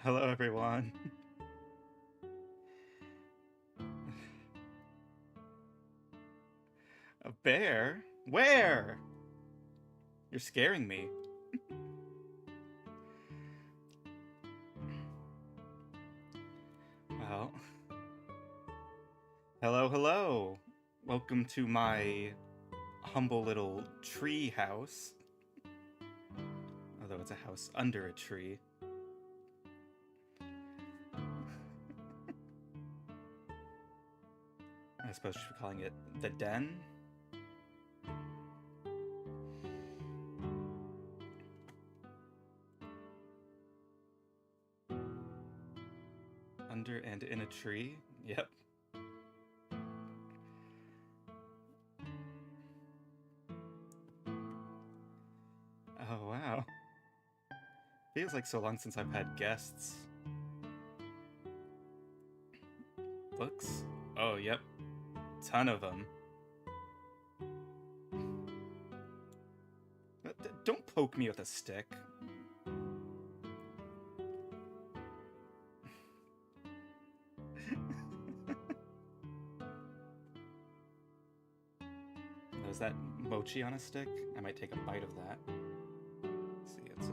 Hello, everyone. A bear? Where? You're scaring me. Well, hello. Welcome to my humble little tree house. Although it's a house under a tree. I suppose you should be calling it the den. Under and in a tree? Yep. Oh, wow. Feels like so long since I've had guests. Books? Oh, yep. Ton of them. Don't poke me with a stick. Is that mochi on a stick? I might take a bite of that. Let's see, it's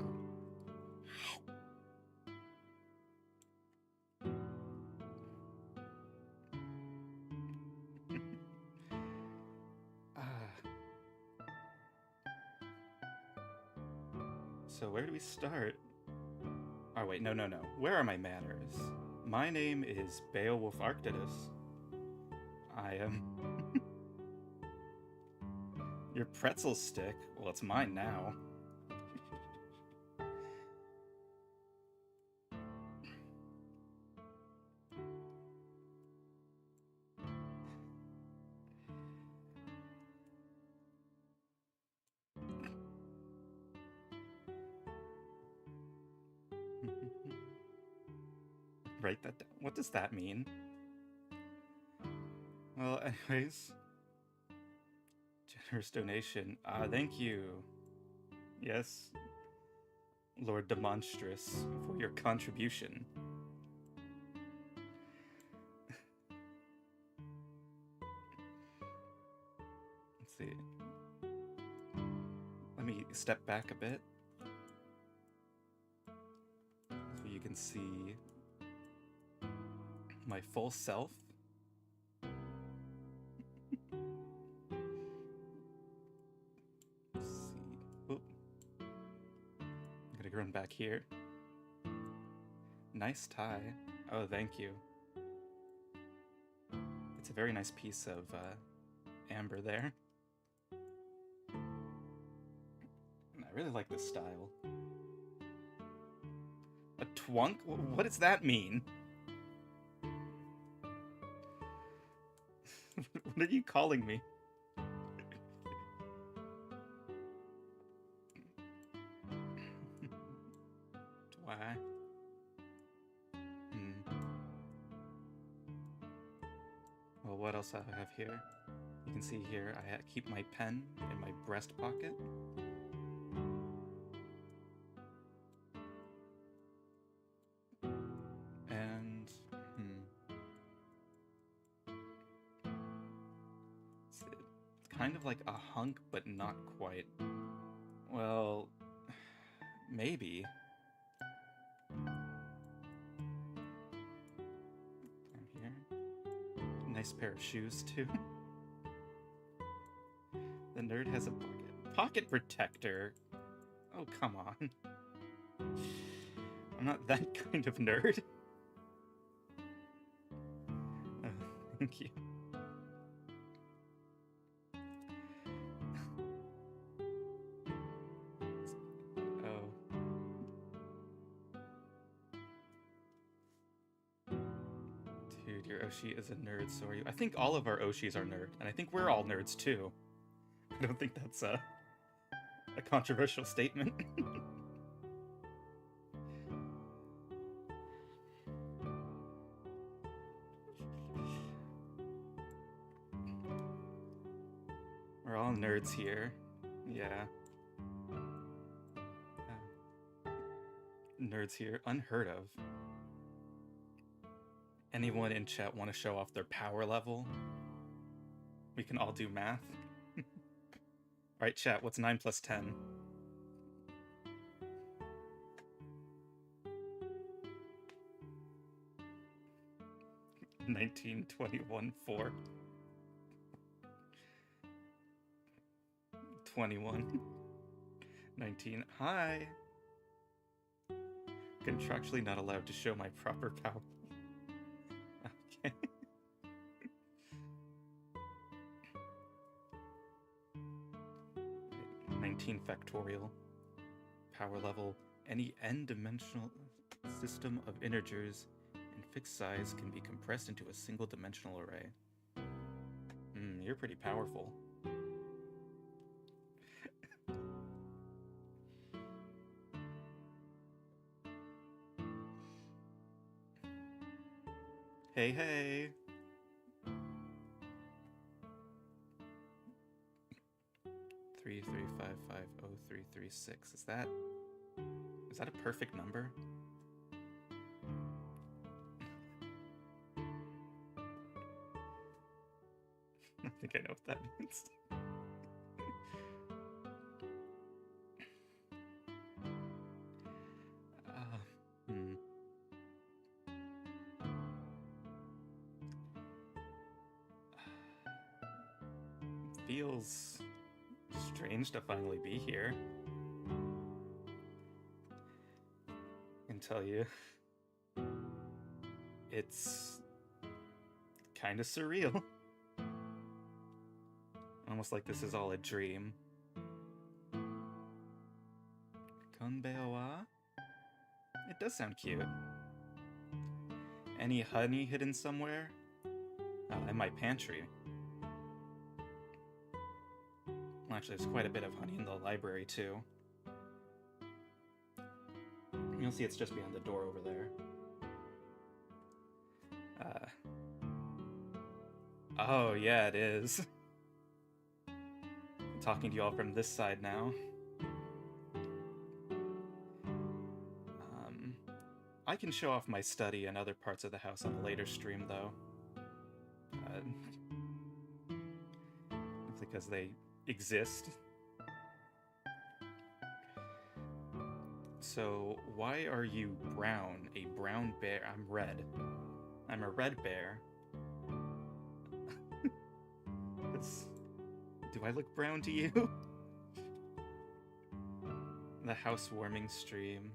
So where do we start? Oh wait, no. Where are my manners? My name is Beowulf Arctitus. I am your pretzel stick. Well, it's mine now. Write that down. What does that mean? Well, anyways. Generous donation. Thank you. Yes, Lord Demonstrous, for your contribution. Let's see. Let me step back a bit so you can see my full self. Let's see. Oop. I'm gonna run back here. Nice tie. Oh, thank you. It's a very nice piece of amber there. And I really like this style. A twunk? What does that mean? What are you calling me? Why? Well, what else I have here? You can see here I keep my pen in my breast pocket. And, it's kind of like a hunk, but not quite. Well, maybe. Down here. Nice pair of shoes, too. The nerd has a pocket protector. Oh, come on. I'm not that kind of nerd. Thank you. Oh. Dude, your Oshi is a nerd, so are you. I think all of our Oshis are nerd, and I think we're all nerds too. I don't think that's a controversial statement. We're all nerds here. Yeah. nerds here. Unheard of. Anyone in chat want to show off their power level? We can all do math. Alright, chat, what's 9 plus 10? $19, 21, 4. 21. 19. Hi! Contractually not allowed to show my proper power. Okay. 19 factorial. Power level. Any n-dimensional system of integers in fixed size can be compressed into a single dimensional array. You're pretty powerful. Hey, hey! 3355036. Is that a perfect number? I think I know what that means. Feels strange to finally be here. I can tell you, it's kind of surreal. Almost like this is all a dream. Konbewa? It does sound cute. Any honey hidden somewhere? In my pantry. Well, actually, there's quite a bit of honey in the library, too. You'll see it's just behind the door over there. Oh, yeah, it is. I'm talking to you all from this side now. I can show off my study and other parts of the house on a later stream, though. Because they exist. So, why are you brown? A brown bear? I'm red. I'm a red bear. Do I look brown to you? The housewarming stream.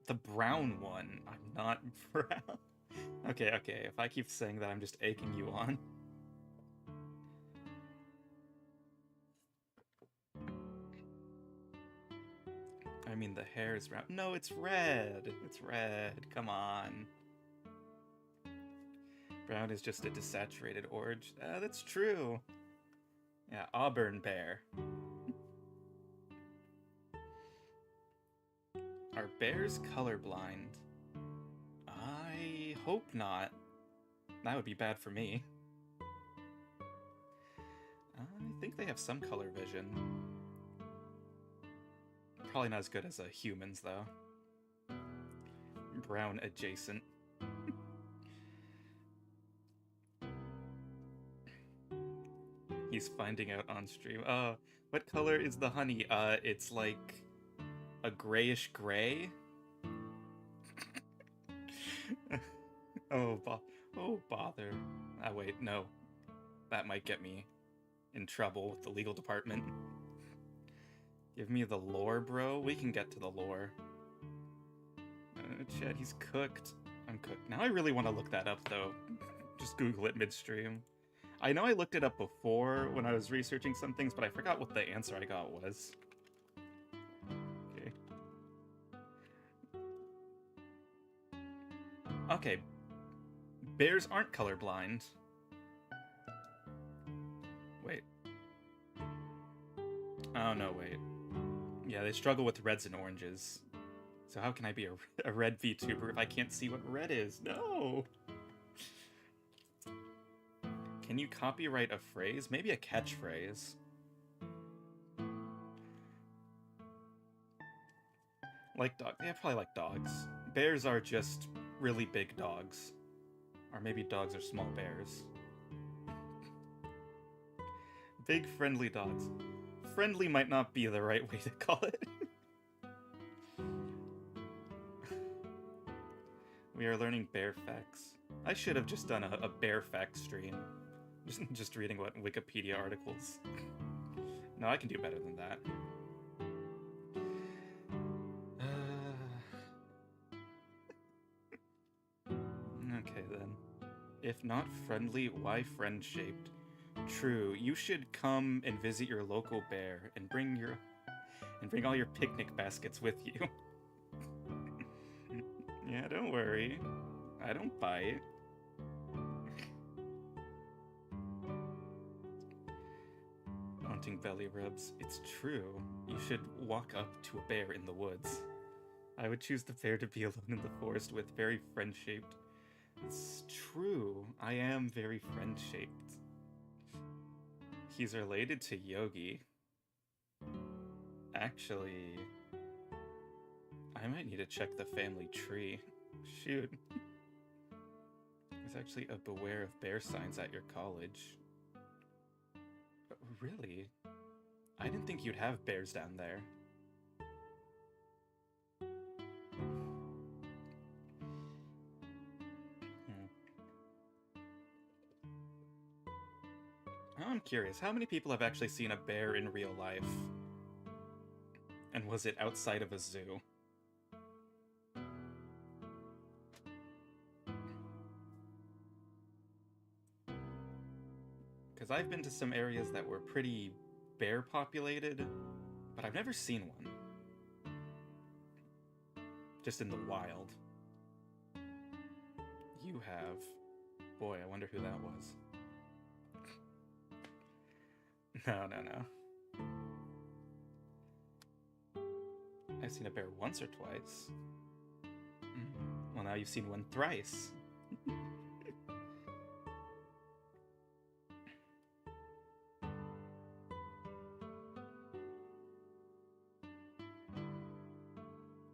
The brown one. I'm not brown. Okay, if I keep saying that, I'm just egging you on. I mean, the hair is brown. No, it's red. It's red. Come on. Brown is just a desaturated orange. That's true. Yeah, auburn bear. Are bears colorblind? I hope not. That would be bad for me. I think they have some color vision. Probably not as good as humans, though. Brown adjacent. He's finding out on stream. What color is the honey? It's like a grayish gray. Oh, bother. Wait, no. That might get me in trouble with the legal department. Give me the lore, bro. We can get to the lore. Chad, he's cooked. I'm cooked. Now I really want to look that up, though. Just Google it midstream. I know I looked it up before when I was researching some things, but I forgot what the answer I got was. Okay. Okay. Bears aren't colorblind. Wait. Oh, no, wait. Yeah, they struggle with reds and oranges. So how can I be a red VTuber if I can't see what red is? No! Can you copyright a phrase? Maybe a catchphrase. Like dogs. Yeah, probably like dogs. Bears are just really big dogs. Or maybe dogs are small bears. Big friendly dogs. Friendly might not be the right way to call it. We are learning bear facts. I should have just done a bear fact stream. Just reading what Wikipedia articles. No, I can do better than that. Okay then. If not friendly, why friend-shaped? True, you should come and visit your local bear and bring all your picnic baskets with you. Yeah, don't worry. I don't bite. Wanting belly rubs. It's true. You should walk up to a bear in the woods. I would choose the bear to be alone in the forest with, very friend-shaped. It's true. I am very friend-shaped. He's related to Yogi. Actually, I might need to check the family tree. Shoot. There's actually a beware of bear signs at your college. Really? I didn't think you'd have bears down there. I'm curious, how many people have actually seen a bear in real life? And was it outside of a zoo? Because I've been to some areas that were pretty bear populated, but I've never seen one. Just in the wild. You have. Boy, I wonder who that was. No. I've seen a bear once or twice. Well, now you've seen one thrice.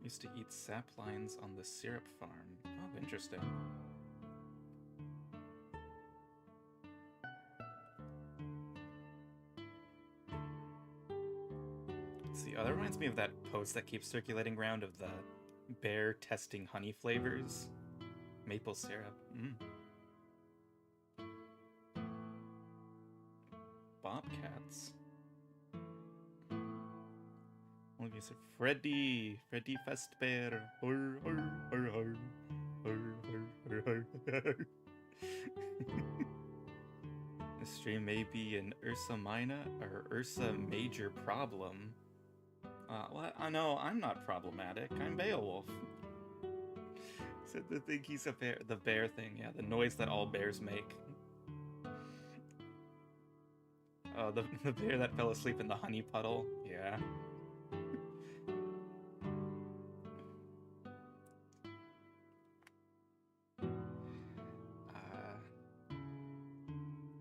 Used to eat sap lines on the syrup farm. Oh, interesting. See, that reminds me of that post that keeps circulating around of the bear testing honey flavors. Maple syrup. Bobcats. What have you said? Freddy Fazbear. This stream may be an Ursa Minor or Ursa Major problem. What? No, I'm not problematic. I'm Beowulf. Said the thing he's a bear. The bear thing, yeah, the noise that all bears make. Oh, the bear that fell asleep in the honey puddle. Yeah.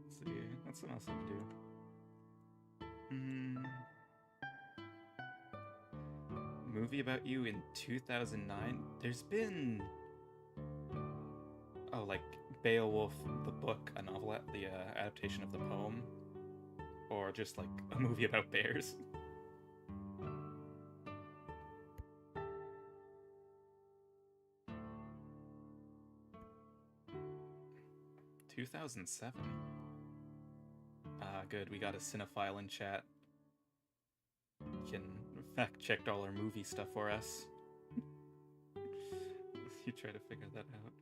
Let's see. What's else I can do? Movie about you in 2009? There's been... Oh, like Beowulf, the book, a novel, the adaptation of the poem? Or just like a movie about bears? (2007). Good, we got a cinephile in chat. He can fact-check all our movie stuff for us. You try to figure that out.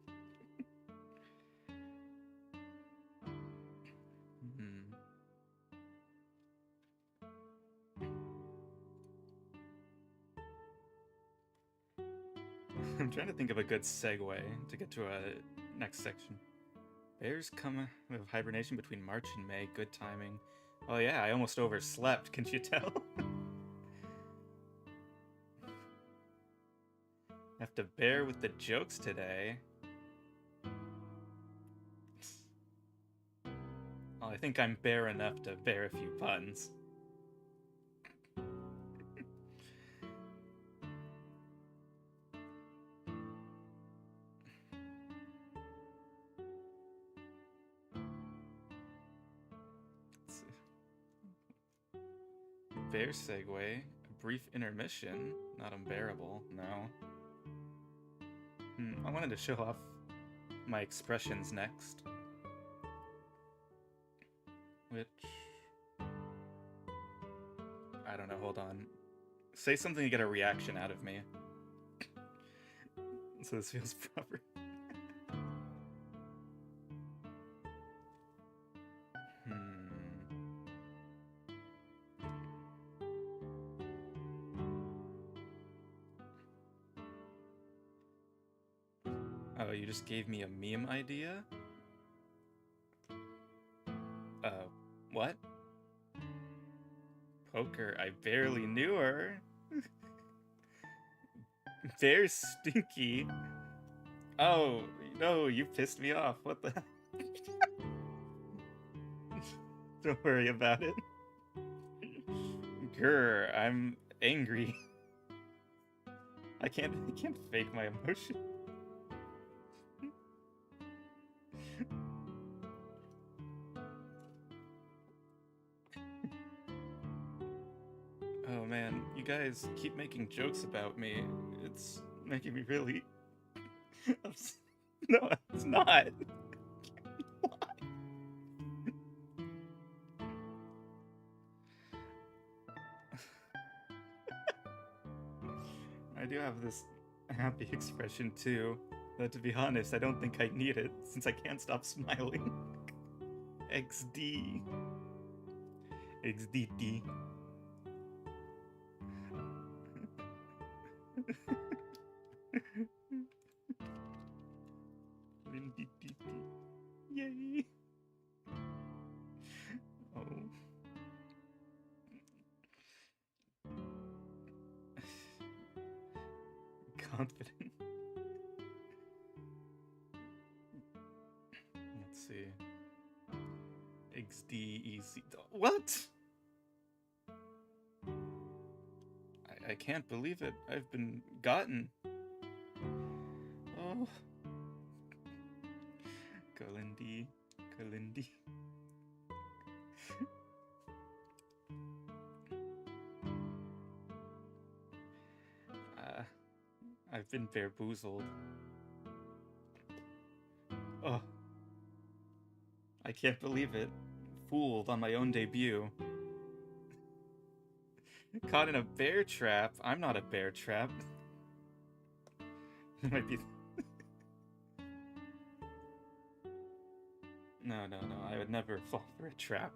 I'm trying to think of a good segue to get to a next section. Bears come out of hibernation between March and May. Good timing. Oh yeah, I almost overslept, can't you tell? Have to bear with the jokes today. Well, I think I'm bear enough to bear a few puns. Bear segue. A brief intermission. Not unbearable, no. I wanted to show off my expressions next. Which... I don't know, hold on. Say something to get a reaction out of me. So this feels proper. Oh, you just gave me a meme idea? What? Poker, I barely knew her. Bear stinky. Oh, no, you pissed me off. What the heck? Don't worry about it. Grr, I'm angry. I can't fake my emotion. Oh man, you guys keep making jokes about me. It's making me really... No, it's not. I do have this happy expression too, but to be honest, I don't think I need it since I can't stop smiling. XD. XDD. Yay! Oh. Confident. Let's see. XDEC. What? I can't believe it. I've been gotten. Oh. Kalindi. Kalindi. I've been bamboozled. Oh. I can't believe it. Fooled on my own debut. Caught in a bear trap. I'm not a bear trap. It might be... No, I would never fall for a trap.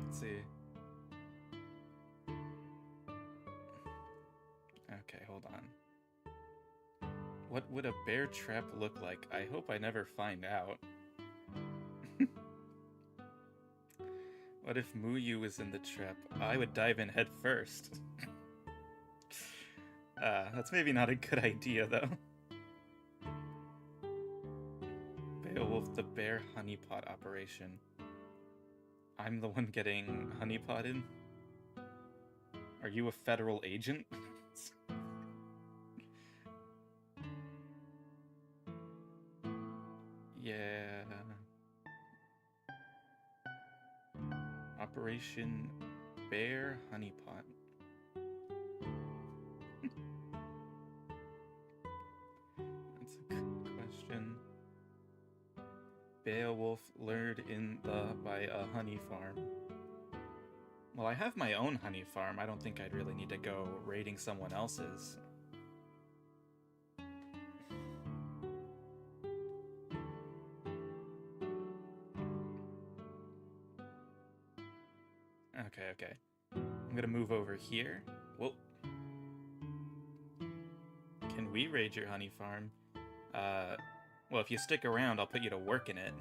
Let's see. Okay, hold on. What would a bear trap look like? I hope I never find out. What if Muyu was in the trap? I would dive in head first. That's maybe not a good idea, though. Beowulf the Bear Honeypot Operation. I'm the one getting honeypotted? Are you a federal agent? Yeah. Operation Bear Honeypot. That's a good question. Beowulf lured by a honey farm. Well, I have my own honey farm. I don't think I'd really need to go raiding someone else's. Okay. I'm gonna move over here. Whoa. Can we raid your honey farm? Well, if you stick around, I'll put you to work in it.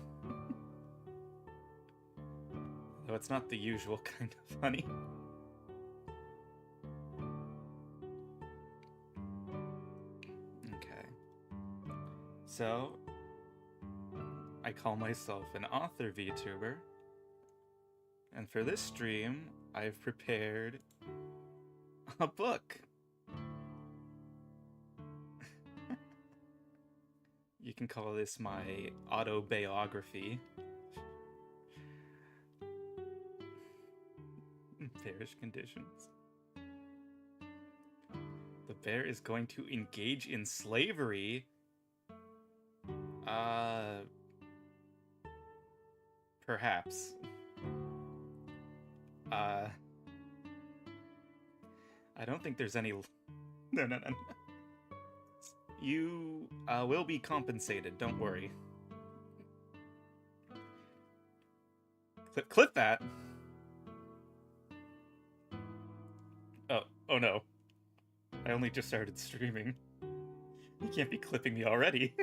Though it's not the usual kind of honey. Okay. So, I call myself an author VTuber. And for this stream, I've prepared a book. You can call this my autobiography. Bearish conditions. The bear is going to engage in slavery. Perhaps. I don't think there's any... No. You will be compensated, don't worry. Clip that! Oh no. I only just started streaming. You can't be clipping me already.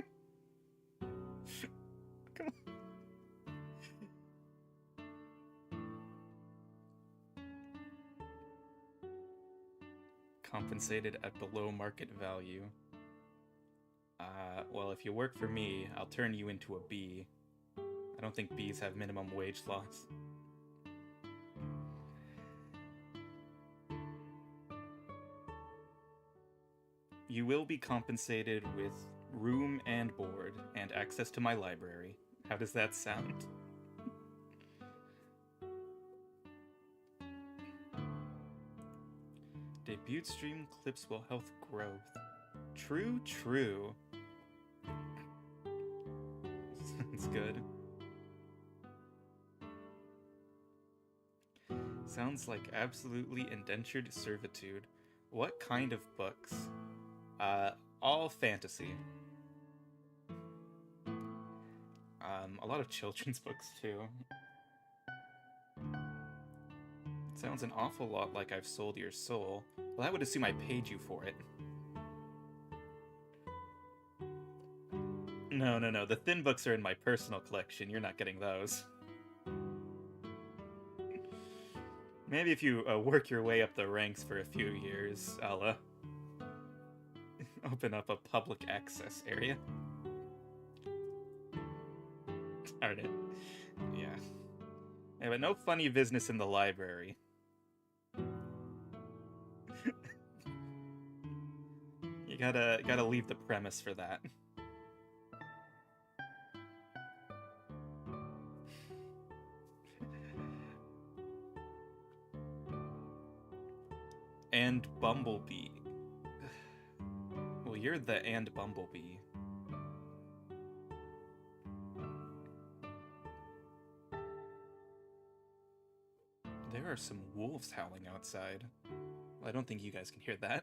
Come on. Compensated at below market value. Well, if you work for me, I'll turn you into a bee. I don't think bees have minimum wage laws. You will be compensated with room and board and access to my library. How does that sound? Debut stream clips will health growth. True. Sounds good. Sounds like absolutely indentured servitude. What kind of books? All fantasy. A lot of children's books, too. It sounds an awful lot like I've sold your soul. Well, I would assume I paid you for it. No. The thin books are in my personal collection. You're not getting those. Maybe if you work your way up the ranks for a few years, I'll open up a public access area. Darn it. Yeah. But no funny business in the library. You gotta leave the premise for that. And Bumblebee. Well, you're the and Bumblebee. There are some wolves howling outside. Well, I don't think you guys can hear that.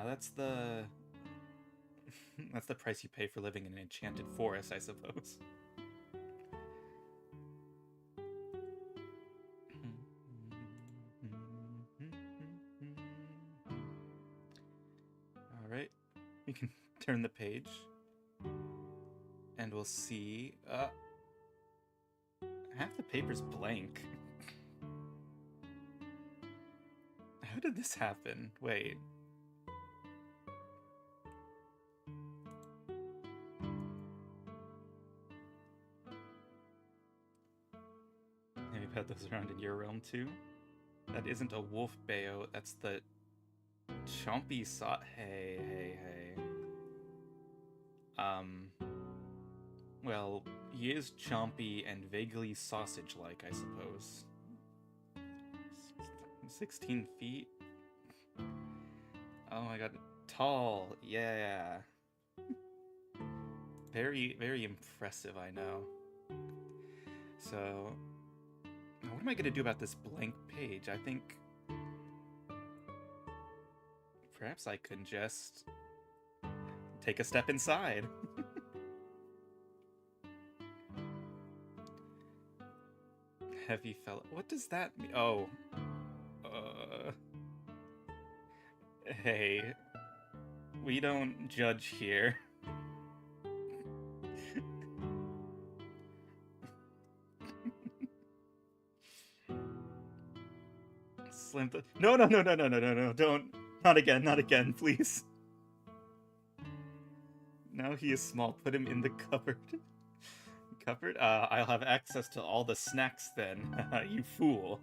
That's the... That's the price you pay for living in an enchanted forest, I suppose. Alright, we can turn the page. And we'll see... half the paper's blank. How did this happen? Wait. Maybe you've had those around in your realm too? That isn't a wolf bayo, that's the chompy hey. Well, he is chompy and vaguely sausage-like, I suppose. 16 feet? Oh my god, tall, yeah. Very, very impressive, I know. So, what am I gonna do about this blank page? I think... perhaps I could just... take a step inside. Heavy fella. What does that mean? Oh. Hey. We don't judge here. Slim. No, don't. Not again, please. Now he is small. Put him in the cupboard. Cupboard? I'll have access to all the snacks then. You fool.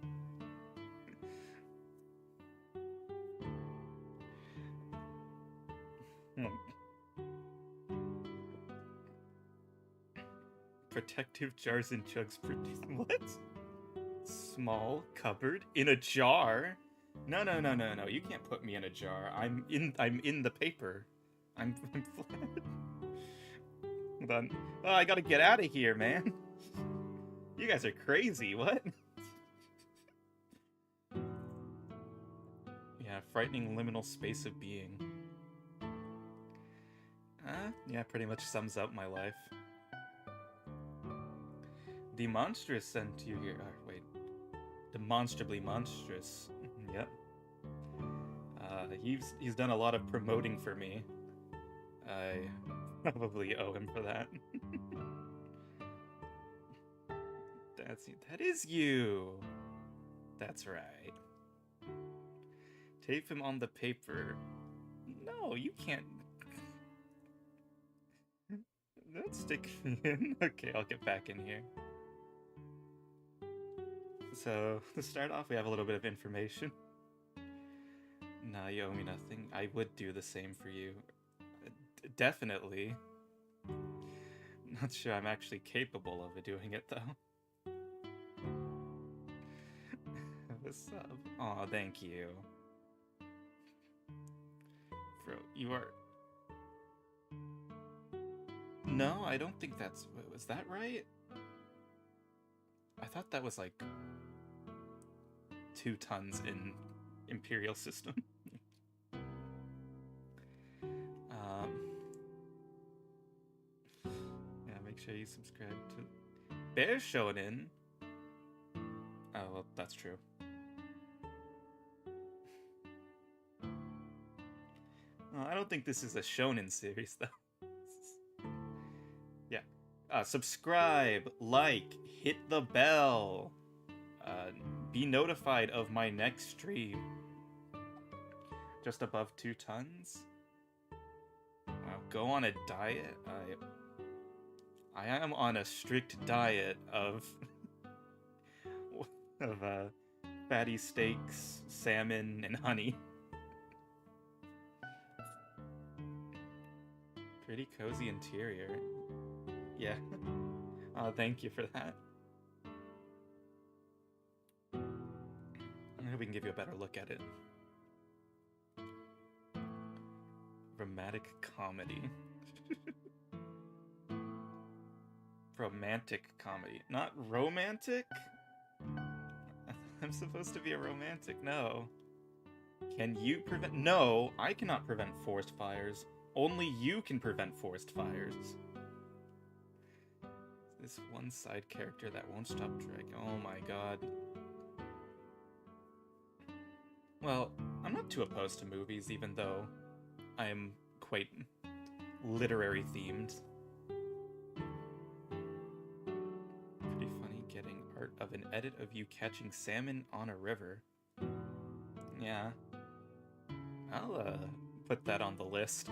Protective jars and jugs produce. What? Small cupboard in a jar? No. You can't put me in a jar. I'm in the paper. I'm flat. Hold on. Oh, I gotta get out of here, man. You guys are crazy. What? Yeah, frightening liminal space of being. Yeah, pretty much sums up my life. The monstrous sent you here. Oh, wait. Demonstrably monstrous. Yep. He's done a lot of promoting for me. I probably owe him for that. That is you. That's right. Tape him on the paper. No, you can't. Don't stick me in. Okay, I'll get back in here. So, to start off, we have a little bit of information. Nah, you owe me nothing. I would do the same for you. Definitely. Not sure I'm actually capable of doing it, though. What's up? Aw, thank you. Bro, you are... No, I don't think that's... Was that right? I thought that was like 2 tons in Imperial system. Yeah, make sure you subscribe to Bear Shonen. Oh, well, that's true. I don't think this is a shonen series, though. Yeah. Subscribe, like, hit the bell. Be notified of my next stream. Just above 2 tons? Go on a diet? I am on a strict diet of fatty steaks, salmon, and honey. Pretty cozy interior. Yeah. Thank you for that. I hope we can give you a better look at it. Romantic comedy. Romantic comedy. Not romantic? I'm supposed to be a romantic. No. Can you prevent... No, I cannot prevent forest fires. Only you can prevent forest fires. This one side character that won't stop dragging. Oh my god. Well, I'm not too opposed to movies, even though I'm quite literary themed. Pretty funny getting art of an edit of you catching salmon on a river. Yeah. I'll put that on the list.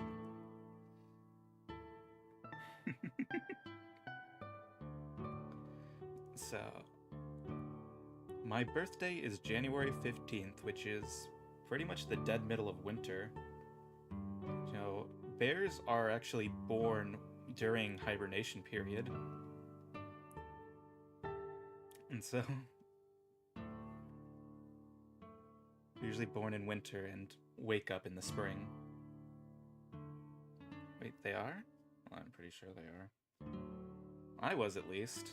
So, my birthday is January 15th, which is pretty much the dead middle of winter. You know, bears are actually born during hibernation period. And so, usually born in winter and wake up in the spring. Wait, they are? Well, I'm pretty sure they are. I was, at least.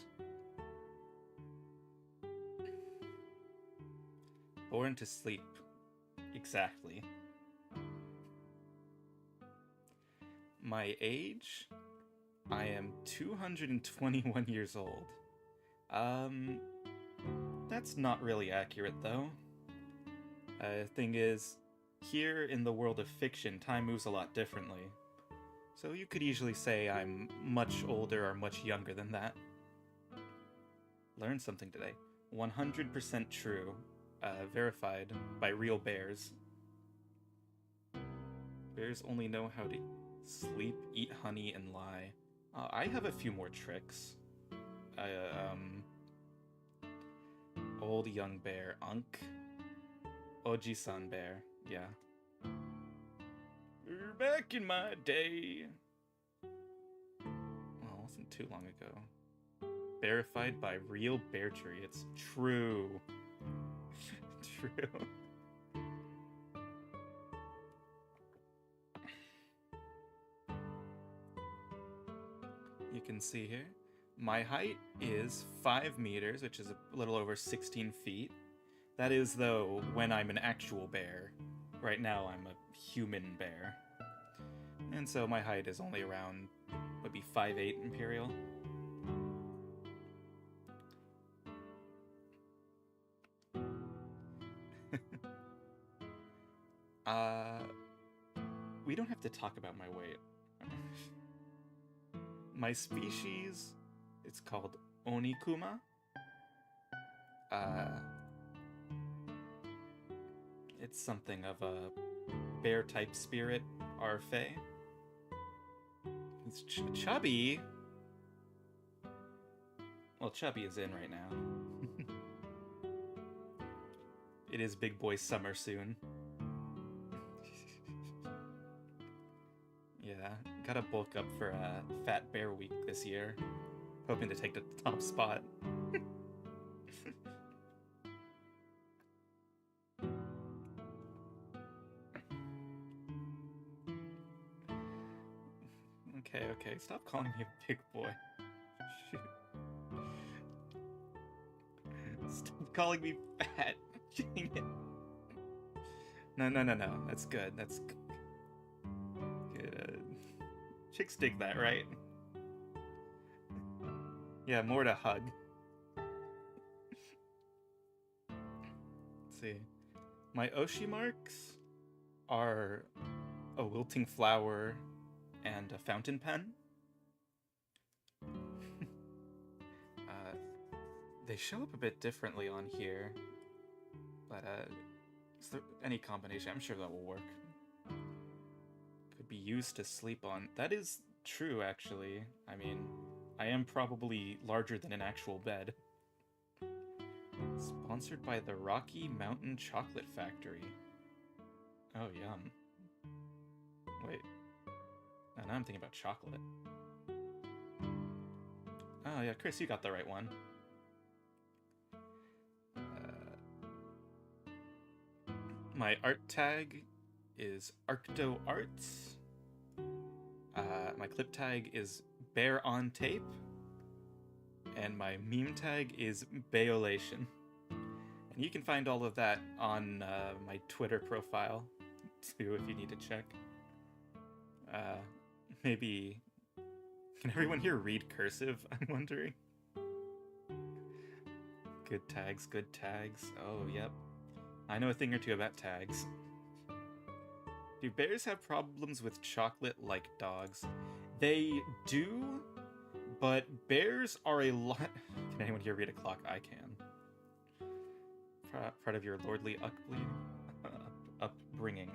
Born to sleep. Exactly. My age? I am 221 years old. That's not really accurate, though. Thing is, here in the world of fiction, time moves a lot differently. So you could easily say I'm much older or much younger than that. Learned something today. 100% true. Verified by real bears. Bears only know how to sleep, eat honey, and lie. I have a few more tricks. Old young bear, Unk. Oji-san bear, yeah. Back in my day. Well, it wasn't too long ago. verified by Real Bear Tree. It's true. True. You can see here, my height is 5 meters, which is a little over 16 feet. That is, though, when I'm an actual bear. Right now, I'm a human bear. And so my height is only around, would be 5'8" Imperial. We don't have to talk about my weight. My species, it's called Onikuma. It's something of a bear-type spirit, Arfei. He's chubby. Well, chubby is in right now. It is big boy summer soon. Yeah, gotta bulk up for Fat Bear Week this year. Hoping to take the top spot. Okay, stop calling me a big boy. Shoot. Stop calling me fat. Dang it. No. That's good. That's good. Chicks dig that, right? Yeah, more to hug. Let's see. My Oshi marks are a wilting flower and a fountain pen. They show up a bit differently on here, but is there any combination? I'm sure that will work. Could be used to sleep on. That is true, actually. I mean, I am probably larger than an actual bed. Sponsored by the Rocky Mountain Chocolate Factory. Oh, yum. Wait. Oh, now I'm thinking about chocolate. Oh, yeah, Chris, you got the right one. My art tag is Arcto Arts. My clip tag is Bear on Tape. And my meme tag is Bayolation. And you can find all of that on my Twitter profile, too, if you need to check. Maybe... Can everyone here read cursive, I'm wondering? Good tags, good tags. Oh, yep. I know a thing or two about tags. Do bears have problems with chocolate like dogs? They do, but bears are a lot... Can anyone here read a clock? I can. Proud of your lordly upbringing.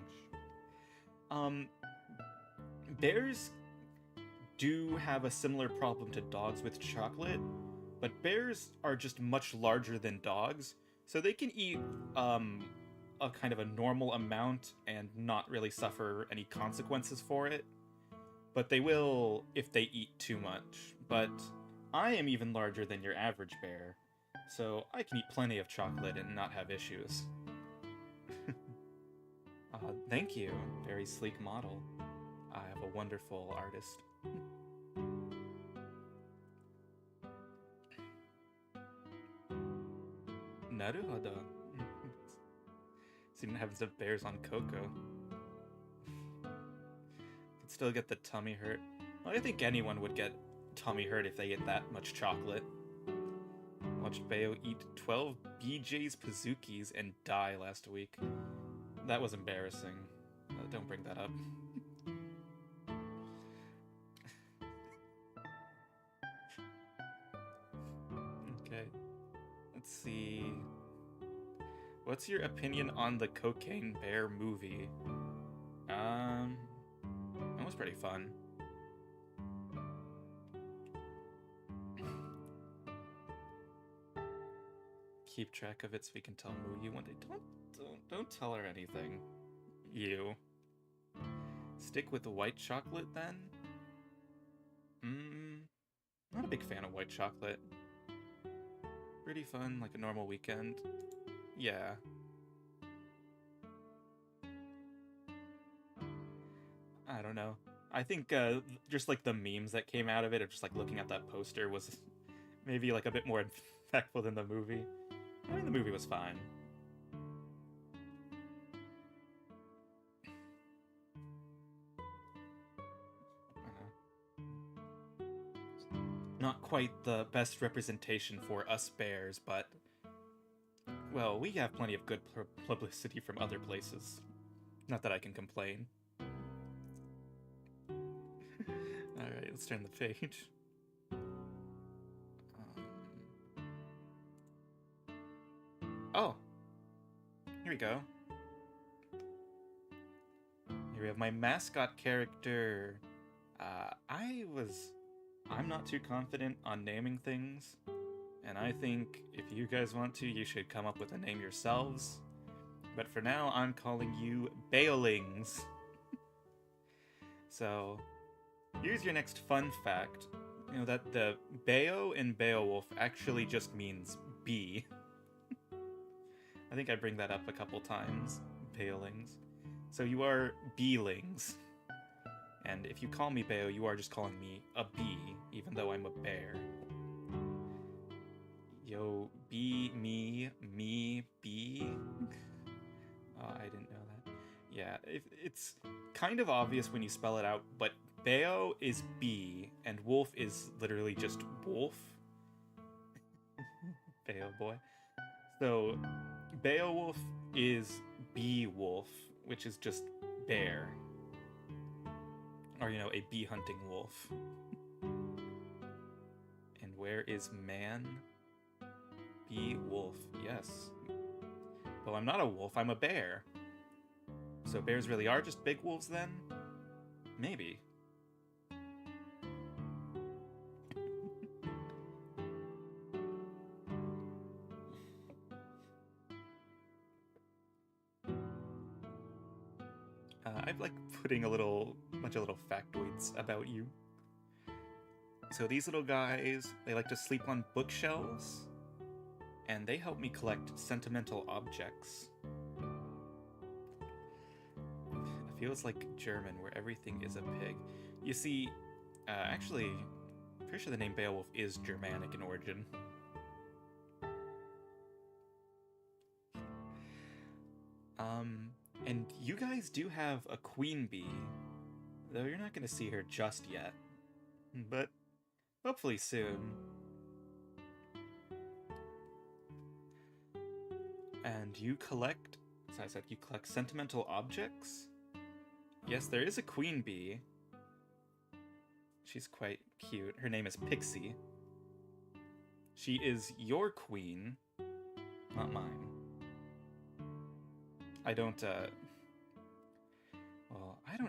Bears do have a similar problem to dogs with chocolate, but bears are just much larger than dogs, so they can eat a kind of a normal amount and not really suffer any consequences for it. But they will if they eat too much. But I am even larger than your average bear, so I can eat plenty of chocolate and not have issues. Thank you, very sleek model. I have a wonderful artist. Naruhodo. Seem to have some bears on Coco. Could still get the tummy hurt. Well, I think anyone would get tummy hurt if they ate that much chocolate. Watched Bayo eat 12 BJ's Pazookies and die last week. That was embarrassing. Don't bring that up. Okay. Let's see. What's your opinion on the Cocaine Bear movie? That was pretty fun. Keep track of it so we can tell Muyu one day. Don't tell her anything. You. Stick with the white chocolate then? Not a big fan of white chocolate. Pretty fun, like a normal weekend. Yeah. I don't know. I think just like the memes that came out of it, of just like looking at that poster, was maybe like a bit more impactful than the movie. I mean, the movie was fine. Not quite the best representation for us bears, but well, we have plenty of good publicity from other places. Not that I can complain. Alright, let's turn the page. Oh! Here we go. Here we have my mascot character. I'm not too confident on naming things, and I think if you guys want to, you should come up with a name yourselves. But for now, I'm calling you Baelings. So, here's your next fun fact. You know that the Beo in Beowulf actually just means bee. I think I bring that up a couple times. Baelings. So you are beelings. And if you call me Beo, you are just calling me a bee, even though I'm a bear. Yo, bee, me, bee. Oh, I didn't know that. Yeah, it's kind of obvious when you spell it out, but Beo is bee, and wolf is literally just wolf. Beo boy. So, Beowulf is Beowulf, which is just bear. Or, you know, a bee hunting wolf. And where is man? Beowulf, yes. Well, I'm not a wolf, I'm a bear. So bears really are just big wolves then? Maybe. I like putting a bunch of little factoids about you. So these little guys, they like to sleep on bookshelves, and they help me collect sentimental objects. It feels like German, where everything is a pig. You see, actually, I'm pretty sure the name Beowulf is Germanic in origin. And you guys do have a queen bee, though you're not going to see her just yet. But hopefully soon. And you collect, as I said, you collect sentimental objects? Yes, there is a queen bee. She's quite cute. Her name is Pixie. She is your queen, not mine. I don't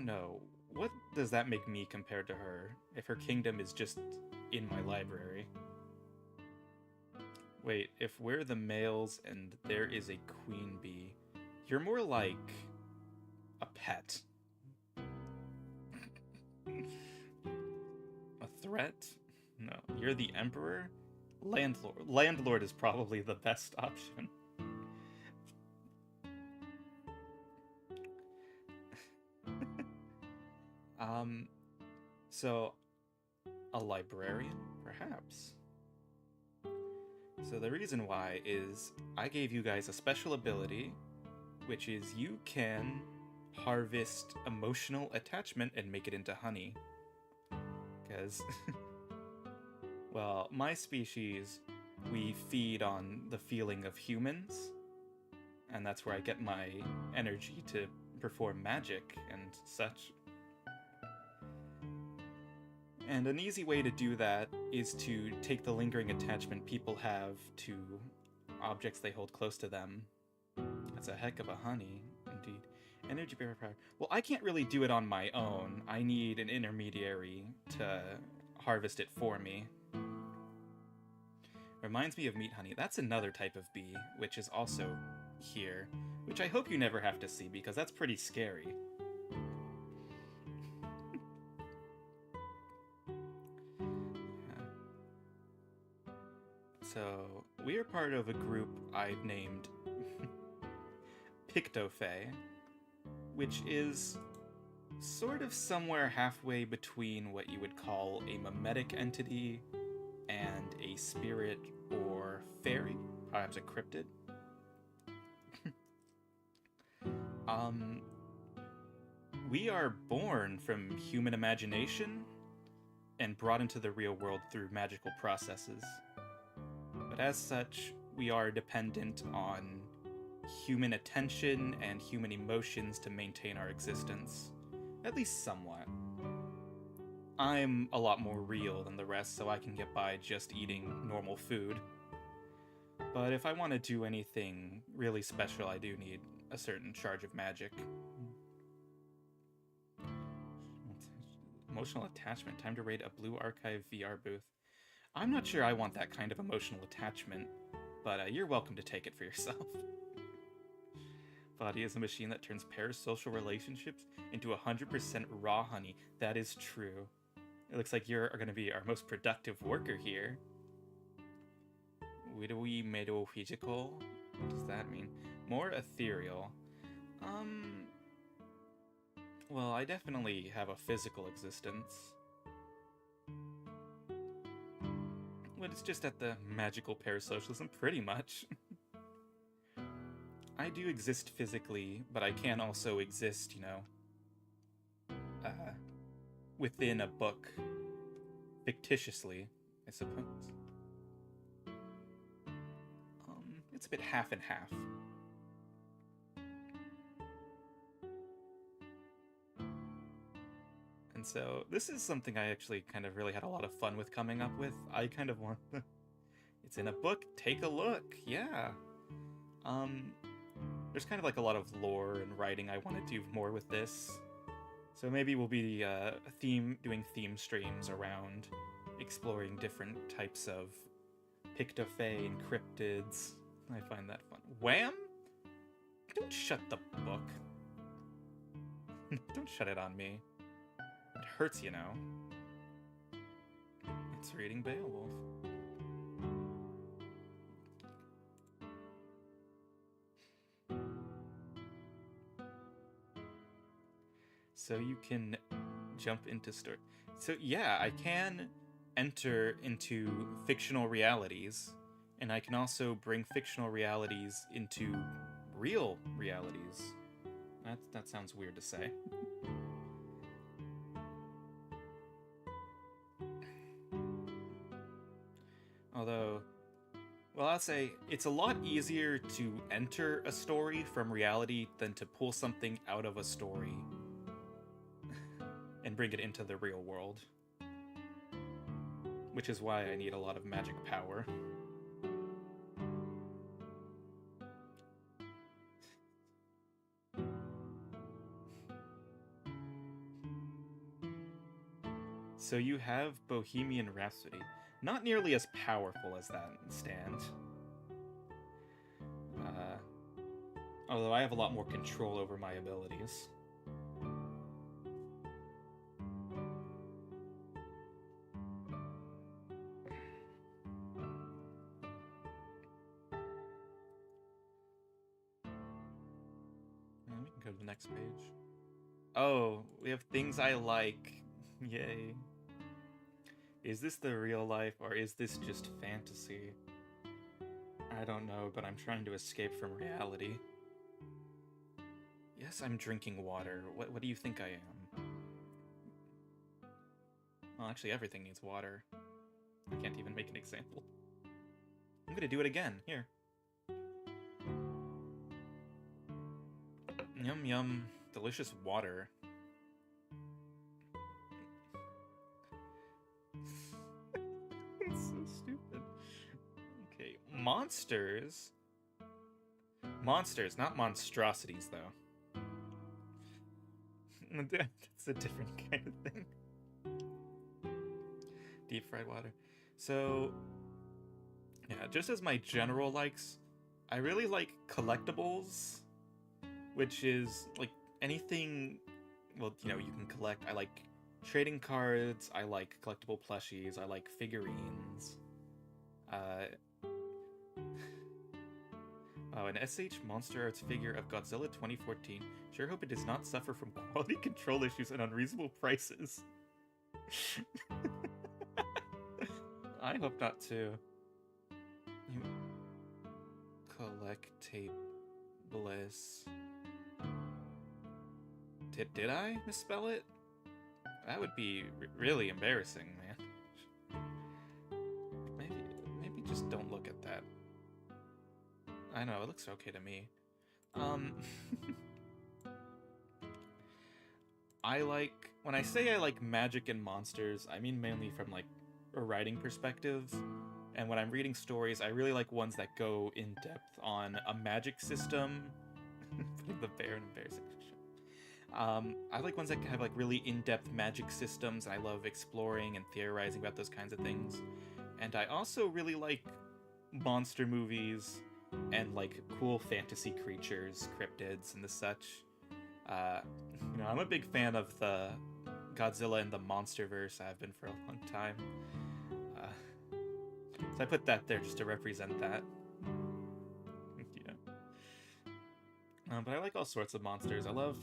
know. What does that make me compared to her, if her kingdom is just in my library? Wait, if we're the males and there is a queen bee, you're more like a pet. A threat? No. You're the emperor? Landlord. Landlord is probably the best option. So, a librarian, perhaps? So the reason why is I gave you guys a special ability, which is you can harvest emotional attachment and make it into honey. Because, well, my species, we feed on the feeling of humans, and that's where I get my energy to perform magic and such. And an easy way to do that is to take the lingering attachment people have to objects they hold close to them. That's a heck of a honey, indeed. Energy bearer power. Well, I can't really do it on my own. I need an intermediary to harvest it for me. Reminds me of meat honey. That's another type of bee, which is also here, which I hope you never have to see because that's pretty scary. So we're part of a group I've named Pictofae, which is sort of somewhere halfway between what you would call a mimetic entity and a spirit or fairy, perhaps a cryptid. We are born from human imagination and brought into the real world through magical processes. But as such, we are dependent on human attention and human emotions to maintain our existence, at least somewhat. I'm a lot more real than the rest, so I can get by just eating normal food. But if I want to do anything really special, I do need a certain charge of magic. Emotional attachment. Time to raid a Blue Archive VR booth. I'm not sure I want that kind of emotional attachment, but you're welcome to take it for yourself. Body is a machine that turns parasocial relationships into 100% raw honey. That is true. It looks like you're going to be our most productive worker here. Widowy metaphysical? What does that mean? More ethereal. Well, I definitely have a physical existence. But it's just at the magical parasocialism, pretty much. I do exist physically, but I can also exist, within a book. Fictitiously, I suppose. It's a bit half and half. And so, this is something I actually kind of really had a lot of fun with coming up with. I kind of want... It's in a book, take a look, yeah. There's kind of like a lot of lore and writing I want to do more with this. So maybe we'll be doing theme streams around exploring different types of Pictofae and cryptids. I find that fun. Wham! Don't shut the book. Don't shut it on me. It hurts, It's reading Beowulf. So you can jump into story. So yeah, I can enter into fictional realities, and I can also bring fictional realities into real realities. That sounds weird to say. Although, well, I'll say it's a lot easier to enter a story from reality than to pull something out of a story and bring it into the real world. Which is why I need a lot of magic power. So you have Bohemian Rhapsody. Not nearly as powerful as that stand. Although I have a lot more control over my abilities. And we can go to the next page. Oh, we have things I like. Yay. Is this the real life, or is this just fantasy? I don't know, but I'm trying to escape from reality. Yes, I'm drinking water. What do you think I am? Well, actually, everything needs water. I can't even make an example. I'm gonna do it again. Here. Yum yum. Delicious water. It's so stupid. Okay, monsters. Monsters, not monstrosities, though. That's a different kind of thing. Deep fried water. So, yeah, just as my general likes, I really like collectibles, which is like anything, well, you can collect. I like trading cards, I like collectible plushies, I like figurines. Oh, an SH Monster Arts figure of Godzilla 2014. Sure hope it does not suffer from quality control issues and unreasonable prices. I hope not too. Collectape Bliss. Did I misspell it? That would be really embarrassing, man. Maybe just don't look at that. I know, it looks okay to me. When I say I like magic and monsters, I mean mainly from like a writing perspective. And when I'm reading stories, I really like ones that go in depth on a magic system. Putting the bear in embarrassing. I like ones that have like really in-depth magic systems, and I love exploring and theorizing about those kinds of things. And I also really like monster movies and like cool fantasy creatures, cryptids, and the such. I'm a big fan of the Godzilla and the Monsterverse. I've been for a long time. So I put that there just to represent that. But I like all sorts of monsters. I love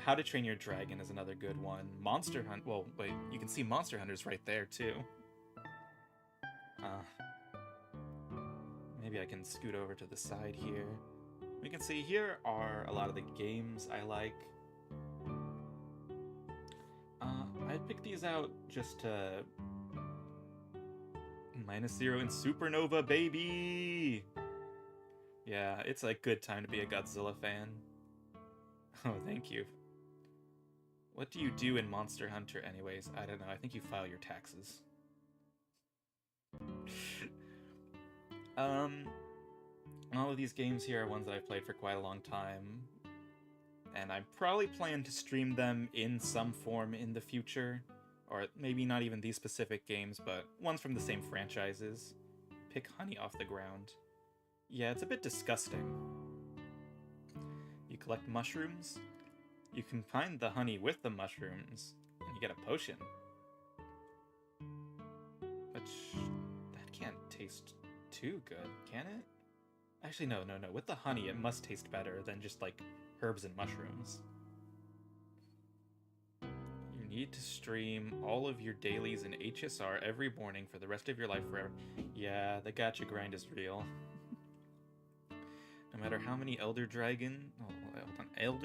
How to Train Your Dragon is another good one. Monster Hunt. Well, wait, you can see Monster Hunters right there too. Maybe I can scoot over to the side here. We can see here are a lot of the games I like. I picked these out just to... -0 in Supernova, baby! Yeah, it's a good time to be a Godzilla fan. Oh, thank you. What do you do in Monster Hunter anyways? I don't know, I think you file your taxes. All of these games here are ones that I've played for quite a long time, and I probably plan to stream them in some form in the future, or maybe not even these specific games, but ones from the same franchises. Pick honey off the ground. Yeah, it's a bit disgusting. You collect mushrooms, you combine the honey with the mushrooms, and you get a potion. Which, that can't taste too good, can it? Actually, no. With the honey, it must taste better than just, like, herbs and mushrooms. You need to stream all of your dailies in HSR every morning for the rest of your life forever. Yeah, the gacha grind is real. No matter how many Elder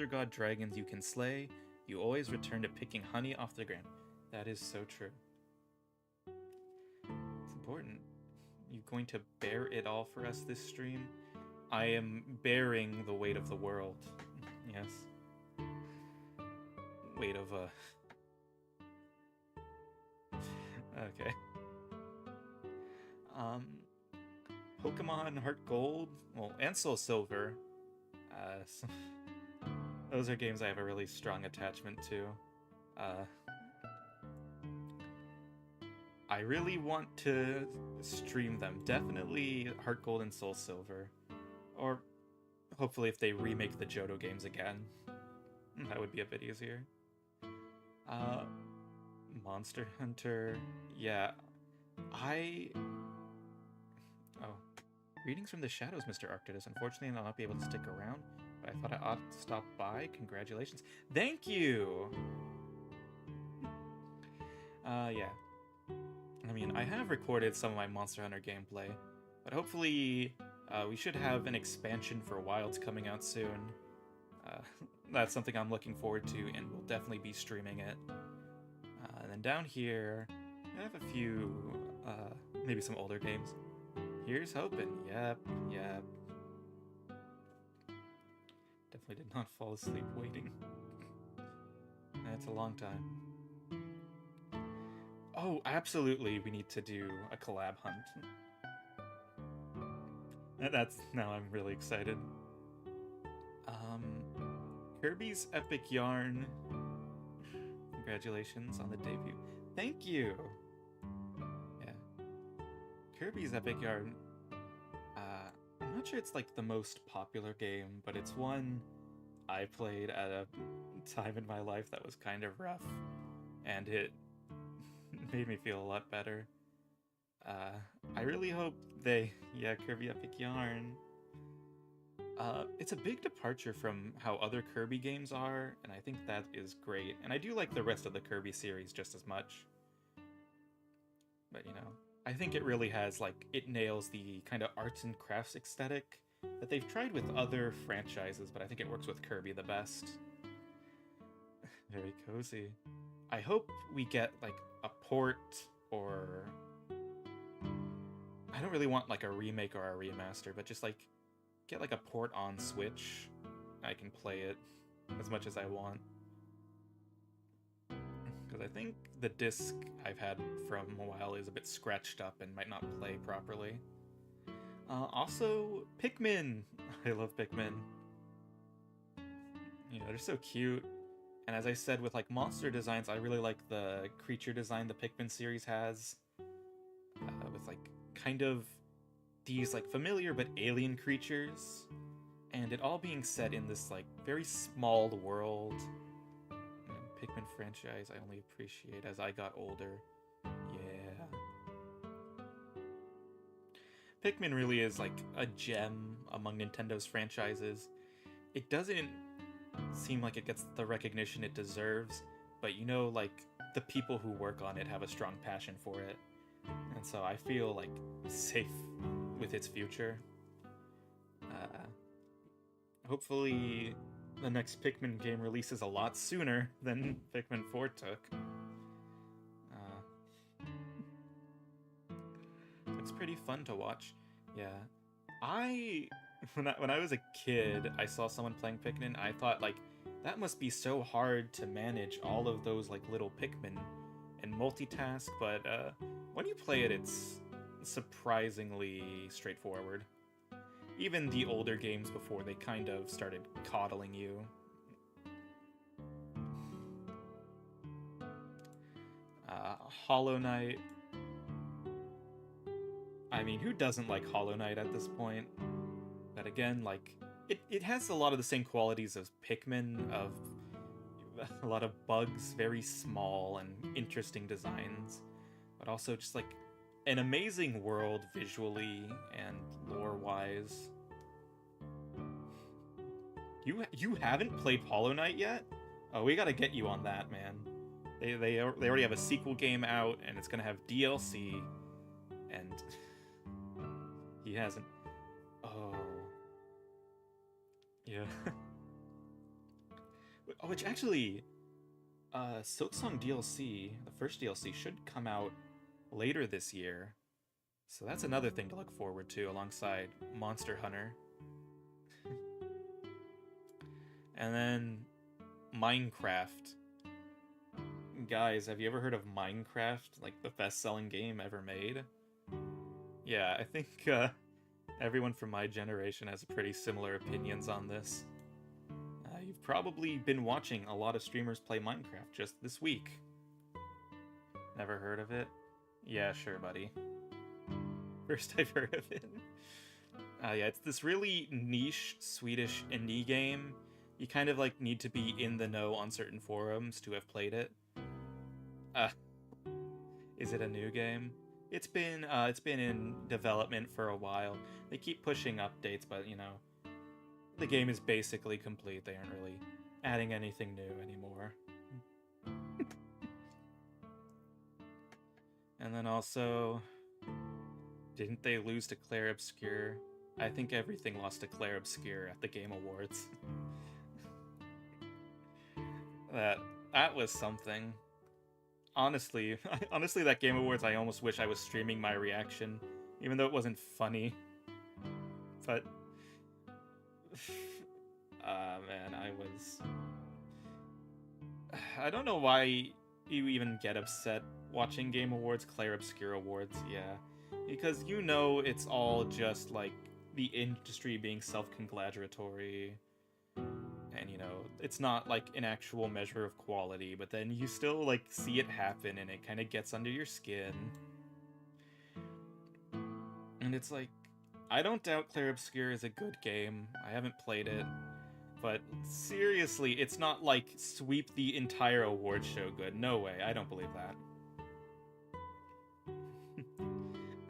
God dragons you can slay, you always return to picking honey off the ground. That is so true. It's important. You going to bear it all for us this stream? I am bearing the weight of the world. Yes. Weight of Okay. Pokemon Heart Gold, well, and Soul Silver. Those are games I have a really strong attachment to. I really want to stream them. Definitely Heart Gold and Soul Silver. Or hopefully if they remake the Johto games again. That would be a bit easier. Monster Hunter. Yeah. Readings from the Shadows, Mr. Arcturus. Unfortunately, I'll not be able to stick around, but I thought I ought to stop by. Congratulations. Thank you! Yeah. I mean, I have recorded some of my Monster Hunter gameplay, but hopefully we should have an expansion for Wilds coming out soon. That's something I'm looking forward to, and we'll definitely be streaming it. And then down here, I have a few, maybe some older games. Here's hoping. Yep. Definitely did not fall asleep waiting. That's a long time. Oh, absolutely, we need to do a collab hunt. Now I'm really excited. Kirby's Epic Yarn. Congratulations on the debut. Thank you! Yeah. Kirby's Epic Yarn. I'm not sure it's like the most popular game, but it's one I played at a time in my life that was kind of rough, and it made me feel a lot better. I really hope Kirby Epic Yarn. It's a big departure from how other Kirby games are, and I think that is great. And I do like the rest of the Kirby series just as much. But, I think it really has, like, it nails the kind of arts and crafts aesthetic that they've tried with other franchises, but I think it works with Kirby the best. Very cozy. I hope we get, like, a port or... I don't really want, like, a remake or a remaster, but just, like, get, like, a port on Switch. I can play it as much as I want. Because I think the disc I've had from a while is a bit scratched up and might not play properly. Also, Pikmin! I love Pikmin. They're so cute. And as I said, with like monster designs, I really like the creature design the Pikmin series has. With like kind of these like familiar but alien creatures. And it all being set in this like very small world. Pikmin franchise I only appreciate as I got older. Yeah. Pikmin really is like a gem among Nintendo's franchises. It doesn't seem like it gets the recognition it deserves, but like the people who work on it have a strong passion for it. And so I feel like safe with its future. Hopefully the next Pikmin game releases a lot sooner than Pikmin 4 took. It's pretty fun to watch. Yeah. When I was a kid, I saw someone playing Pikmin, I thought, like, that must be so hard to manage all of those, like, little Pikmin and multitask, but when you play it, it's surprisingly straightforward. Even the older games before, they kind of started coddling you. Hollow Knight. I mean, who doesn't like Hollow Knight at this point? But again, like, it has a lot of the same qualities as Pikmin, of a lot of bugs, very small and interesting designs, but also just like an amazing world visually and lore-wise. You haven't played Hollow Knight yet? Oh, we gotta get you on that, man. They already have a sequel game out, and it's gonna have DLC, and he hasn't. Oh. Yeah. Which actually, Silksong DLC, the first DLC, should come out later this year. So that's another thing to look forward to alongside Monster Hunter. And then Minecraft. Guys, have you ever heard of Minecraft? Like the best-selling game ever made? Yeah, I think everyone from my generation has pretty similar opinions on this. You've probably been watching a lot of streamers play Minecraft just this week. Never heard of it? Yeah, sure, buddy. First I've heard of it. Yeah, it's this really niche Swedish indie game. You kind of like need to be in the know on certain forums to have played it. Is it a new game? It's been in development for a while. They keep pushing updates, but the game is basically complete. They aren't really adding anything new anymore. And then also, didn't they lose to Claire Obscure? I think everything lost to Claire Obscure at the Game Awards. That was something. Honestly, that Game Awards, I almost wish I was streaming my reaction, even though it wasn't funny. But, man, I don't know why you even get upset watching Game Awards, Claire Obscure Awards, yeah. Because it's all just, like, the industry being self-congratulatory. And, it's not, like, an actual measure of quality, but then you still, like, see it happen, and it kind of gets under your skin. And it's like, I don't doubt Claire Obscure is a good game. I haven't played it. But seriously, it's not like sweep the entire award show good. No way, I don't believe that.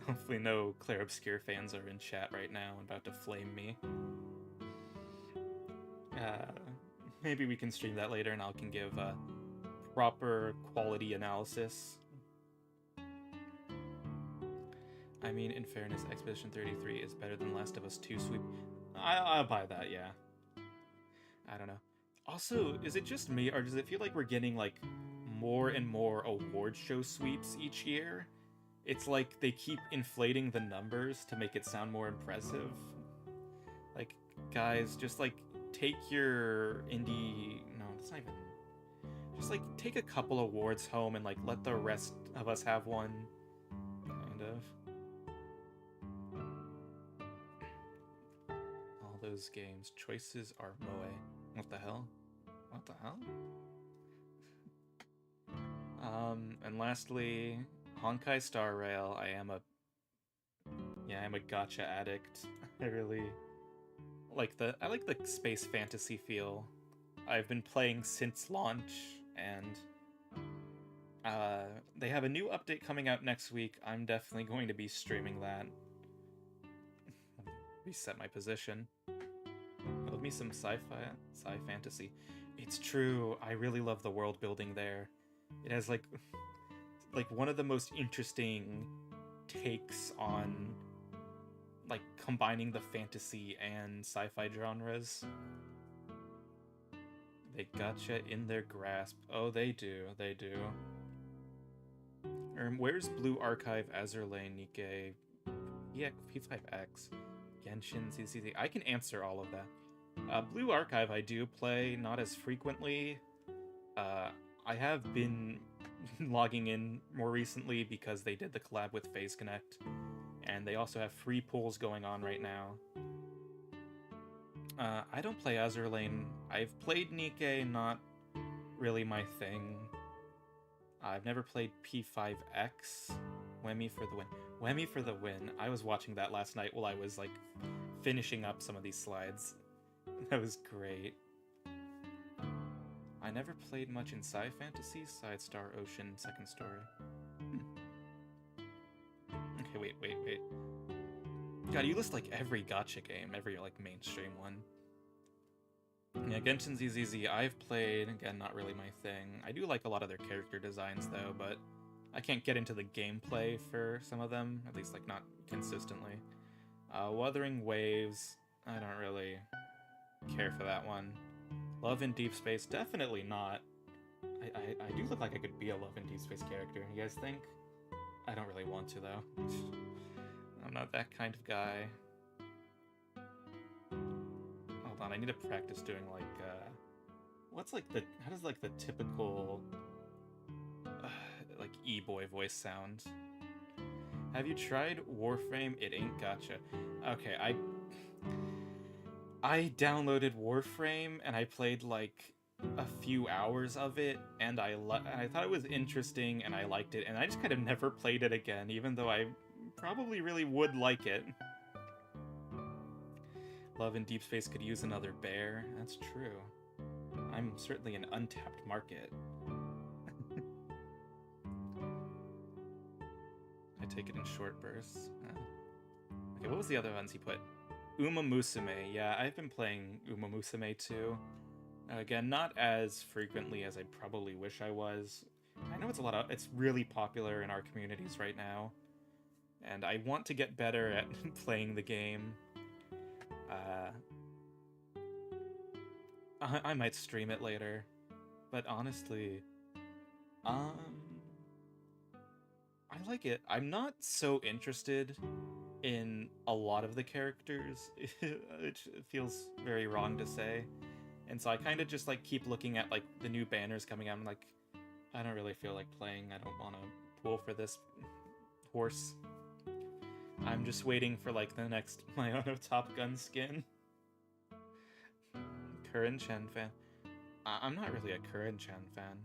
Hopefully no Claire Obscure fans are in chat right now and about to flame me. Maybe we can stream that later and I can give a proper quality analysis. I mean, in fairness, Expedition 33 is better than Last of Us 2 sweep. I'll buy that, yeah. I don't know. Also, is it just me, or does it feel like we're getting, like, more and more award show sweeps each year? It's like they keep inflating the numbers to make it sound more impressive. Like, guys, just, like, take your indie... No, it's not even... Just, like, take a couple awards home and, like, let the rest of us have one. Kind of. All those games. Choices are moe. What the hell? What the hell? And lastly, Honkai Star Rail. I am a gacha addict. I really like the space fantasy feel. I've been playing since launch, and they have a new update coming out next week. I'm definitely going to be streaming that. Reset my position. Love me some sci fantasy. It's true. I really love the world building there. It has like one of the most interesting takes on like combining the fantasy and sci-fi genres. They gotcha in their grasp. Oh, they do. They do. Where's Blue Archive, Azur Lane, Nikkei, P5X, Genshin, CCC? I can answer all of that. Blue Archive I do play, not as frequently. I have been logging in more recently because they did the collab with Phase Connect, and they also have free pools going on right now. I don't play Azur Lane. I've played Nikkei, not really my thing. I've never played P5X. Whammy for the win. Whammy for the win. I was watching that last night while I was like finishing up some of these slides. That was great. I never played much in sci fantasy, Side Star Ocean, second story. Okay, wait. God, you list like every gacha game, every like mainstream one. Yeah, Genshin ZZZ I've played, again, not really my thing. I do like a lot of their character designs though, but I can't get into the gameplay for some of them, at least like not consistently. Wuthering Waves, I don't really care for that one. Love in Deep Space, definitely not. I do look like I could be a Love in Deep Space character, you guys think? I don't really want to though. I'm not that kind of guy. Hold on, I need to practice doing like, how does like the typical, like e-boy voice sound? Have you tried Warframe? It ain't gotcha. Okay, I downloaded Warframe and I played like a few hours of it, and I thought it was interesting and I liked it, and I just kind of never played it again, even though I probably really would like it. Love in Deep Space could use another bear. That's true. I'm certainly an untapped market. I take it in short bursts. Okay, what was the other ones he put? Uma Musume. Yeah, I've been playing Uma Musume too. Again, not as frequently as I probably wish I was. I know it's really popular in our communities right now, and I want to get better at playing the game. I might stream it later, but honestly, I like it. I'm not so interested in a lot of the characters. It feels very wrong to say. And so I kind of just like keep looking at like the new banners coming out. I'm like, I don't really feel like playing. I don't want to pull for this horse. I'm just waiting for like the next Mayono Top Gun skin. Curran Chen fan. I'm not really a Curran Chen fan.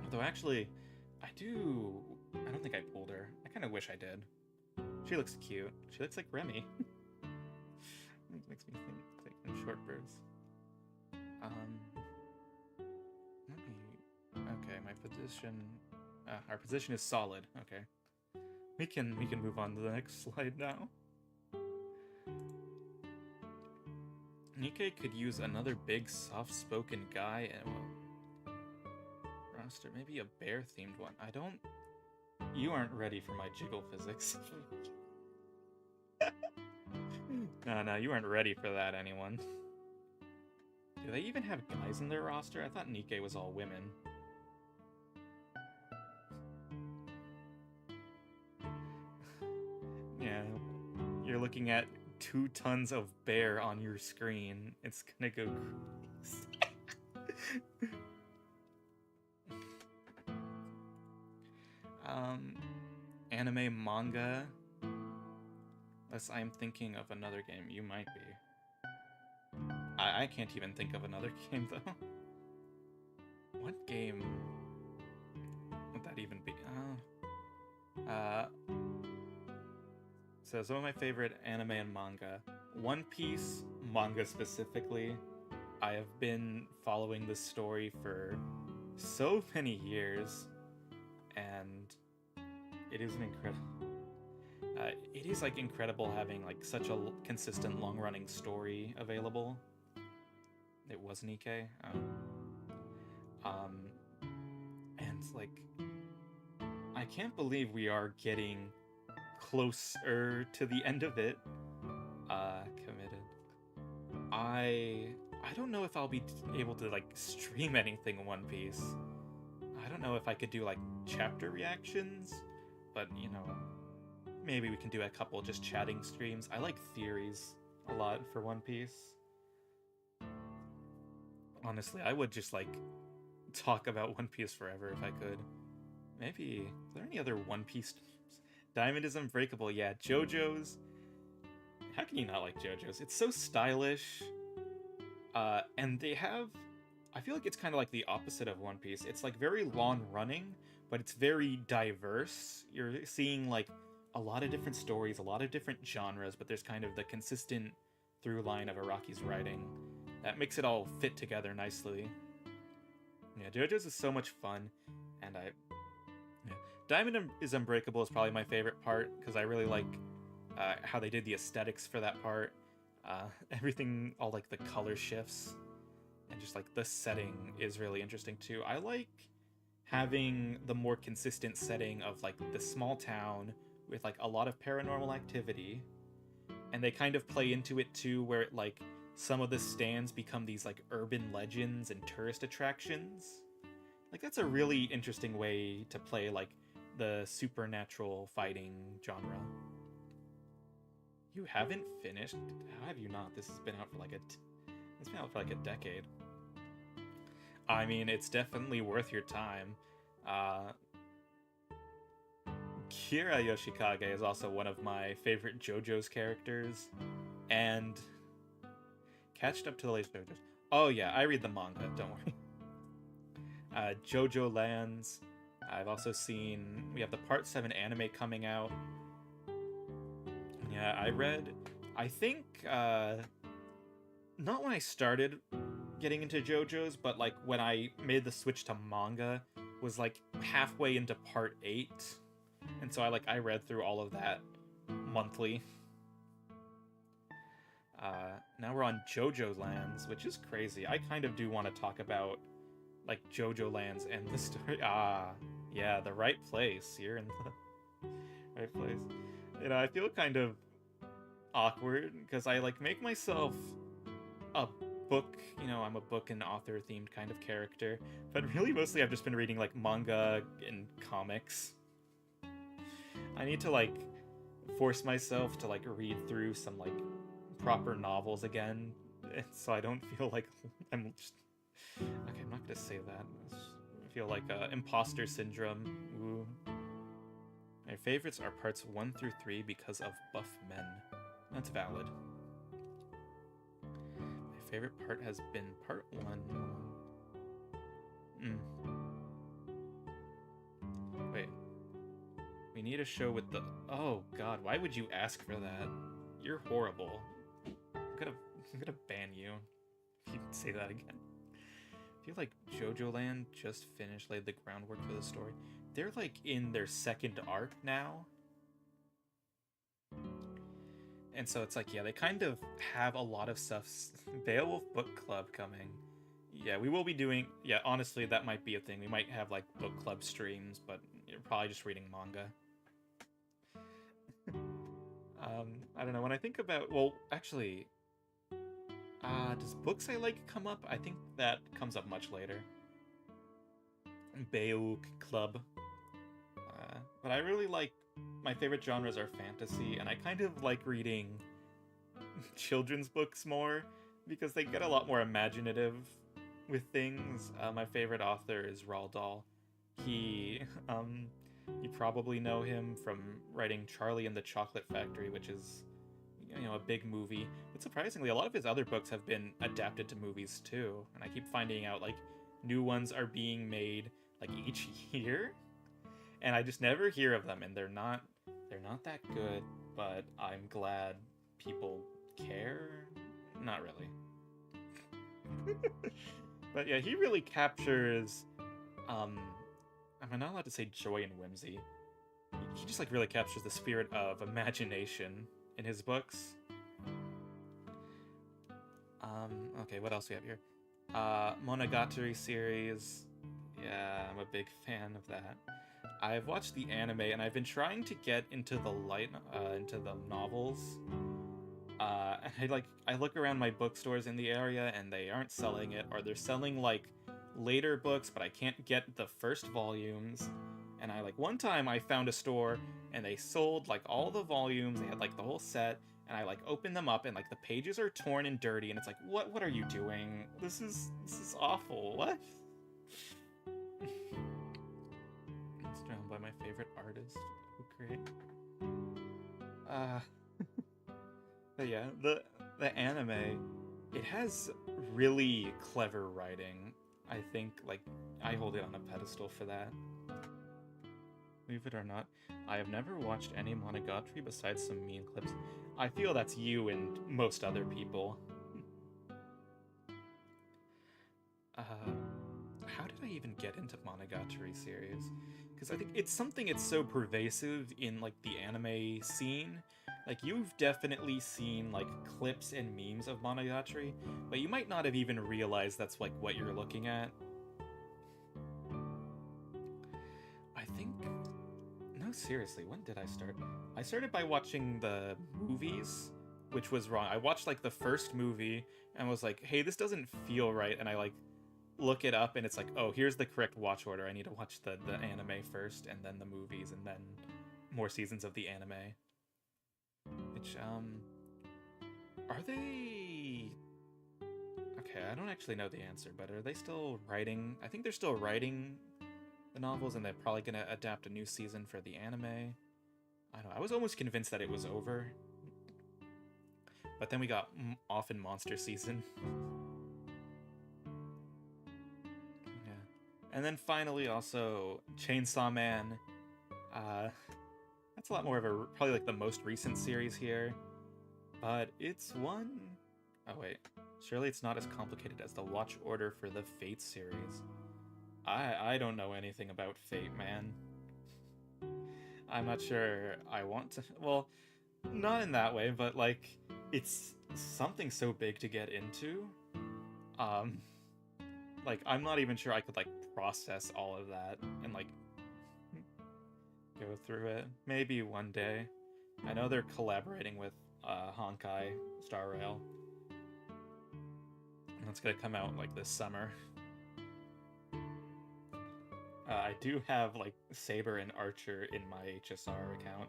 Although actually, I don't think I pulled her. I kind of wish I did. She looks cute. She looks like Remy. It makes me think like in short bursts. Okay, my position. Our position is solid. Okay, we can move on to the next slide now. Nikkei could use another big, soft-spoken guy and roster, maybe a bear-themed one. I don't. You aren't ready for my jiggle physics. No, you aren't ready for that, anyone. Do they even have guys in their roster? I thought Nikkei was all women. Yeah, you're looking at 2 tons of bear on your screen. It's gonna go crazy. Anime, manga. Unless I'm thinking of another game, you might be. I can't even think of another game, though. What game would that even be? So some of my favorite anime and manga. One Piece manga specifically. I have been following this story for so many years, and it is an incredible. It is like incredible having like such a consistent long-running story available. It was Nikkei. And like, I can't believe we are getting closer to the end of it. Committed. I don't know if I'll be able to like stream anything in One Piece. I don't know if I could do like chapter reactions, but you know, maybe we can do a couple just chatting streams. I like theories a lot for One Piece. Honestly, I would just like talk about One Piece forever if I could. Maybe, are there any other One Piece? Diamond is Unbreakable, yeah. JoJo's. How can you not like JoJo's? It's so stylish. And they have, I feel like it's kind of like the opposite of One Piece. It's like very long running, but it's very diverse. You're seeing like a lot of different stories, a lot of different genres, but there's kind of the consistent through line of Araki's writing that makes it all fit together nicely. Yeah, JoJo's is so much fun, and Diamond is Unbreakable is probably my favorite part because I really like how they did the aesthetics for that part. Everything, all like the color shifts, and just like the setting is really interesting too. I like having the more consistent setting of like the small town with like a lot of paranormal activity, and they kind of play into it too, where it like some of the stands become these like urban legends and tourist attractions. Like that's a really interesting way to play like the supernatural fighting genre. You haven't finished? How have you not? This has been out for like it's been out for like a decade. I mean, it's definitely worth your time. Kira Yoshikage is also one of my favorite JoJo's characters, and catched up to the latest JoJo's. Oh yeah, I read the manga, don't worry. JoJo Lands. I've also seen, we have the Part 7 anime coming out. Yeah, I think, not when I started getting into JoJo's, but like when I made the switch to manga, was like halfway into Part 8. And so I read through all of that monthly. Now we're on JoJo Lands, which is crazy. I kind of do want to talk about like JoJo Lands and the story. Yeah, the right place. You're in the right place. You know, I feel kind of awkward because I like make myself a book, you know, I'm a book and author themed kind of character, but really mostly I've just been reading like manga and comics. I need to like force myself to like read through some like proper novels again, so I don't feel like I'm just okay. I'm not gonna say that. I feel like imposter syndrome. Ooh. My favorites are parts 1 through 3 because of buff men. That's valid. My favorite part has been part 1. Wait. We need a show with the... Oh god, why would you ask for that? You're horrible. I'm gonna ban you if you say that again. I feel like JoJo Land just finished, laid the groundwork for the story. They're like in their second arc now. And so it's like, yeah, they kind of have a lot of stuff. Beowulf Book Club coming. Yeah, we will be doing. Yeah, honestly, that might be a thing. We might have like book club streams, but you're probably just reading manga. I don't know. When I think about, well, actually, does books I like come up? I think that comes up much later. Beowulf Club. But I really like. My favorite genres are fantasy, and I kind of like reading children's books more because they get a lot more imaginative with things. My favorite author is Roald Dahl. He, you probably know him from writing Charlie and the Chocolate Factory, which is, a big movie. But surprisingly, a lot of his other books have been adapted to movies too, and I keep finding out like new ones are being made like each year, and I just never hear of them, and they're not that good. But I'm glad people care. Not really. But yeah, he really captures am I not allowed to say joy and whimsy? He just like really captures the spirit of imagination in his books. Okay, what else do we have here? Monogatari series. Yeah, I'm a big fan of that. I've watched the anime and I've been trying to get into into the novels. I look around my bookstores in the area and they aren't selling it, or they're selling like later books, but I can't get the first volumes. And one time I found a store and they sold like all the volumes. They had like the whole set, and I opened them up and the pages are torn and dirty, and it's like, what are you doing? This is awful. What? It's drawn by my favorite artist. Oh, great. But yeah, the anime, it has really clever writing. I think I hold it on a pedestal for that. Believe it or not, I have never watched any Monogatari besides some meme clips. I feel that's you and most other people. How did I even get into Monogatari series? Because I think it's so pervasive in the anime scene. You've definitely seen clips and memes of Monogatari, but you might not have even realized that's what you're looking at. I think no, seriously, when did I start? I started by watching the movies, which was wrong. I watched the first movie and was like, "Hey, this doesn't feel right," and I look it up and it's oh, here's the correct watch order. I need to watch the anime first and then the movies and then more seasons of the anime. Which are they okay, I don't actually know the answer, but are they still writing? I think they're still writing the novels, and they're probably gonna adapt a new season for the anime. I don't know, I was almost convinced that it was over. But then we got often monster season. Yeah. And then finally also Chainsaw Man. That's a lot more of a, probably the most recent series here. But it's one... Oh wait, surely it's not as complicated as the watch order for the Fate series. I don't know anything about Fate, man. I'm not sure I want to... Well, not in that way, but it's something so big to get into. I'm not even sure I could process all of that and go through it. Maybe one day. I know they're collaborating with Honkai Star Rail. And that's gonna come out this summer. I do have Saber and Archer in my HSR account.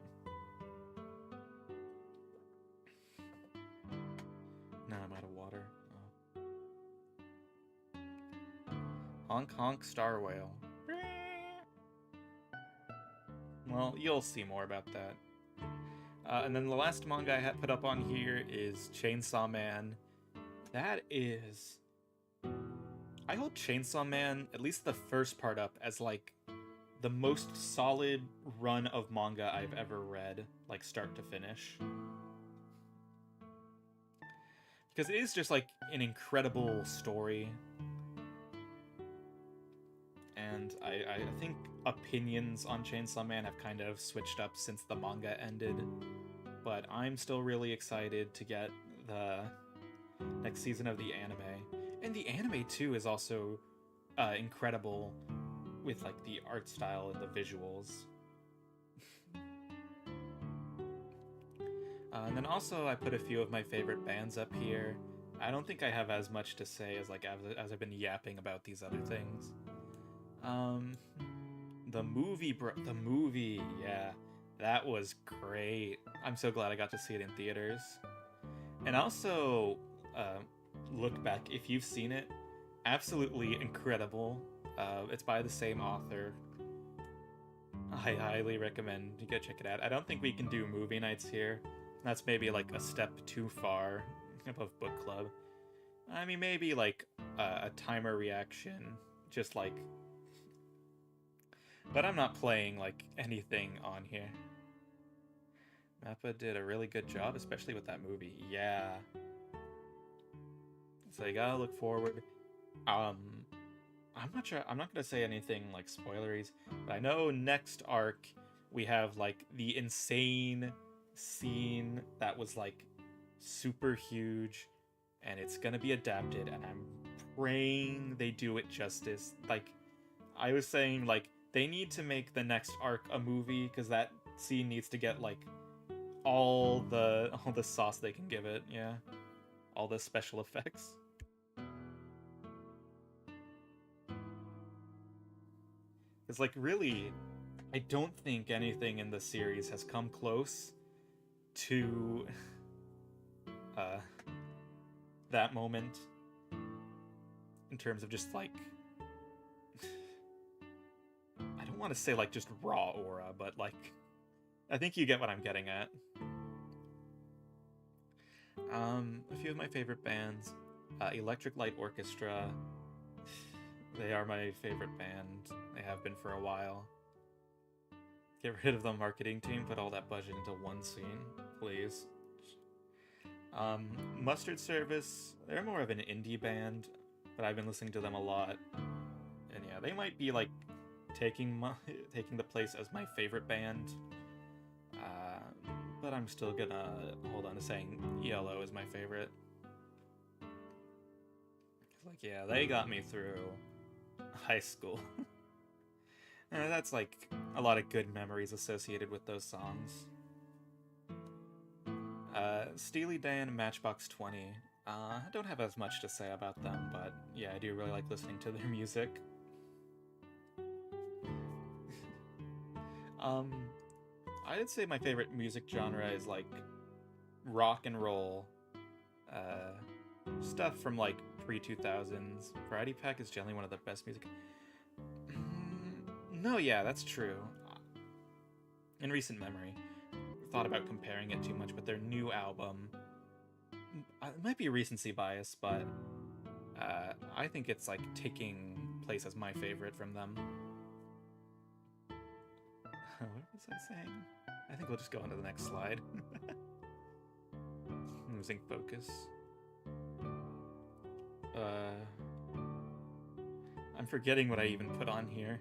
Now I'm out of water. Oh. Honk honk Star Whale. Well, you'll see more about that. And then the last manga I had put up on here is Chainsaw Man. That is... I hold Chainsaw Man, at least the first part, up as the most solid run of manga I've ever read, start to finish. Because it is just an incredible story. And I think opinions on Chainsaw Man have kind of switched up since the manga ended. but I'm still really excited to get the next season of the anime. And the anime too is also incredible with like the art style and the visuals. And then also I put a few of my favorite bands up here. I don't think I have as much to say as as I've been yapping about these other things. The movie, yeah, that was great. I'm so glad I got to see it in theaters. And also, look back if you've seen it, absolutely incredible. It's by the same author. I highly recommend you go check it out. I don't think we can do movie nights here. That's maybe like a step too far above book club. I mean, maybe like a timer reaction, just like. But I'm not playing like anything on here. Mappa did a really good job, especially with that movie. Yeah. So you gotta look forward. I'm not sure. I'm not gonna say anything like spoileries, but I know next arc we have like the insane scene that was like super huge, and it's gonna be adapted. And I'm praying they do it justice. Like I was saying, like they need to make the next arc a movie because that scene needs to get like all the sauce they can give it. Yeah, all the special effects. It's like really, I don't think anything in the series has come close to that moment in terms of just like, I don't want to say like just raw aura, but like I think you get what I'm getting at. A few of my favorite bands, Electric Light Orchestra. They are my favorite band. They have been for a while. Get rid of the marketing team, put all that budget into one scene, please. Mustard Service, they're more of an indie band, but I've been listening to them a lot. And yeah, they might be like taking the place as my favorite band. But I'm still gonna hold on to saying ELO is my favorite. Like, yeah, they got me through high school. That's like a lot of good memories associated with those songs. Steely Dan and Matchbox 20. I don't have as much to say about them, but yeah, I do really like listening to their music. I'd say my favorite music genre is like rock and roll. Stuff from like pre-2000s. Variety Pack is generally one of the best music. No, yeah, that's true. In recent memory, thought about comparing it too much, but their new album, it might be recency bias, but I think it's like taking place as my favorite from them. What was I saying? I think we'll just go on to the next slide. Losing focus. I'm forgetting what I even put on here.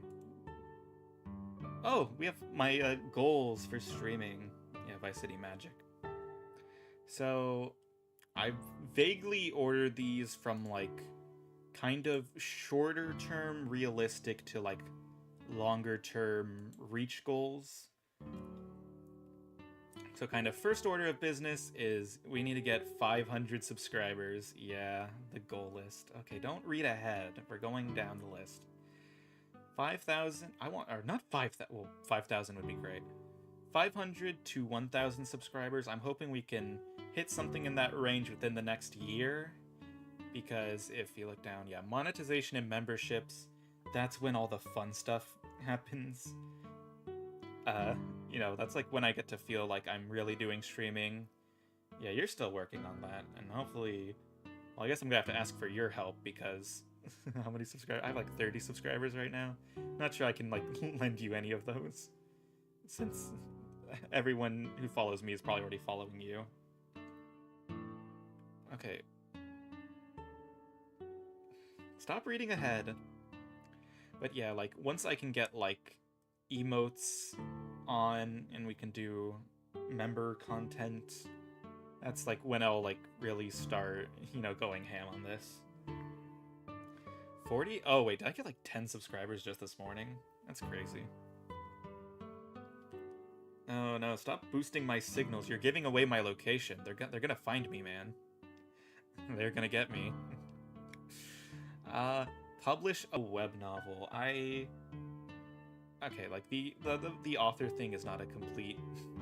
Oh, we have my goals for streaming. Yeah, Vice City Magic. So, I've vaguely ordered these from like kind of shorter term realistic to like longer term reach goals. So kind of first order of business is we need to get 500 subscribers. Yeah, the goal list. Okay, don't read ahead. We're going down the list. 5,000. Or not 5,000. Well, 5,000 would be great. 500 to 1,000 subscribers. I'm hoping we can hit something in that range within the next year. Because if you look down, yeah, monetization and memberships, that's when all the fun stuff happens. You know, that's like when I get to feel like I'm really doing streaming. Yeah, you're still working on that, and hopefully, well, I guess I'm gonna have to ask for your help because how many subscribers? I have like 30 subscribers right now. Not sure I can like lend you any of those, since everyone who follows me is probably already following you. Okay. Stop reading ahead. But yeah, like once I can get like emotes on and we can do member content, that's like when I'll like really start, going ham on this. 40? Oh wait, did I get like 10 subscribers just this morning? That's crazy. Oh no, stop boosting my signals. You're giving away my location. They're gonna find me, man. They're gonna get me. Publish a web novel. Okay, like the author thing is not a complete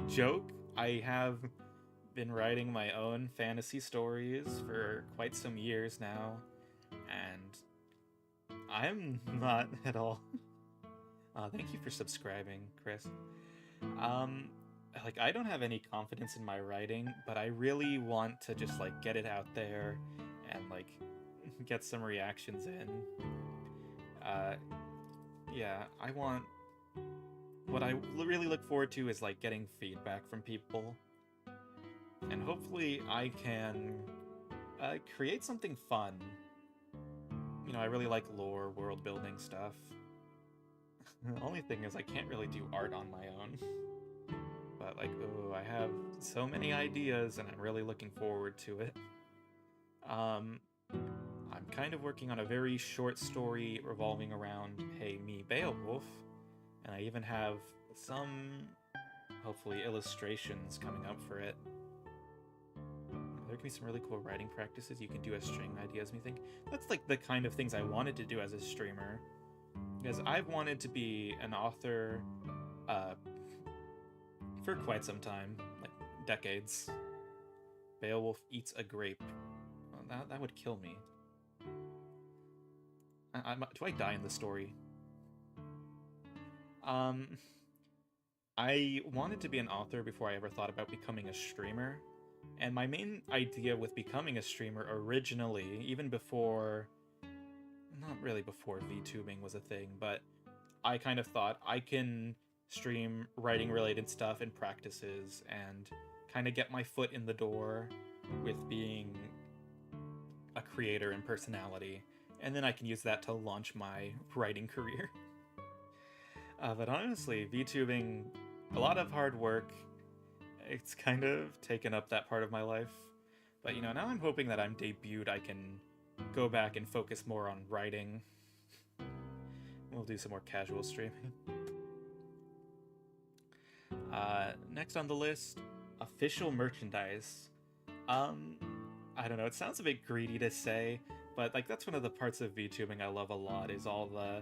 joke. I have been writing my own fantasy stories for quite some years now, and I'm not at all. Thank you for subscribing, Chris. Like, I don't have any confidence in my writing, but I really want to just like get it out there and like get some reactions in. Yeah, I want. What I really look forward to is like getting feedback from people, and hopefully I can create something fun. I really like lore, world building stuff. The only thing is I can't really do art on my own. But like, oh, I have so many ideas and I'm really looking forward to it. I'm kind of working on a very short story revolving around, hey, me, Beowulf. And I even have some, hopefully, illustrations coming up for it. There can be some really cool writing practices you can do as string ideas, me think. That's like the kind of things I wanted to do as a streamer. Because I've wanted to be an author for quite some time, like decades. Beowulf eats a grape. Oh, that would kill me. Do I die in the story? I wanted to be an author before I ever thought about becoming a streamer. And my main idea with becoming a streamer originally, even before... Not really before VTubing was a thing, but I kind of thought I can stream writing-related stuff and practices and kind of get my foot in the door with being a creator and personality. And then I can use that to launch my writing career. But honestly, VTubing, a lot of hard work. It's kind of taken up that part of my life. But now I'm hoping that I'm debuted, I can go back and focus more on writing. We'll do some more casual streaming. Next on the list, official merchandise. I don't know, it sounds a bit greedy to say, but like that's one of the parts of VTubing I love a lot, is all the,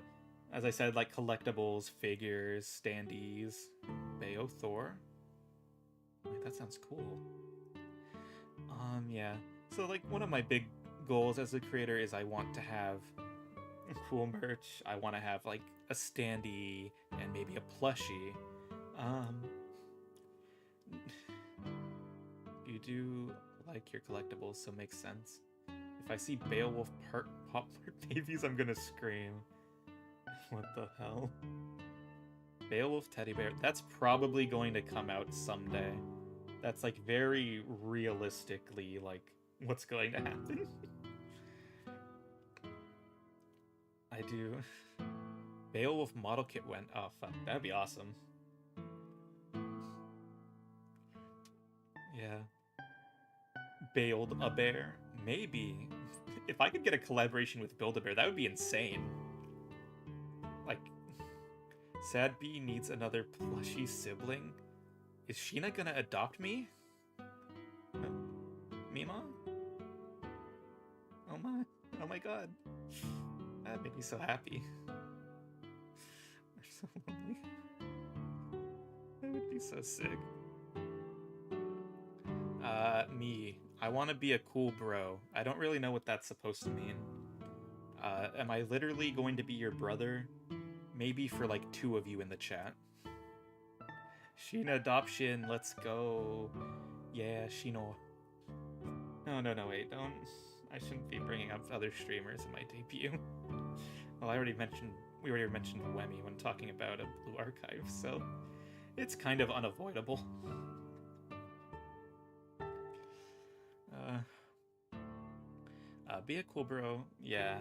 as I said, like collectibles, figures, standees. Bayo Thor? Wait, that sounds cool. Yeah. So like one of my big goals as a creator is I want to have cool merch. I want to have like a standee and maybe a plushie. You do like your collectibles, so it makes sense. If I see Beowulf Poplar babies, I'm gonna scream. What the hell? Beowulf teddy bear. That's probably going to come out someday. That's like very realistically like what's going to happen. I do. Beowulf model kit went. Oh fuck, that'd be awesome. Yeah. Build a bear. Maybe. If I could get a collaboration with Build-A-Bear, that would be insane. Like, Sad Bee needs another plushy sibling? Is Sheena gonna adopt me? Mima? Oh my god. That made me so happy. They're so lonely. That would be so sick. Me. I want to be a cool bro. I don't really know what that's supposed to mean. Am I literally going to be your brother? Maybe for like 2 of you in the chat. Sheena adoption, let's go. Yeah, Shino. No, wait, don't. I shouldn't be bringing up other streamers in my debut. Well, we already mentioned Wemmy when talking about a Blue Archive, so it's kind of unavoidable. Be a cool bro, yeah.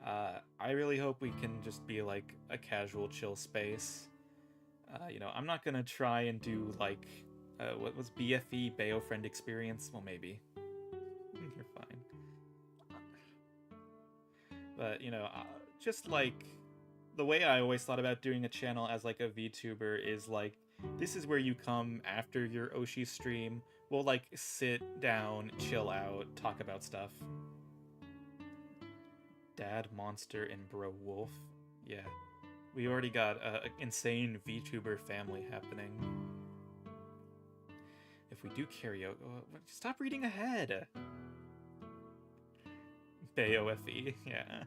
I really hope we can just be like a casual chill space. I'm not gonna try and do like What was BFE, Bayo Friend Experience? Well, maybe. You're fine. But, you know, just like the way I always thought about doing a channel as like a VTuber is like, this is where you come after your Oshi stream. We'll like sit down, chill out, talk about stuff. Dad Monster and Bro Wolf. Yeah. We already got an insane VTuber family happening. If we do karaoke... stop reading ahead! BAOFE, yeah.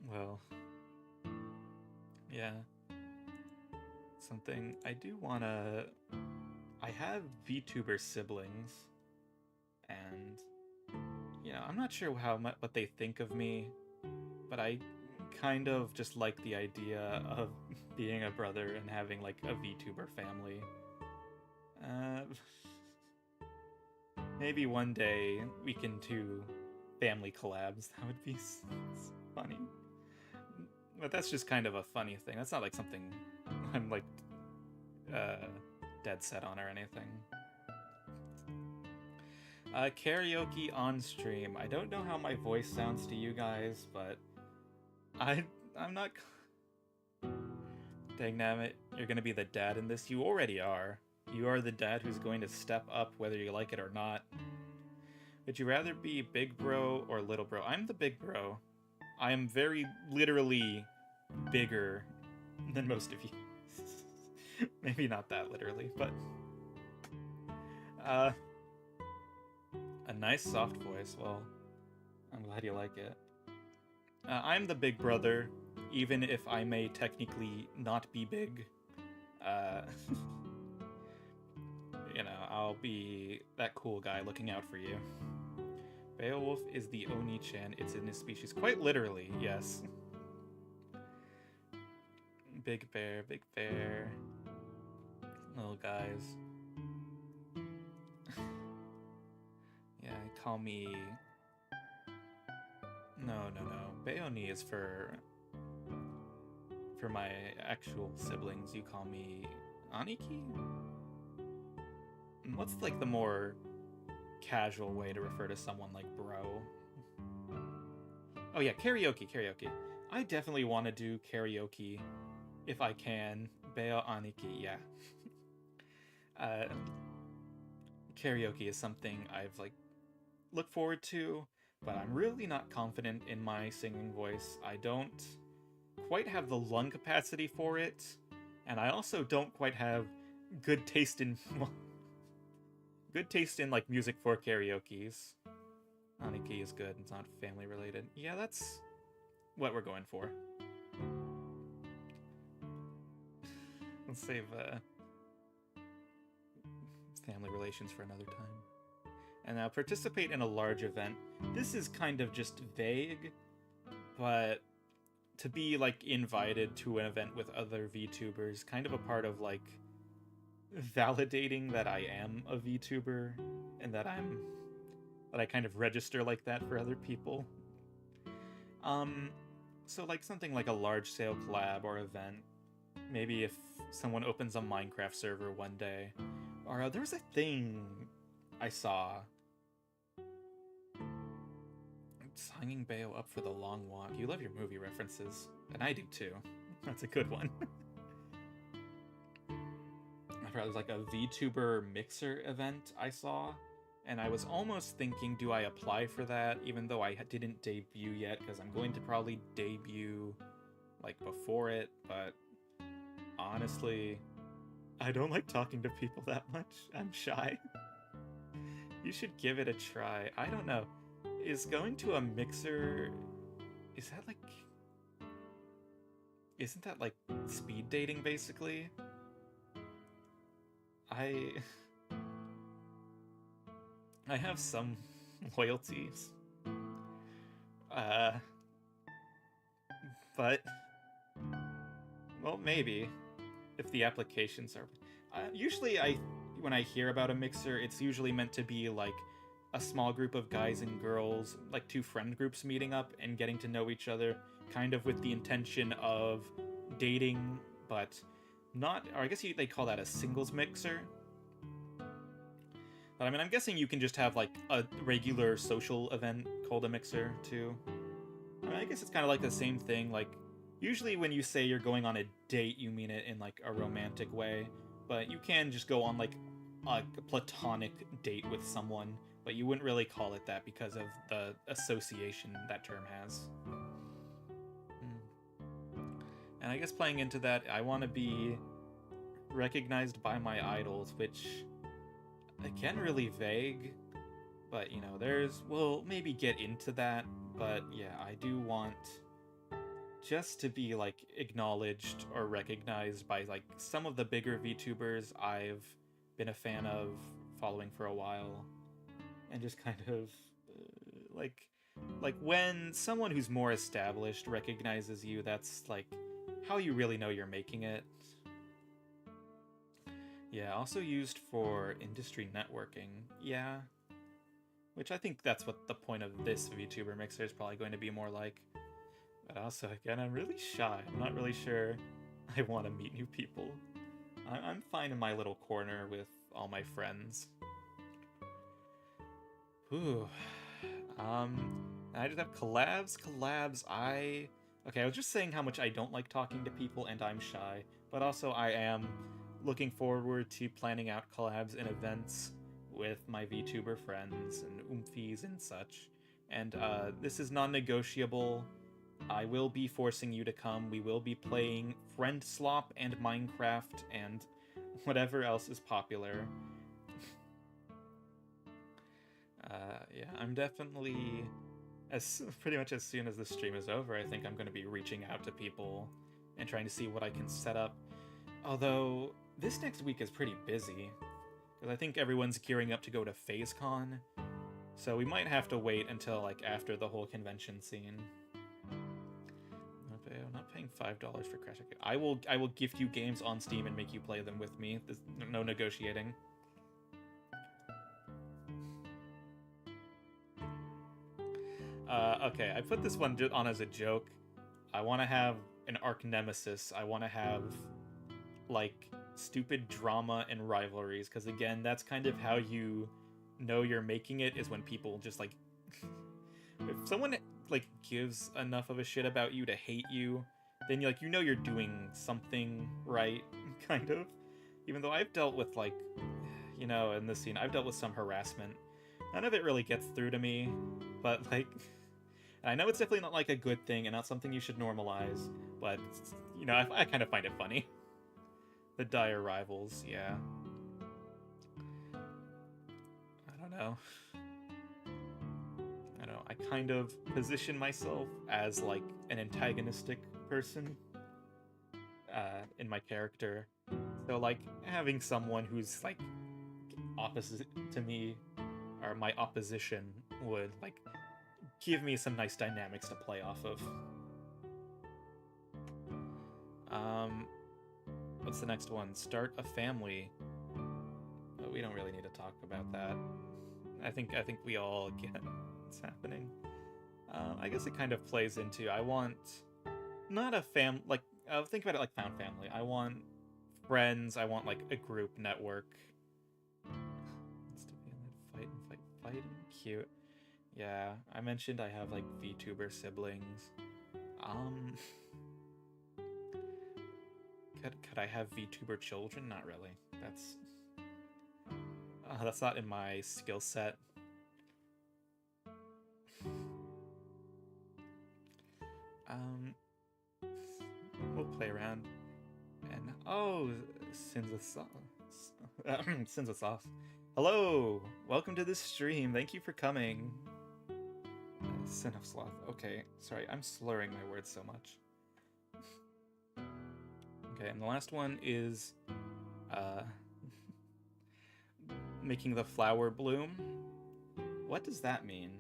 Well... yeah. Something I do wanna... I have VTuber siblings, and... you know, I'm not sure what they think of me, but I kind of just like the idea of being a brother and having like a VTuber family. Maybe one day we can do family collabs. That would be funny. But that's just kind of a funny thing. That's not like something I'm like dead set on or anything. Karaoke on stream. I don't know how my voice sounds to you guys, but I'm not... Dangnammit, you're gonna be the dad in this. You already are. You are the dad who's going to step up whether you like it or not. Would you rather be big bro or little bro? I'm the big bro. I am very literally bigger than most of you. Maybe not that literally, but... a nice soft voice. Well, I'm glad you like it. I'm the big brother, even if I may technically not be big. You know, I'll be that cool guy looking out for you. Beowulf is the Oni-chan. It's in his species. Quite literally, yes. Big bear, little guys. Yeah, call me... No. Bayoni is for my actual siblings. You call me Aniki? What's like the more casual way to refer to someone like bro? Oh yeah, karaoke. I definitely want to do karaoke if I can. Beo Aniki, yeah. Karaoke is something I've like looked forward to, but I'm really not confident in my singing voice. I don't quite have the lung capacity for it, and I also don't quite have good taste in like music for karaoke's. Aniki is good. It's not family related. Yeah, that's what we're going for. Let's save family relations for another time. And now participate in a large event. This is kind of just vague, but to be like invited to an event with other VTubers, kind of a part of like validating that I am a VTuber and that I kind of register like that for other people. So like something like a large scale collab or event. Maybe if someone opens a Minecraft server one day. Or there was a thing I saw. Signing Bayo up for the long walk. You love your movie references. And I do too. That's a good one. I thought it was like a VTuber mixer event I saw. And I was almost thinking, do I apply for that? Even though I didn't debut yet, because I'm going to probably debut like before it. But honestly, I don't like talking to people that much. I'm shy. You should give it a try. I don't know. Is going to a mixer... Is that like... Isn't that like speed dating, basically? I have some loyalties. But... Well, maybe. If the applications are... usually when I hear about a mixer, it's usually meant to be like a small group of guys and girls, like two friend groups meeting up and getting to know each other, kind of with the intention of dating, but not, or I guess they call that a singles mixer. But I mean, I'm guessing you can just have like a regular social event called a mixer too. I mean, I guess it's kind of like the same thing. Like, usually when you say you're going on a date, you mean it in like a romantic way, but you can just go on like a platonic date with someone, but you wouldn't really call it that because of the association that term has. And I guess playing into that, I want to be recognized by my idols, which again really vague, but you know, we'll maybe get into that, but yeah, I do want just to be like acknowledged or recognized by like some of the bigger VTubers I've been a fan of, following for a while, and just kind of like when someone who's more established recognizes you, that's like how you really know you're making it. Yeah, also used for industry networking. Yeah. Which I think that's what the point of this VTuber mixer is probably going to be more like. But also, again, I'm really shy. I'm not really sure I want to meet new people. I'm fine in my little corner with all my friends. Whew. I just have collabs. Okay, I was just saying how much I don't like talking to people and I'm shy, but also I am looking forward to planning out collabs and events with my VTuber friends and oomfies and such. And this is non-negotiable. I will be forcing you to come. We will be playing Friend Slop and Minecraft and whatever else is popular. Yeah, I'm definitely, pretty much as soon as the stream is over, I think I'm going to be reaching out to people and trying to see what I can set up. Although, this next week is pretty busy, because I think everyone's gearing up to go to FazeCon, so we might have to wait until like after the whole convention scene. I'm not paying $5 for Crash. I will gift you games on Steam and make you play them with me. There's no negotiating. Okay, I put this one on as a joke. I want to have an arch nemesis. I want to have like stupid drama and rivalries, because again, that's kind of how you know you're making it, is when people just like if someone like gives enough of a shit about you to hate you, then you know you're doing something right, kind of. Even though I've dealt with like, you know, in this scene, I've dealt with some harassment. None of it really gets through to me, but like, and I know it's definitely not like a good thing and not something you should normalize, but you know, I kind of find it funny. The dire rivals, yeah. I don't know. I kind of position myself as like an antagonistic person in my character. So like having someone who's like opposite to me, or my opposition, would like give me some nice dynamics to play off of. What's the next one? Start a family. Oh, we don't really need to talk about that. I think we all get what's happening. I guess it kind of plays into, I want not a like, think about it like found family. I want friends. I want like a group network. Fighting, cute. Yeah, I mentioned I have like VTuber siblings. Could I have VTuber children? Not really. That's not in my skill set. We'll play around. And oh, Sinza Sauce. Hello! Welcome to this stream. Thank you for coming. Sin of Sloth. Okay, sorry, I'm slurring my words so much. Okay, and the last one is making the flower bloom. What does that mean?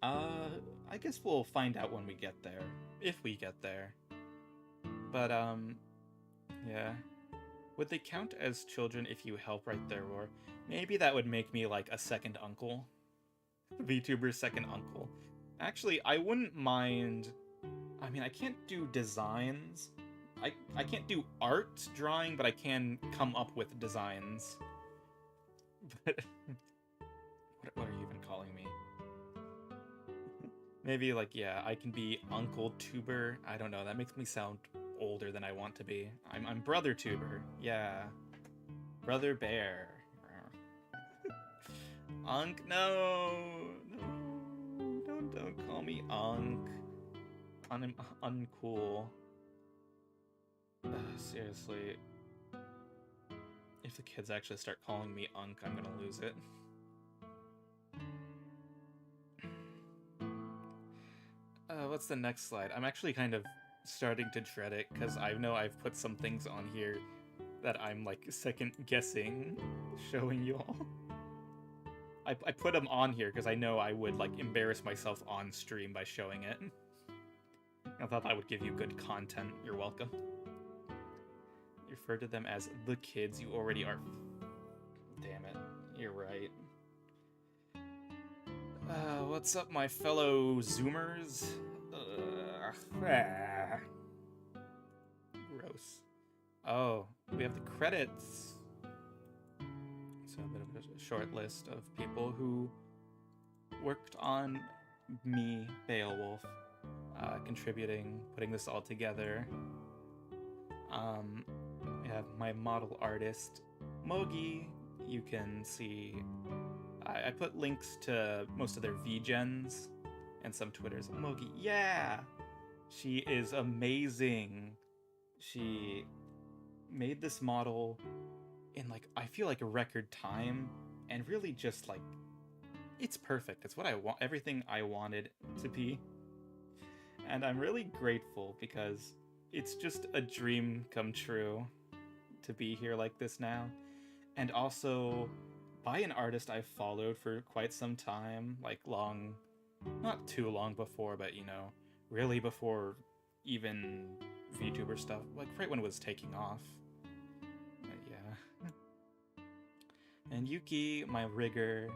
I guess we'll find out when we get there. If we get there. But, yeah. Would they count as children if you help right there, or maybe that would make me like a second uncle? VTuber's second uncle. Actually, I wouldn't mind. I mean, I can't do designs. I can't do art drawing, but I can come up with designs. But what are you even calling me? Maybe like, yeah, I can be Uncle Tuber. I don't know. That makes me sound older than I want to be. I'm Brother Tuber. Yeah, Brother Bear. Unk, no, don't call me Unk. Uncool. Seriously, if the kids actually start calling me Unk, I'm gonna lose it. What's the next slide? I'm actually kind of starting to dread it because I know I've put some things on here that I'm like second guessing showing you all. I put them on here because I know I would like embarrass myself on stream by showing it. I thought that would give you good content. You're welcome. You refer to them as the kids you already are. Damn it. You're right. What's up, my fellow Zoomers? Gross. Oh, we have the credits. So a bit of a short list of people who worked on me, Beowulf, contributing, putting this all together. We have my model artist, Mogi. You can see I put links to most of their VGens and some Twitters. Mogi, yeah! She is amazing. She made this model in like, I feel like a record time, and really just like, it's perfect. It's what I want, everything I wanted to be. And I'm really grateful because it's just a dream come true to be here like this now. And also by an artist I've followed for quite some time, like long, not too long before, but you know, really before even VTuber stuff, like right when it was taking off. Yeah. And Yuki, my rigger,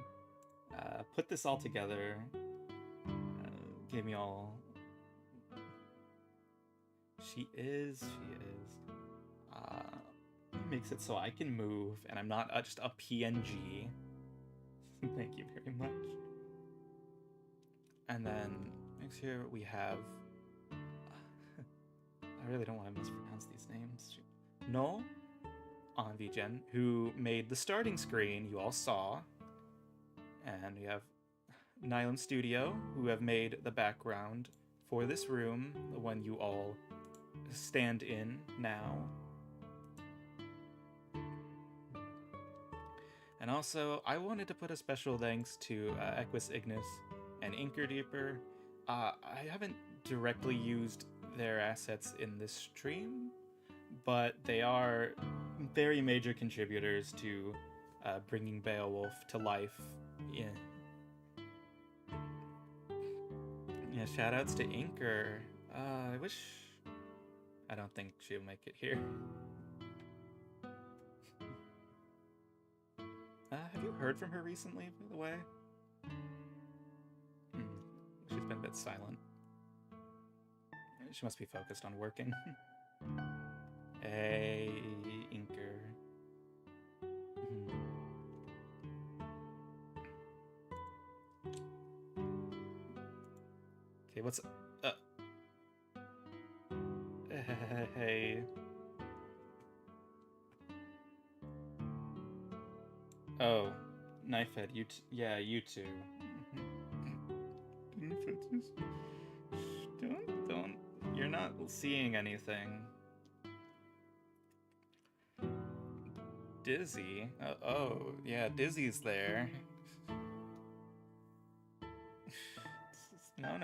put this all together, gave me all. She is. Makes it so I can move, and I'm not just a PNG. Thank you very much. And then next here we have. I really don't want to mispronounce these names. No, on VGen, who made the starting screen you all saw. And we have Nylon Studio, who have made the background for this room, the one you all stand in now. And also, I wanted to put a special thanks to Equus Ignis and Inkerdeeper. I haven't directly used their assets in this stream, but they are very major contributors to bringing Beowulf to life. Yeah, shoutouts to Inker. I wish... I don't think she'll make it here. Have you heard from her recently, by the way? She's been a bit silent. She must be focused on working. Hey, Inker. Okay, what's... Hey... Oh, Knifehead, yeah, you too. Don't, you're not seeing anything. Dizzy? Oh, yeah, Dizzy's there. No.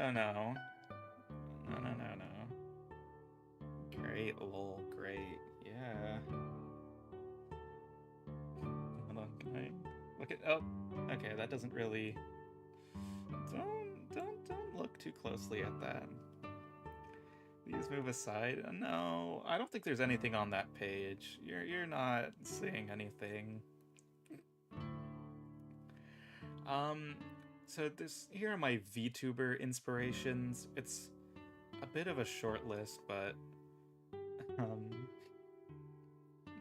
Great, lol, great, yeah. Look at, oh, okay, that doesn't really, don't look too closely at that. Please move aside. No, I don't think there's anything on that page. You're not seeing anything. So here are my VTuber inspirations. It's a bit of a short list, but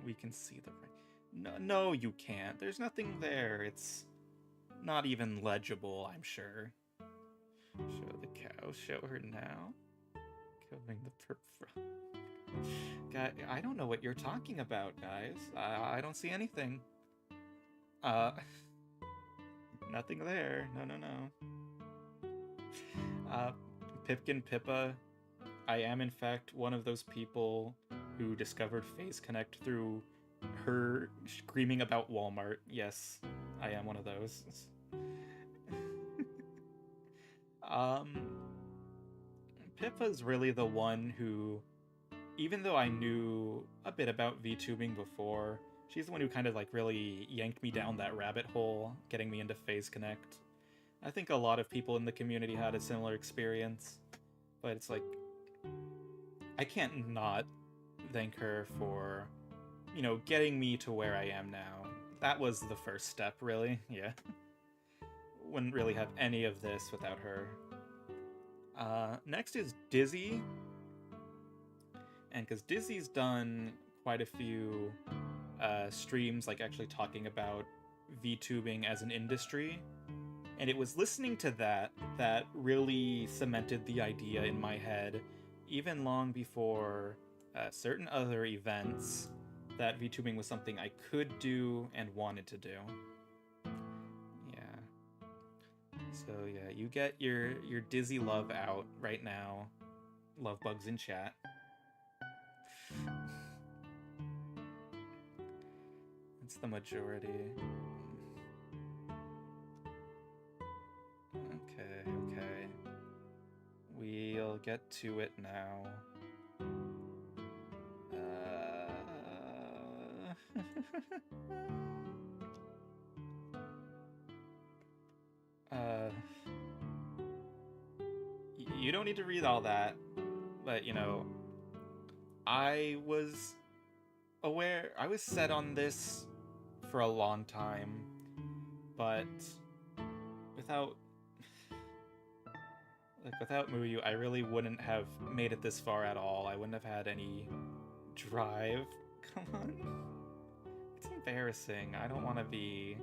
we can see the no, you can't. There's nothing there. It's not even legible, I'm sure. Show the cow. Show her now. Killing the perp. Guy, I don't know what you're talking about, guys. I don't see anything. Nothing there. No. Pipkin Pippa. I am, in fact, one of those people who discovered Phase Connect through her screaming about Walmart. Yes, I am one of those. Pippa's really the one who, even though I knew a bit about VTubing before, she's the one who kind of like really yanked me down that rabbit hole, getting me into Phase Connect. I think a lot of people in the community had a similar experience, but it's like, I can't not thank her for, you know, getting me to where I am now. That was the first step, really, yeah. Wouldn't really have any of this without her. Next is Dizzy. And because Dizzy's done quite a few streams, like actually talking about VTubing as an industry, and it was listening to that really cemented the idea in my head, even long before certain other events, that VTubing was something I could do and wanted to do. So yeah, you get your Dizzy love out right now. Love bugs in chat. It's the majority. Okay. We'll get to it now. You don't need to read all that, but you know, I was set on this for a long time, but without Muyu, I really wouldn't have made it this far at all. I wouldn't have had any drive. Come on. It's embarrassing. I don't want to be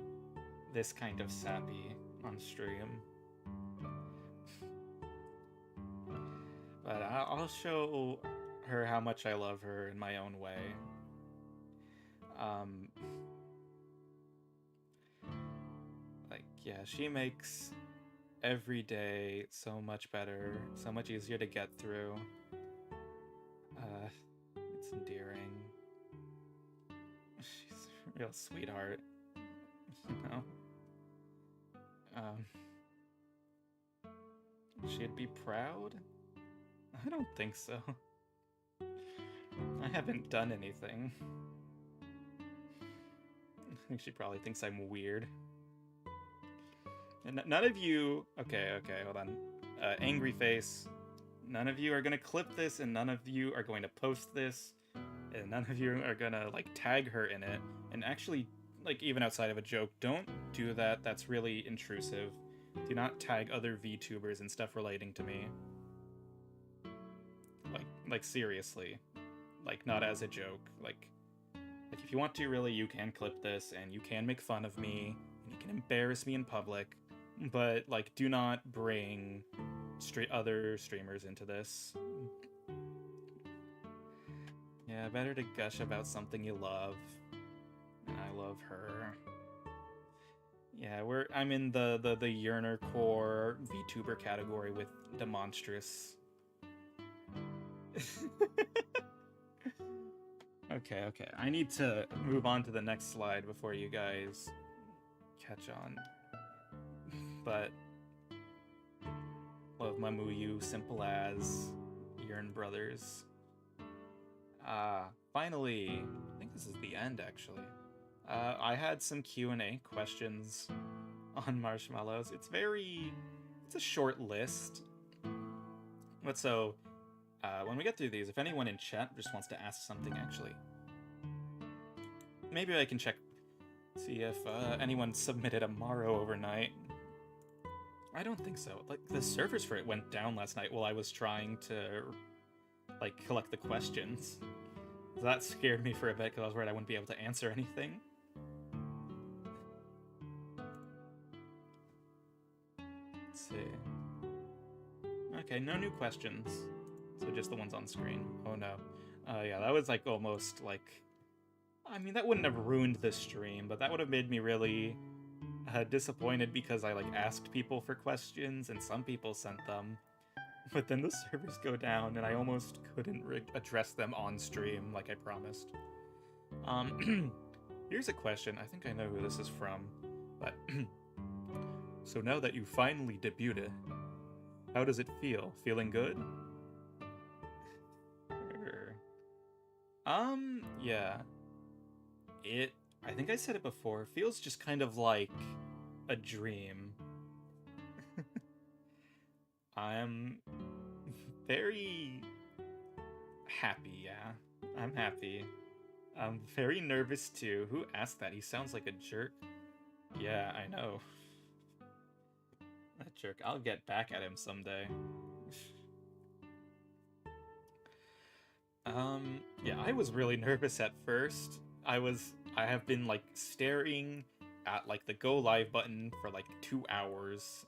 this kind of sappy on stream. But I'll show her how much I love her in my own way. Like, yeah, she makes every day so much better, so much easier to get through. It's endearing. She's a real sweetheart, you know? She'd be proud? I don't think so. I haven't done anything. I think she probably thinks I'm weird. And none of you... Okay, hold on. Angry face. None of you are gonna clip this, and none of you are going to post this, and none of you are gonna, like, tag her in it. And actually, like, even outside of a joke, don't do that. That's really intrusive. Do not tag other VTubers and stuff relating to me. Like seriously. Like, not as a joke. Like, if you want to, really, you can clip this, and you can make fun of me, and you can embarrass me in public, but, like, do not bring other streamers into this. Yeah, better to gush about something you love. And I love her. Yeah, I'm in the yearner core VTuber category with Demonstrous. Okay. I need to move on to the next slide before you guys catch on. But love my Muyu, simple as Yearn Brothers. Finally, I think this is the end actually. I had some Q&A questions on Marshmallows. It's a short list. But so, When we get through these, if anyone in chat just wants to ask something, actually, maybe I can check, see if anyone submitted a Maro overnight. I don't think so. Like, the servers for it went down last night while I was trying to, like, collect the questions. So that scared me for a bit because I was worried I wouldn't be able to answer anything. Let's see. Okay, no new questions. So just the ones on screen. Oh no. Yeah, that was like almost like... I mean, that wouldn't have ruined the stream, but that would have made me really disappointed because I like asked people for questions and some people sent them. But then the servers go down and I almost couldn't address them on stream like I promised. Here's a question. I think I know who this is from. But so now that you finally debuted, how does it feel? Feeling good? Yeah. I think I said it before, feels just kind of like a dream. I'm very happy, yeah. I'm happy. I'm very nervous too. Who asked that? He sounds like a jerk. Yeah, I know. That jerk. I'll get back at him someday. Yeah, I was really nervous at first. I have been like staring at like the go live button for like 2 hours.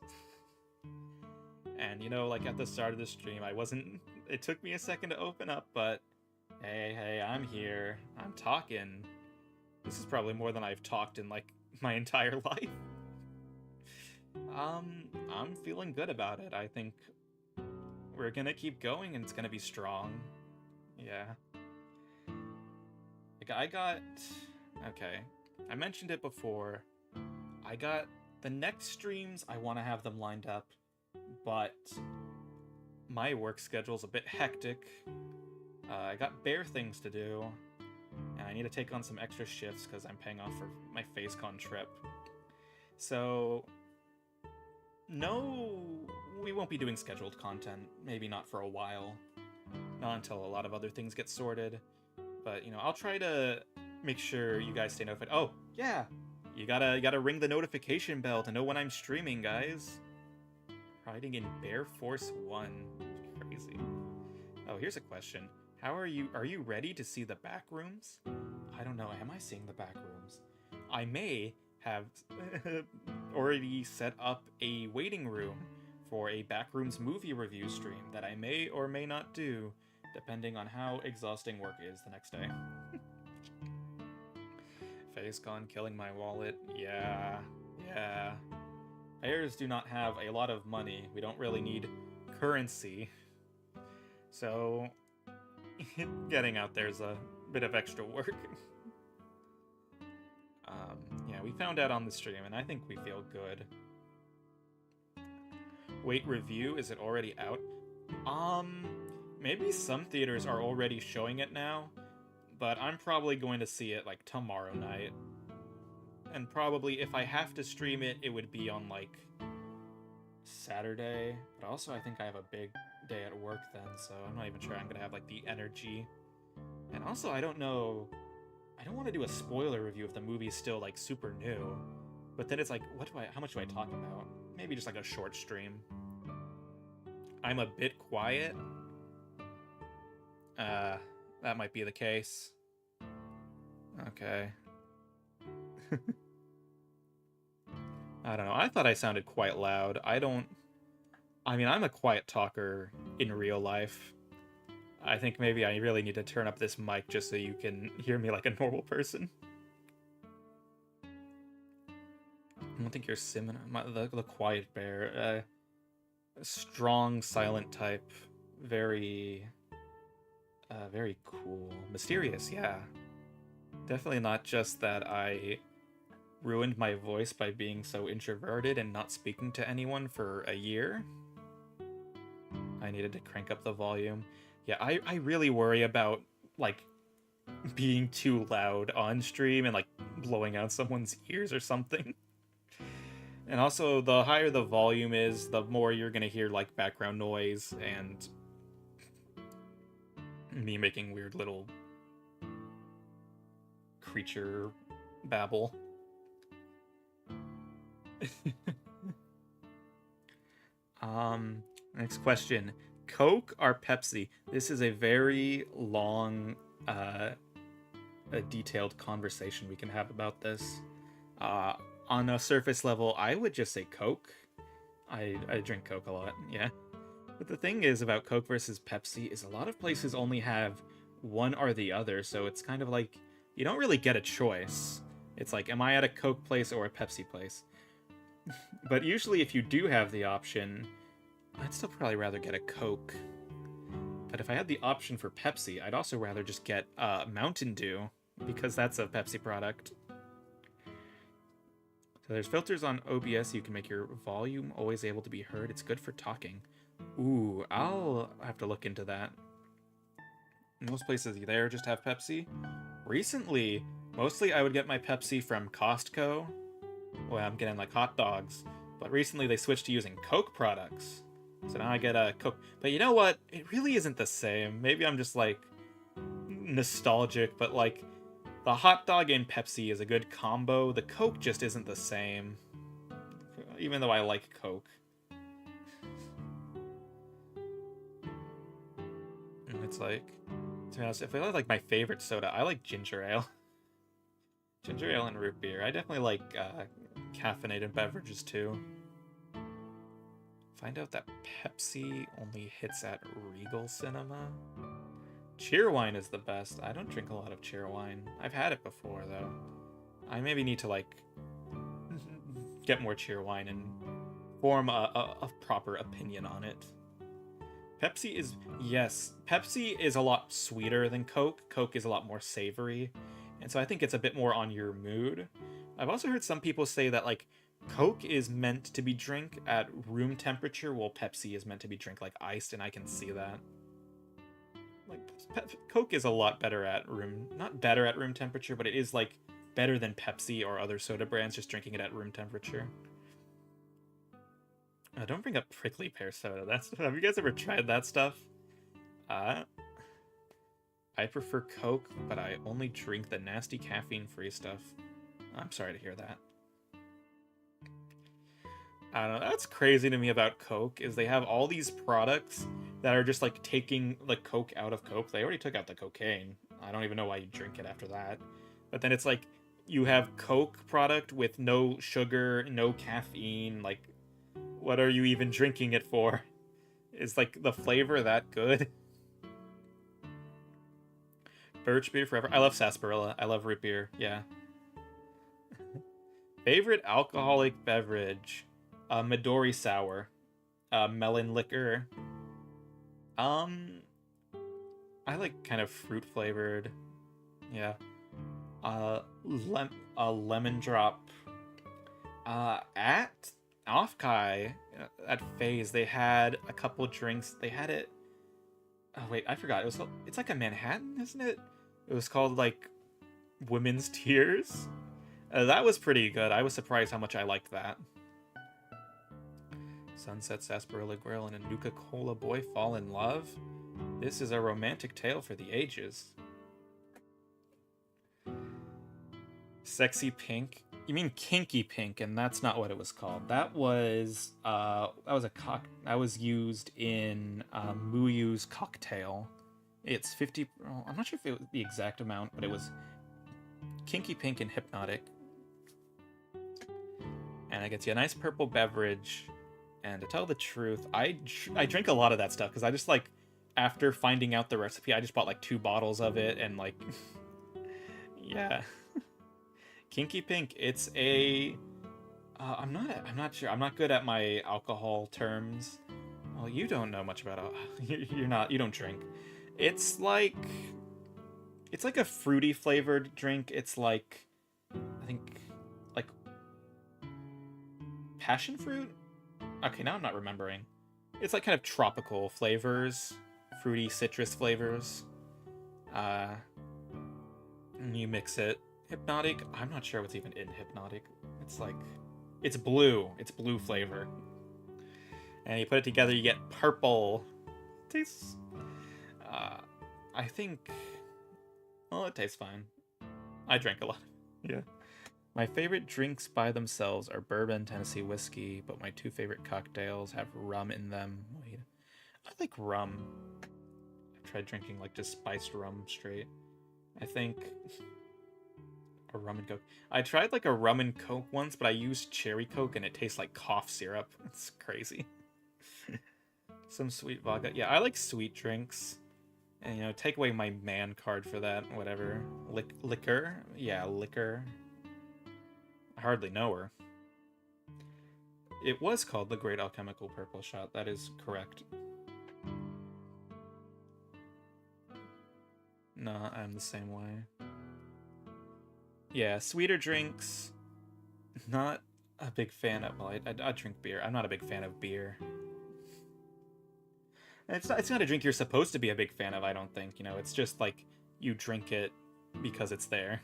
And you know, like at the start of the stream, it took me a second to open up, but hey, I'm here. I'm talking. This is probably more than I've talked in like my entire life. I'm feeling good about it. I think we're gonna keep going and it's gonna be strong. Yeah. Like okay. I mentioned it before. I got the next streams, I want to have them lined up, but my work schedule's a bit hectic. I got bare things to do, and I need to take on some extra shifts because I'm paying off for my FaceCon trip. So, no, we won't be doing scheduled content. Maybe not for a while. Not until a lot of other things get sorted. But, you know, I'll try to make sure you guys stay notified. Oh, yeah! You gotta ring the notification bell to know when I'm streaming, guys. Riding in Bear Force 1. Crazy. Oh, here's a question. Are you ready to see the back rooms? I don't know, am I seeing the back rooms? I may have already set up a waiting room for a Backrooms movie review stream that I may or may not do, depending on how exhausting work is the next day. FaceCon killing my wallet. Yeah. Players do not have a lot of money. We don't really need currency. So, getting out there's a bit of extra work. Yeah, we found out on the stream, and I think we feel good. Wait, review? Is it already out? Maybe some theaters are already showing it now, but I'm probably going to see it, like, tomorrow night. And probably, if I have to stream it, it would be on, like, Saturday. But also, I think I have a big day at work then, so I'm not even sure I'm gonna have, like, the energy. And also, I don't know... I don't want to do a spoiler review if the movie's still, like, super new. But then it's like, how much do I talk about? Maybe just, like, a short stream. I'm a bit quiet. That might be the case. Okay. I don't know. I thought I sounded quite loud. I mean, I'm a quiet talker in real life. I think maybe I really need to turn up this mic just so you can hear me like a normal person. I don't think you're the quiet bear. Strong, silent type. Very cool. Mysterious, yeah. Definitely not just that I ruined my voice by being so introverted and not speaking to anyone for a year. I needed to crank up the volume. Yeah, I really worry about, like, being too loud on stream and, like, blowing out someone's ears or something. And also, the higher the volume is, the more you're gonna hear, like, background noise, and Me making weird little creature babble. Next question. Coke or Pepsi? This is a very long, a detailed conversation we can have about this. On a surface level, I would just say Coke. I drink Coke a lot, yeah. But the thing is about Coke versus Pepsi is a lot of places only have one or the other, so it's kind of like you don't really get a choice. It's like, am I at a Coke place or a Pepsi place? But usually if you do have the option, I'd still probably rather get a Coke. But if I had the option for Pepsi, I'd also rather just get Mountain Dew, because that's a Pepsi product. So there's filters on OBS, you can make your volume always able to be heard. It's good for talking. Ooh, I'll have to look into that. Most places there just have Pepsi. Recently, mostly I would get my Pepsi from Costco. Well, I'm getting like hot dogs. But recently they switched to using Coke products. So now I get a Coke. But you know what? It really isn't the same. Maybe I'm just like nostalgic, but like the hot dog and Pepsi is a good combo. The Coke just isn't the same. Even though I like Coke. And it's like, to be honest, if I like my favorite soda, I like ginger ale. Ginger ale and root beer. I definitely like caffeinated beverages too. Find out that Pepsi only hits at Regal Cinema. Cheerwine is the best. I don't drink a lot of Cheerwine. I've had it before though. I maybe need to like get more Cheerwine and form a proper opinion on it. Pepsi is, yes, Pepsi is a lot sweeter than Coke. Coke is a lot more savory. And so I think it's a bit more on your mood. I've also heard some people say that like Coke is meant to be drink at room temperature, while Pepsi is meant to be drink like iced, and I can see that. Like Coke is a lot better at room, not better at room temperature, but it is like better than Pepsi or other soda brands just drinking it at room temperature. Don't bring up prickly pear soda. Have you guys ever tried that stuff? I prefer Coke, but I only drink the nasty caffeine-free stuff. I'm sorry to hear that. I don't know. That's crazy to me about Coke, is they have all these products that are just like taking the Coke out of Coke. They already took out the cocaine. I don't even know why you drink it after that. But then it's like you have Coke product with no sugar, no caffeine. Like, what are you even drinking it for? Is like the flavor that good? Birch beer forever. I love sarsaparilla. I love root beer. Yeah. Favorite alcoholic beverage? Midori sour. Melon liquor. I like kind of fruit flavored. Yeah. Lemon drop. At Offkai, at FaZe, they had a couple drinks. They had it. Oh wait, I forgot. It's like a Manhattan, isn't it? It was called like Women's Tears. That was pretty good. I was surprised how much I liked that. Sunset Sarsaparilla Grill and a Nuka-Cola boy fall in love? This is a romantic tale for the ages. Sexy pink? You mean kinky pink, and that's not what it was called. That was used in Muyu's cocktail. It's 50. I'm not sure if it was the exact amount, but it was kinky pink and hypnotic. And it gets you a nice purple beverage. And to tell the truth, I drink a lot of that stuff because I just like, after finding out the recipe, I just bought like 2 bottles of it and like, yeah. Kinky pink, it's a. I'm not sure. I'm not good at my alcohol terms. Well, you don't know much about you don't drink. It's like a fruity flavored drink. It's like, I think, like passion fruit. Okay, now I'm not remembering. It's like kind of tropical flavors, fruity citrus flavors. And you mix it. Hypnotic, I'm not sure what's even in Hypnotic. It's like, it's blue flavor. And you put it together, you get purple. Tastes, I think... Well, it tastes fine. I drank a lot. Yeah. My favorite drinks by themselves are bourbon, Tennessee whiskey, but my two favorite cocktails have rum in them. Wait, I like rum. I tried drinking like just spiced rum straight. I think a rum and coke. I tried like a rum and coke once, but I used cherry coke and it tastes like cough syrup. It's crazy. Some sweet vodka. Yeah, I like sweet drinks. And, you know, take away my man card for that, whatever. Liquor? Yeah, liquor. I hardly know her. It was called the Great Alchemical Purple Shot. That is correct. Nah, I'm the same way. Yeah, sweeter drinks. Not a big fan of... Well, I drink beer. I'm not a big fan of beer. It's not a drink you're supposed to be a big fan of, I don't think. You know, it's just like you drink it because it's there.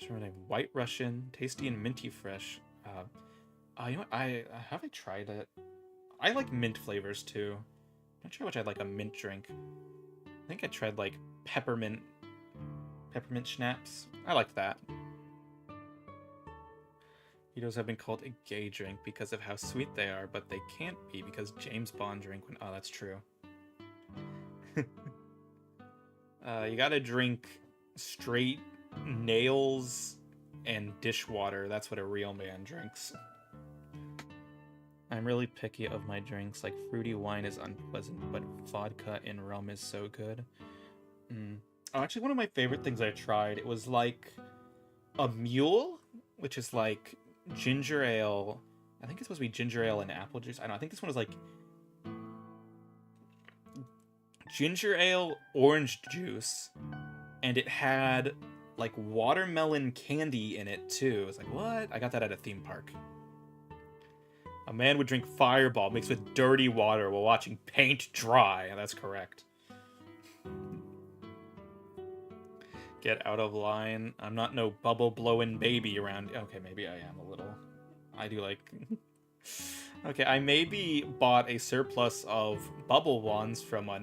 Chardonnay, White Russian, tasty and minty fresh. You know what? Have I tried it? I like mint flavors too. I'm not sure which I'd like a mint drink. I think I tried like peppermint schnapps. I like that. Mosquitoes have been called a gay drink because of how sweet they are, but they can't be because James Bond drank when... Oh, that's true. You gotta drink straight nails and dishwater. That's what a real man drinks. I'm really picky of my drinks. Like, fruity wine is unpleasant, but vodka and rum is so good. Oh, actually, one of my favorite things I tried, it was like a mule, which is like ginger ale. I think it's supposed to be ginger ale and apple juice. I don't know. I think this one was like ginger ale, orange juice, and it had like watermelon candy in it too. It's like, what? I got that at a theme park. A man would drink Fireball mixed with dirty water while watching paint dry. That's correct. Get out of line. I'm not no bubble blowing baby around. Okay, maybe I am a little. I do like... Okay, I maybe bought a surplus of bubble wands from a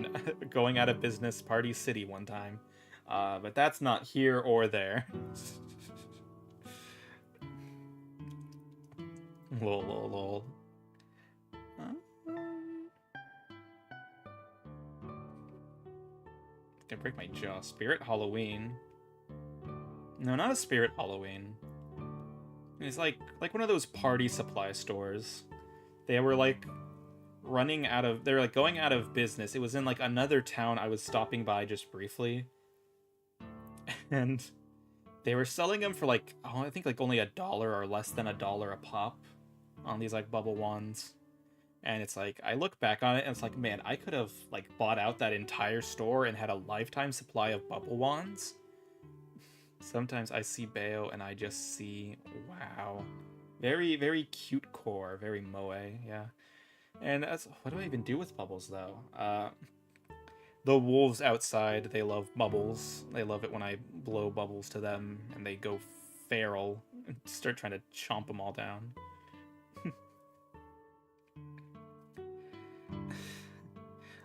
going out of business Party City one time. But that's not here or there. Lol, lol, lol. Gonna break my jaw. Spirit Halloween. No, not a Spirit Halloween. It's like one of those party supply stores. They were like running out of... They were like going out of business. It was in like another town I was stopping by just briefly. And they were selling them for like, oh, I think like only $1 or less than $1 a pop on these like bubble wands. And it's like, I look back on it and it's like, man, I could have like bought out that entire store and had a lifetime supply of bubble wands. Sometimes I see Bayo and I just see, wow. Very, very cute core, very moe, yeah. And that's, what do I even do with bubbles though? The wolves outside, they love bubbles. They love it when I blow bubbles to them and they go feral and start trying to chomp them all down.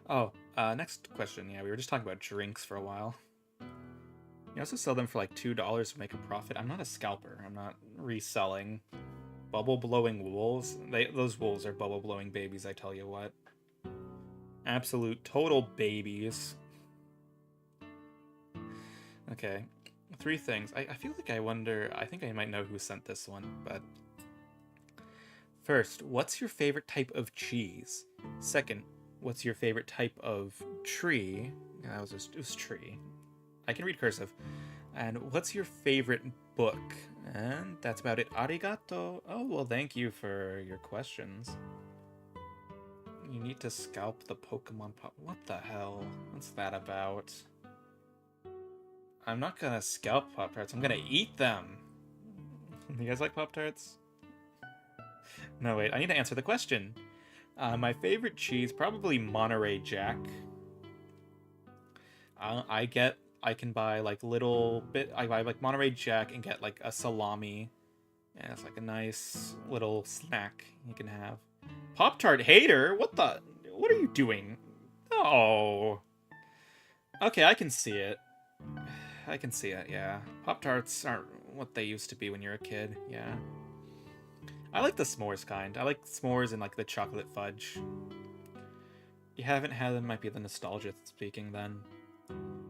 Oh, next question. Yeah, we were just talking about drinks for a while. You also sell them for like $2 to make a profit. I'm not a scalper. I'm not reselling bubble blowing wolves. Those wolves are bubble blowing babies, I tell you what. Absolute total babies. Okay. 3 things. I feel like I think I might know who sent this one, but... First, what's your favorite type of cheese? Second, what's your favorite type of tree? That was it was tree. I can read cursive. And what's your favorite book? And that's about it. Arigato. Oh, well, thank you for your questions. You need to scalp the Pokemon Pop. What the hell? What's that about? I'm not gonna scalp Pop-Tarts. I'm gonna eat them. You guys like Pop-Tarts? No, wait. I need to answer the question. My favorite cheese, probably Monterey Jack. I can buy like I buy like Monterey Jack and get like a salami. And it's like a nice little snack you can have. Pop-Tart hater? What are you doing? Oh. Okay, I can see it. I can see it, yeah. Pop-Tarts aren't what they used to be when you're a kid, yeah. I like the s'mores kind. I like s'mores and like the chocolate fudge. You haven't had them, might be the nostalgia speaking then.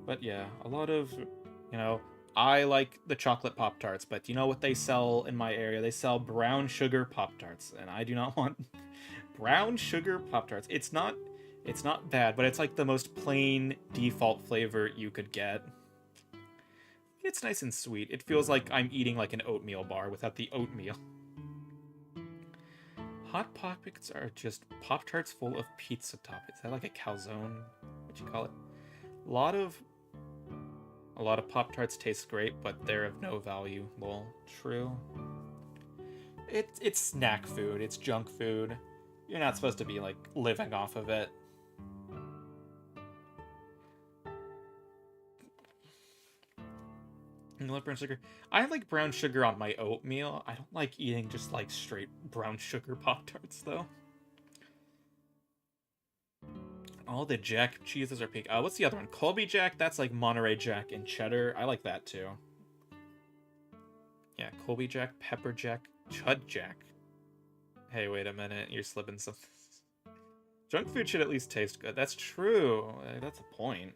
But yeah, a lot of, you know, I like the chocolate Pop-Tarts, but you know what they sell in my area? They sell brown sugar Pop-Tarts, and I do not want brown sugar Pop-Tarts. It's not bad, but it's like the most plain default flavor you could get. It's nice and sweet. It feels like I'm eating like an oatmeal bar without the oatmeal. Hot Pockets are just Pop-Tarts full of pizza toppings. Is that like a calzone? What you call it? A lot of Pop-Tarts taste great, but they're of no value. Lol. True. It's snack food. It's junk food. You're not supposed to be like living off of it. You love brown sugar? I like brown sugar on my oatmeal. I don't like eating just like straight brown sugar Pop-Tarts though. All the Jack cheeses are pink. What's the other one? Colby Jack? That's like Monterey Jack and cheddar. I like that too. Yeah, Colby Jack, Pepper Jack, Chud Jack. Hey, wait a minute. You're slipping some. Junk food should at least taste good. That's true. That's a point.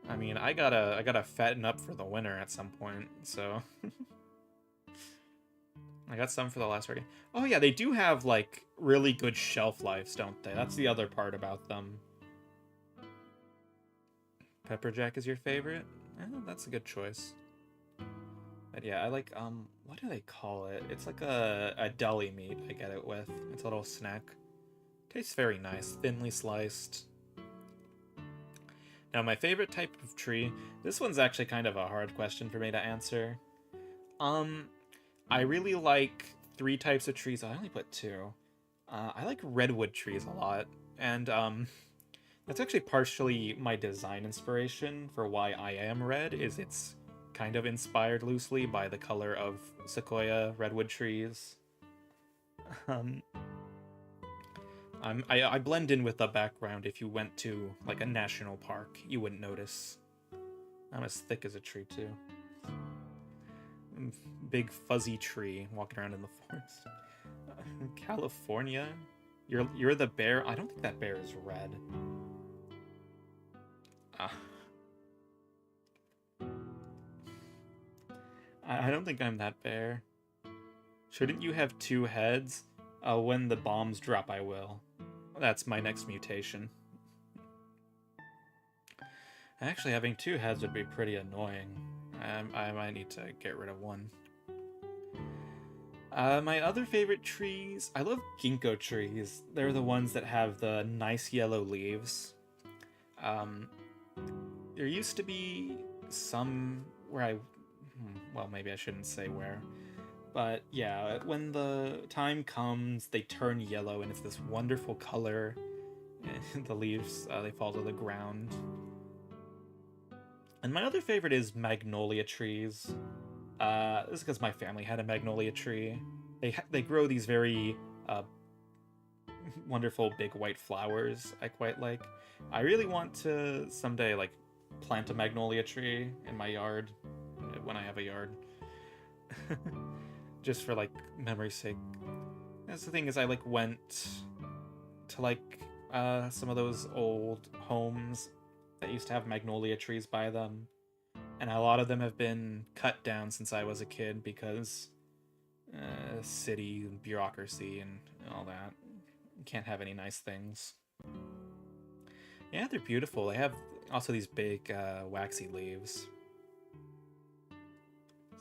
I mean, I gotta fatten up for the winter at some point, so. I got some for the last reading. Oh yeah, they do have, like, really good shelf lives, don't they? That's the other part about them. Pepper Jack is your favorite? That's a good choice. But yeah, I like, what do they call it? It's like a deli meat I get it with. It's a little snack. Tastes very nice, thinly sliced. Now, my favorite type of tree, this one's actually kind of a hard question for me to answer. I really like 3 types of trees. I only put 2. I like redwood trees a lot, and that's actually partially my design inspiration for why I am red, is it's kind of inspired loosely by the color of sequoia redwood trees. I blend in with the background. If you went to like a national park, you wouldn't notice. I'm as thick as a tree too. Big fuzzy tree walking around in the forest. California? You're the bear? I don't think that bear is red. I don't think I'm that bear. Shouldn't you have 2 heads? When the bombs drop, I will. That's my next mutation. Actually, having 2 heads would be pretty annoying. I might need to get rid of 1. My other favorite trees, I love ginkgo trees. They're the ones that have the nice yellow leaves. There used to be some where well, maybe I shouldn't say where. But yeah, when the time comes, they turn yellow and it's this wonderful color. And the leaves, they fall to the ground. And my other favorite is magnolia trees. This is because my family had a magnolia tree. They grow these very wonderful big white flowers I quite like. I really want to someday like plant a magnolia tree in my yard when I have a yard. Just for like memory's sake. That's the thing is I like went to like some of those old homes that used to have magnolia trees by them, and a lot of them have been cut down since I was a kid because city and bureaucracy and all that. You can't have any nice things. Yeah, they're beautiful. They have also these big waxy leaves.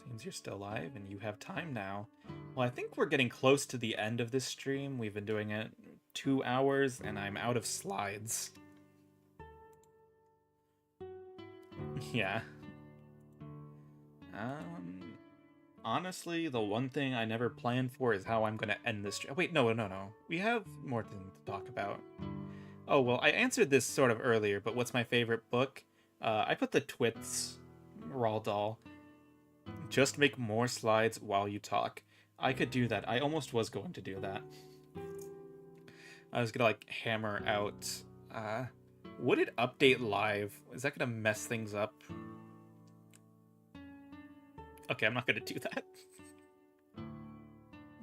Seems you're still alive and you have time now. Well, I think we're getting close to the end of this stream. We've been doing it 2 hours and I'm out of slides. Yeah. Honestly, the one thing I never planned for is how I'm gonna end this. Wait, no. We have more things to talk about. Oh, well, I answered this sort of earlier, but what's my favorite book? I put the Twits Roald Dahl. Just make more slides while you talk. I could do that. I almost was going to do that. I was gonna, like, hammer out Would it update live? Is that gonna mess things up? Okay, I'm not gonna do that.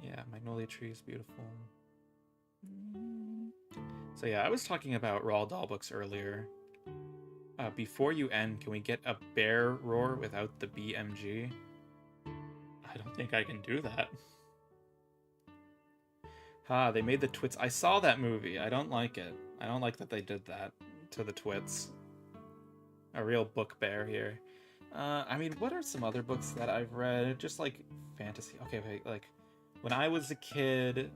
Yeah, Magnolia Tree is beautiful. So yeah, I was talking about Roald Dahl books earlier. Before you end, can we get a bear roar without the BMG? I don't think I can do that. They made the Twits. I saw that movie. I don't like it. I don't like that they did that to the Twits. A real book bear here. I mean, what are some other books that I've read? Just like fantasy. Okay, wait, like when I was a kid,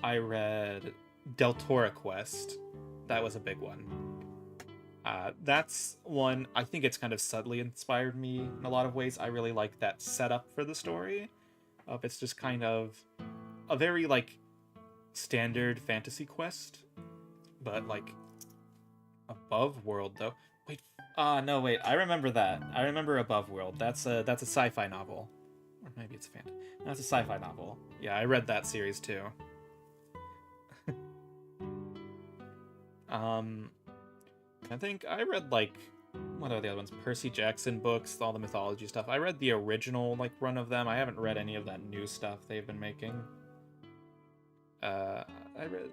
I read Deltora Quest. That was a big one. That's one, I think it's kind of subtly inspired me in a lot of ways. I really like that setup for the story. It's just kind of a very, like, standard fantasy quest, but, like, Above World, though. Wait, no, wait, I remember that. I remember Above World. That's a sci-fi novel. Or maybe it's a fantasy. That's a sci-fi novel. Yeah, I read that series, too. I think I read, like, what are the other ones? Percy Jackson books, all the mythology stuff. I read the original, like, run of them. I haven't read any of that new stuff they've been making. I read...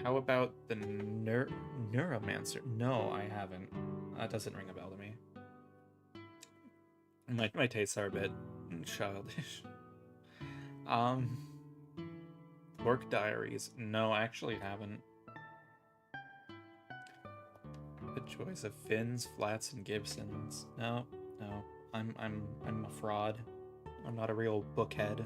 How about the Neuromancer? No, I haven't. That doesn't ring a bell to me. My tastes are a bit childish. Orc Diaries. No, I actually haven't. The Joys of Finns, Flats, and Gibsons. No. I'm a fraud. I'm not a real bookhead.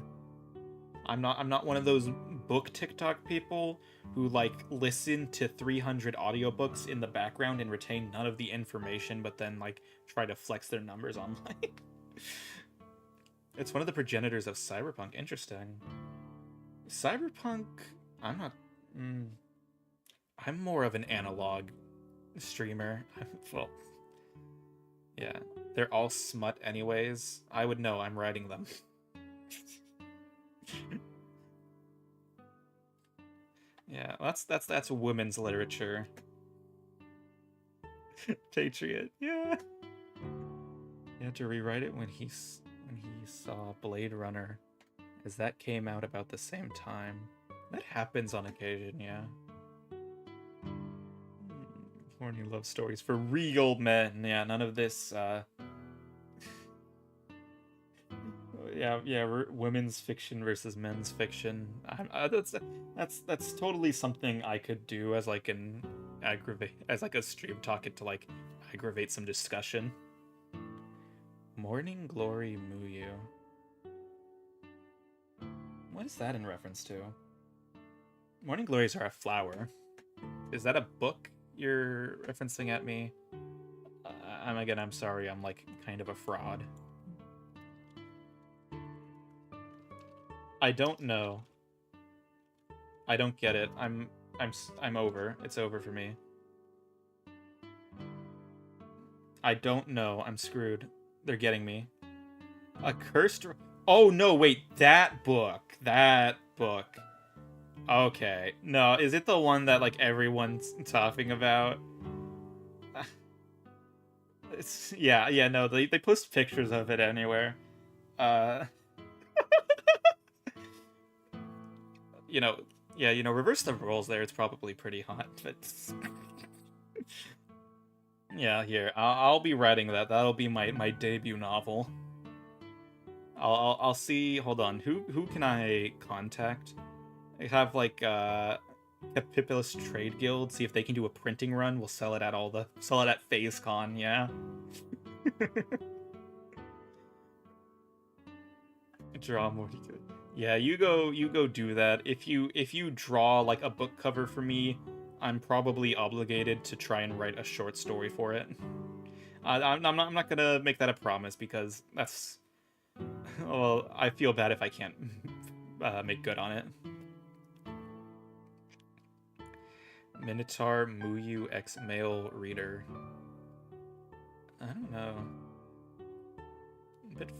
I'm not one of those book TikTok people who, like, listen to 300 audiobooks in the background and retain none of the information, but then, like, try to flex their numbers online. It's one of the progenitors of cyberpunk. Interesting. Cyberpunk, I'm not... I'm more of an analog streamer. Well, yeah. They're all smut anyways. I would know, I'm writing them. Yeah, that's women's literature. Patriot, yeah. You had to rewrite it when he saw Blade Runner, as that came out about the same time. That happens on occasion, yeah. Horny love stories for real men. Yeah, none of this. Yeah, women's fiction versus men's fiction. That's totally something I could do as like an as like a stream talk to like aggravate some discussion. Morning Glory Muyu. What is that in reference to? Morning Glories are a flower. Is that a book you're referencing at me? I'm sorry. I'm like kind of a fraud. I don't know. I don't get it. I'm over. It's over for me. I don't know. I'm screwed. They're getting me. A cursed... Oh, no, wait. That book. Okay. No, is it the one that, like, everyone's talking about? No, they post pictures of it anywhere. Reverse the roles there. It's probably pretty hot, but... Yeah, here. I'll be writing that. That'll be my debut novel. I'll see. Hold on. Who can I contact? I have like Capipulus Trade Guild. See if they can do a printing run. We'll sell it at FazeCon. Yeah. Draw more. Yeah, you go do that. If you draw like a book cover for me, I'm probably obligated to try and write a short story for it. I'm not gonna make that a promise because that's... Well, I feel bad if I can't make good on it. Minotaur Muyu X male reader. I don't know. A bit.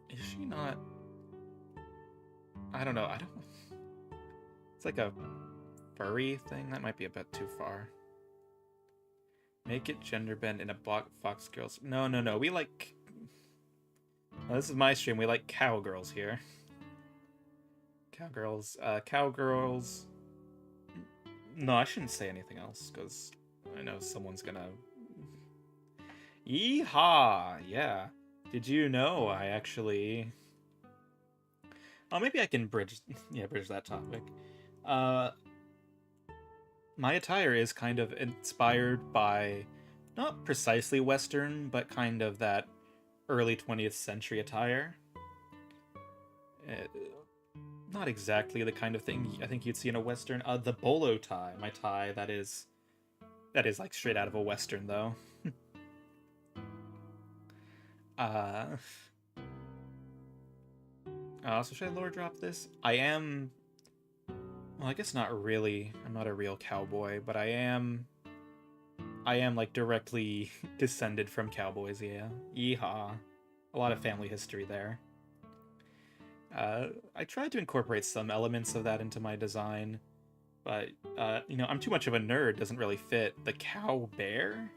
Is she not? I don't know. It's like a furry thing? That might be a bit too far. Make it gender bend in a Fox Girls. No, no, no. We like... Well, this is my stream. We like cowgirls here. Cowgirls. Cowgirls... No, I shouldn't say anything else, because I know someone's gonna... Yeehaw! Yeah. Did you know I actually... Oh, maybe I can bridge that topic. My attire is kind of inspired by, not precisely Western, but kind of that early 20th century attire. Not exactly the kind of thing I think you'd see in a Western. The bolo tie, my tie, that is like straight out of a Western, though. So should I lore drop this? I am... Well, I guess not really. I'm not a real cowboy, but I am like directly descended from cowboys, yeah. Yeehaw. A lot of family history there. I tried to incorporate some elements of that into my design, but, you know, I'm too much of a nerd, doesn't really fit. The cow bear?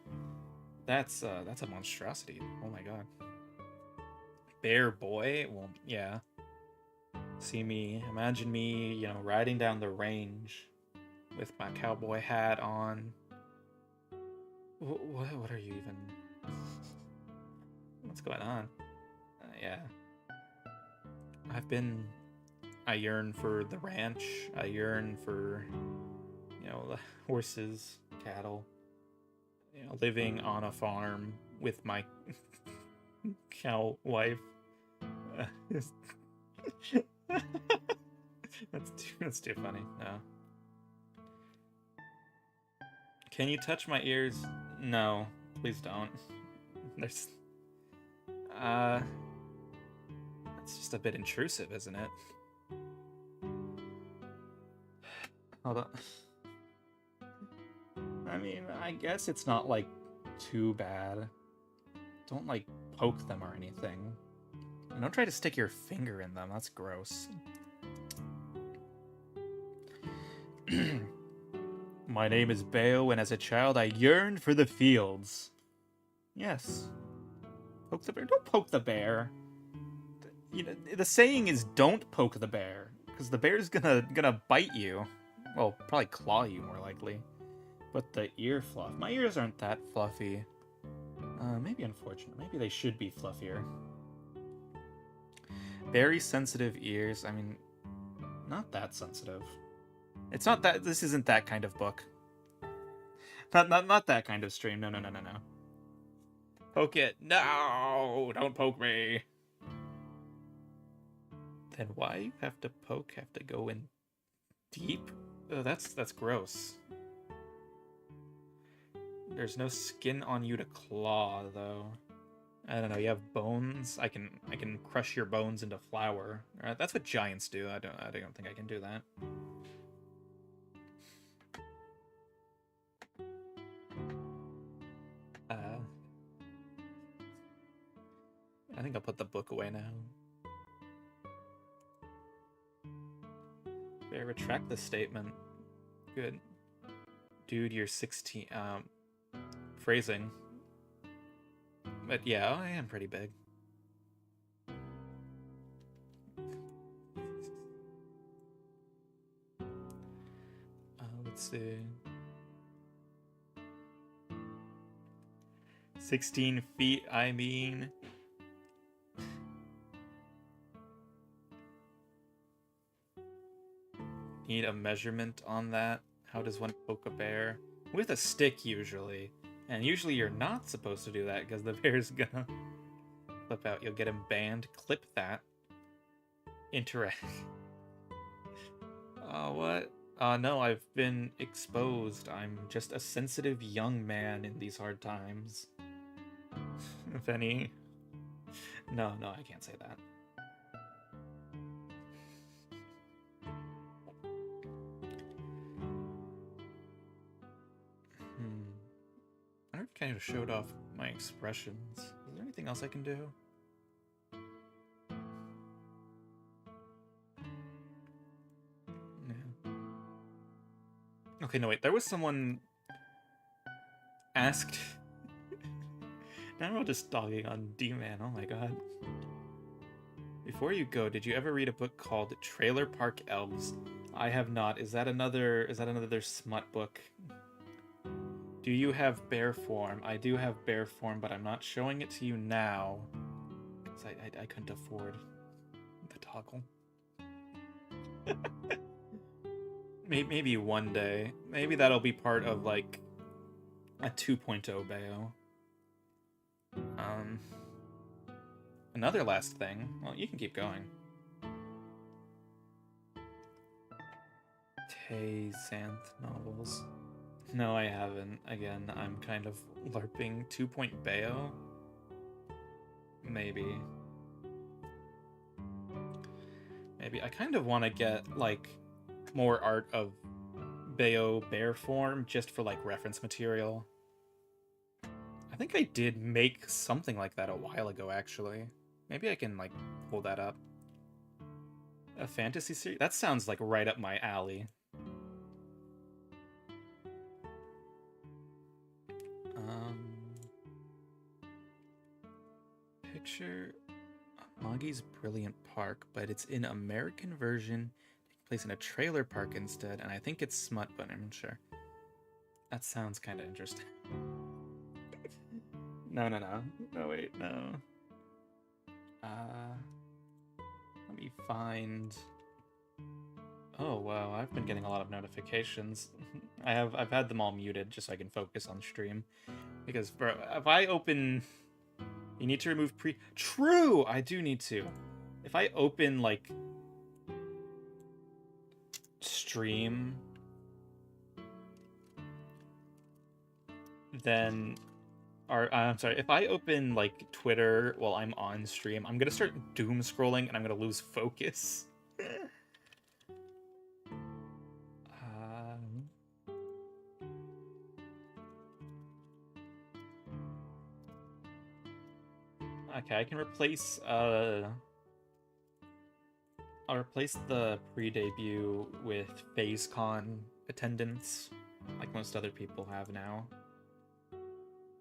That's a monstrosity. Oh my god. Bear boy? Well, yeah. See me, imagine me, you know, riding down the range with my cowboy hat on. What are you even... What's going on? Yeah. I yearn for the ranch. I yearn for, you know, the horses, cattle. You know, living on a farm with my cow wife. That's too funny. No. Can you touch my ears? No, please don't. There's... It's just a bit intrusive, isn't it? Hold on. I mean, I guess it's not, like, too bad. Don't, like, poke them or anything. And don't try to stick your finger in them. That's gross. My name is Bayo, and as a child I yearned for the fields. Yes. Poke the bear. Don't poke the bear. You know, the saying is don't poke the bear, because the bear's gonna bite you. Well, probably claw you more likely. But the ear fluff. My ears aren't that fluffy. Maybe unfortunate. Maybe they should be fluffier. Very sensitive ears. I mean, not that sensitive. It's not that. This isn't that kind of book. Not that kind of stream. No. Poke it. No! Don't poke me. Then why you have to poke? Have to go in deep? Oh, that's gross. There's no skin on you to claw, though. I don't know. You have bones. I can crush your bones into flour. That's what giants do. I don't think I can do that. I think I'll put the book away now. Okay, retract the statement. Good. Dude, you're 16. Phrasing. But yeah, I am pretty big. Let's see. 16 feet, I mean. Need a measurement on that? How does one poke a bear? With a stick, usually. And usually you're not supposed to do that, because the bear's gonna flip out. You'll get him banned. Clip that. Interact. What? No, I've been exposed. I'm just a sensitive young man in these hard times. If any... No, I can't say that. I already kind of showed off my expressions. Is there anything else I can do? Yeah. Okay, no, wait. There was someone asked... Now we're all just dogging on D-Man. Oh my god. Before you go, did you ever read a book called Trailer Park Elves? I have not. Is that another smut book? Do you have bear form? I do have bear form, but I'm not showing it to you now. Because I couldn't afford the toggle. Maybe one day. Maybe that'll be part of, like, a 2.0 Bayo. Another last thing. Well, you can keep going. Tay Santh novels. No, I haven't. Again, I'm kind of LARPing 2. Bayo. Maybe. Maybe. I kind of want to get, like, more art of Bayo bear form just for, like, reference material. I think I did make something like that a while ago, actually. Maybe I can, like, pull that up. A fantasy series? That sounds, like, right up my alley. Picture Moggy's Brilliant Park, but it's in American version, taking place in a trailer park instead, and I think it's smut, but I'm not sure. That sounds kind of interesting. No. No, wait, no. Let me find... Oh, wow, I've been getting a lot of notifications. I've had them all muted just so I can focus on stream. Because, bro, if I open... You need to remove True! I do need to. If I open, like... stream... Then... I'm sorry, if I open, like, Twitter while I'm on stream, I'm gonna start doom scrolling and I'm gonna lose focus. Okay, I can replace, I'll replace the pre-debut with FazeCon attendance, like most other people have now.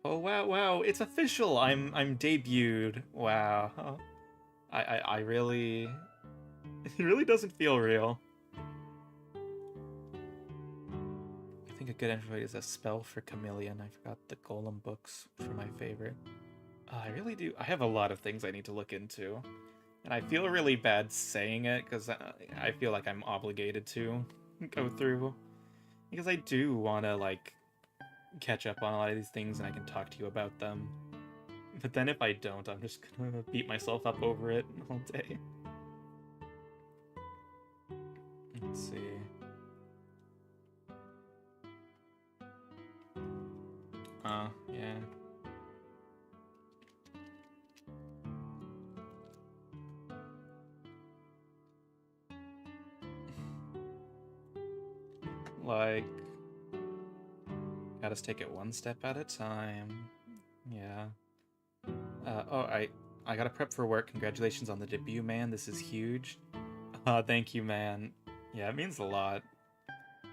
Oh wow, it's official! I'm debuted. Wow. I really... It really doesn't feel real. I think a good entry is a spell for Chameleon. I forgot the Golem books, which were my favorite. I really do. I have a lot of things I need to look into. And I feel really bad saying it, because I feel like I'm obligated to go through. Because I do want to, like, catch up on a lot of these things and I can talk to you about them. But then if I don't, I'm just gonna beat myself up over it all day. Let's see. Yeah. Like, gotta take it one step at a time. Yeah. Oh, I gotta prep for work. Congratulations on the debut, man. This is huge. Thank you, man. Yeah, it means a lot.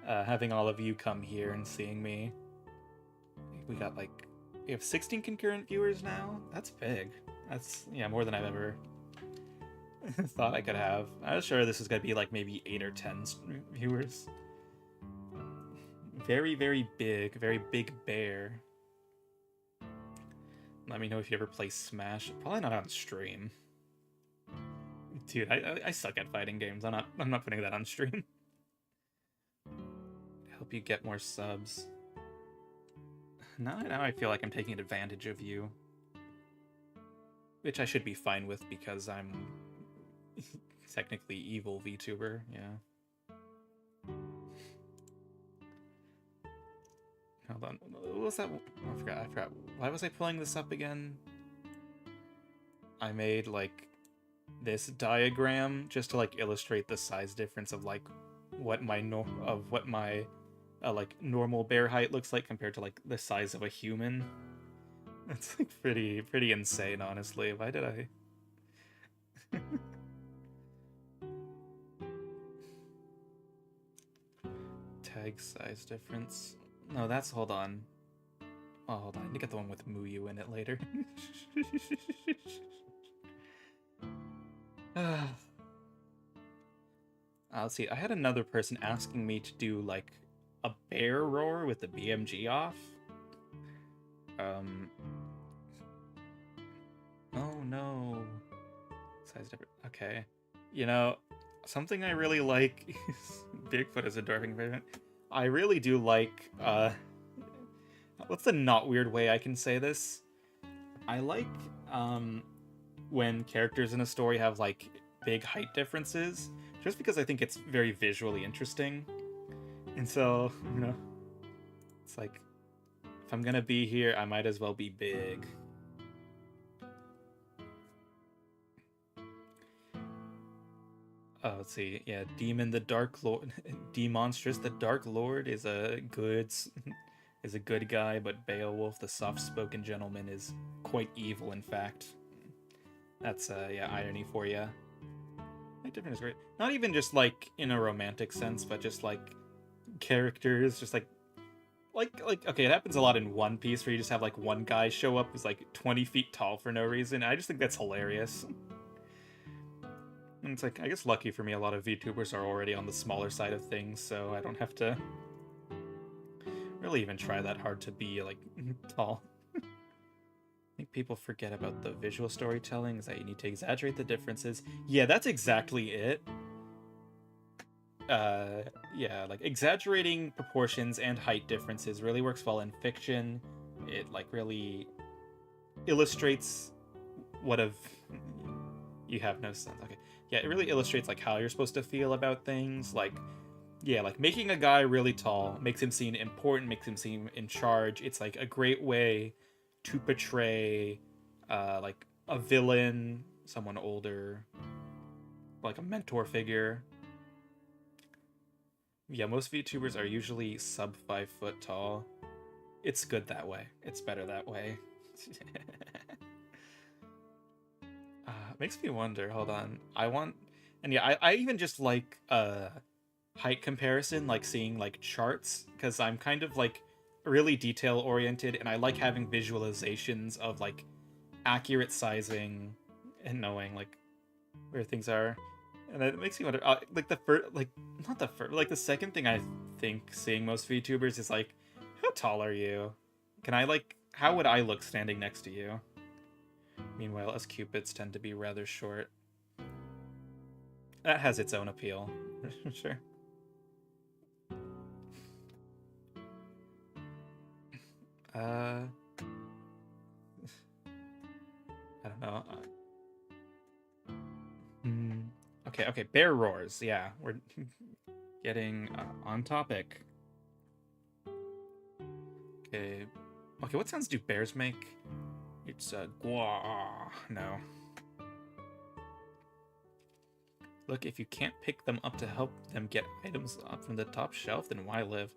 Having all of you come here and seeing me. We have 16 concurrent viewers now? That's big. That's, yeah, more than I've ever thought I could have. I was sure this was gonna be like maybe 8 or 10 viewers. Very, very big bear. Let me know if you ever play Smash. Probably not on stream. Dude, I suck at fighting games. I'm not putting that on stream. Help you get more subs. Now I feel like I'm taking advantage of you. Which I should be fine with because I'm technically evil VTuber, yeah. Hold on. What was that? I forgot. Why was I pulling this up again? I made, like, this diagram just to, like, illustrate the size difference of, like, what my like, normal bear height looks like compared to, like, the size of a human. It's, like, pretty insane, honestly. Why did I... Leg size difference. No, that's, hold on. Oh, hold on. I need to get the one with Muyu in it later. Let's see. I had another person asking me to do like a bear roar with the BMG off. Oh no. Size difference. Okay. You know, something I really like is Bigfoot is a dwarfing favorite. I really do like what's the not weird way I can say this? I like when characters in a story have like big height differences, just because I think it's very visually interesting. And so, you know, it's like if I'm gonna be here, I might as well be big. Oh, let's see. Yeah, Demon the Dark Lord, Demonstrous the Dark Lord is a good guy, but Beowulf the soft-spoken gentleman is quite evil. In fact, that's yeah, irony for you. Height difference is great. Not even just like in a romantic sense, but just like characters, just like okay, it happens a lot in One Piece where you just have like one guy show up who's like 20 feet tall for no reason. I just think that's hilarious. And it's like, I guess lucky for me, a lot of VTubers are already on the smaller side of things, so I don't have to really even try that hard to be like tall. I think people forget about the visual storytelling, is that you need to exaggerate the differences. Yeah, that's exactly it. Yeah, like exaggerating proportions and height differences really works well in fiction. It like really illustrates what of you have no sense. Okay. Yeah, it really illustrates like how you're supposed to feel about things. Like, yeah, like making a guy really tall makes him seem important, makes him seem in charge. It's like a great way to portray like a villain, someone older, like a mentor figure. Yeah, most VTubers are usually sub 5 foot tall. It's good that way. It's better that way. Makes me wonder. Hold on. And yeah, I even just like height comparison, like seeing like charts, because I'm kind of like really detail oriented, and I like having visualizations of like accurate sizing and knowing like where things are. And it makes me wonder, like the first, like not the first, like the second thing I think seeing most VTubers is like, how tall are you? Can I like, how would I look standing next to you? Meanwhile, us cupids tend to be rather short. That has its own appeal, sure. I don't know. Okay, bear roars. Yeah, we're getting on topic. Okay, what sounds do bears make? It's gwa. No. Look, if you can't pick them up to help them get items up from the top shelf, then why live?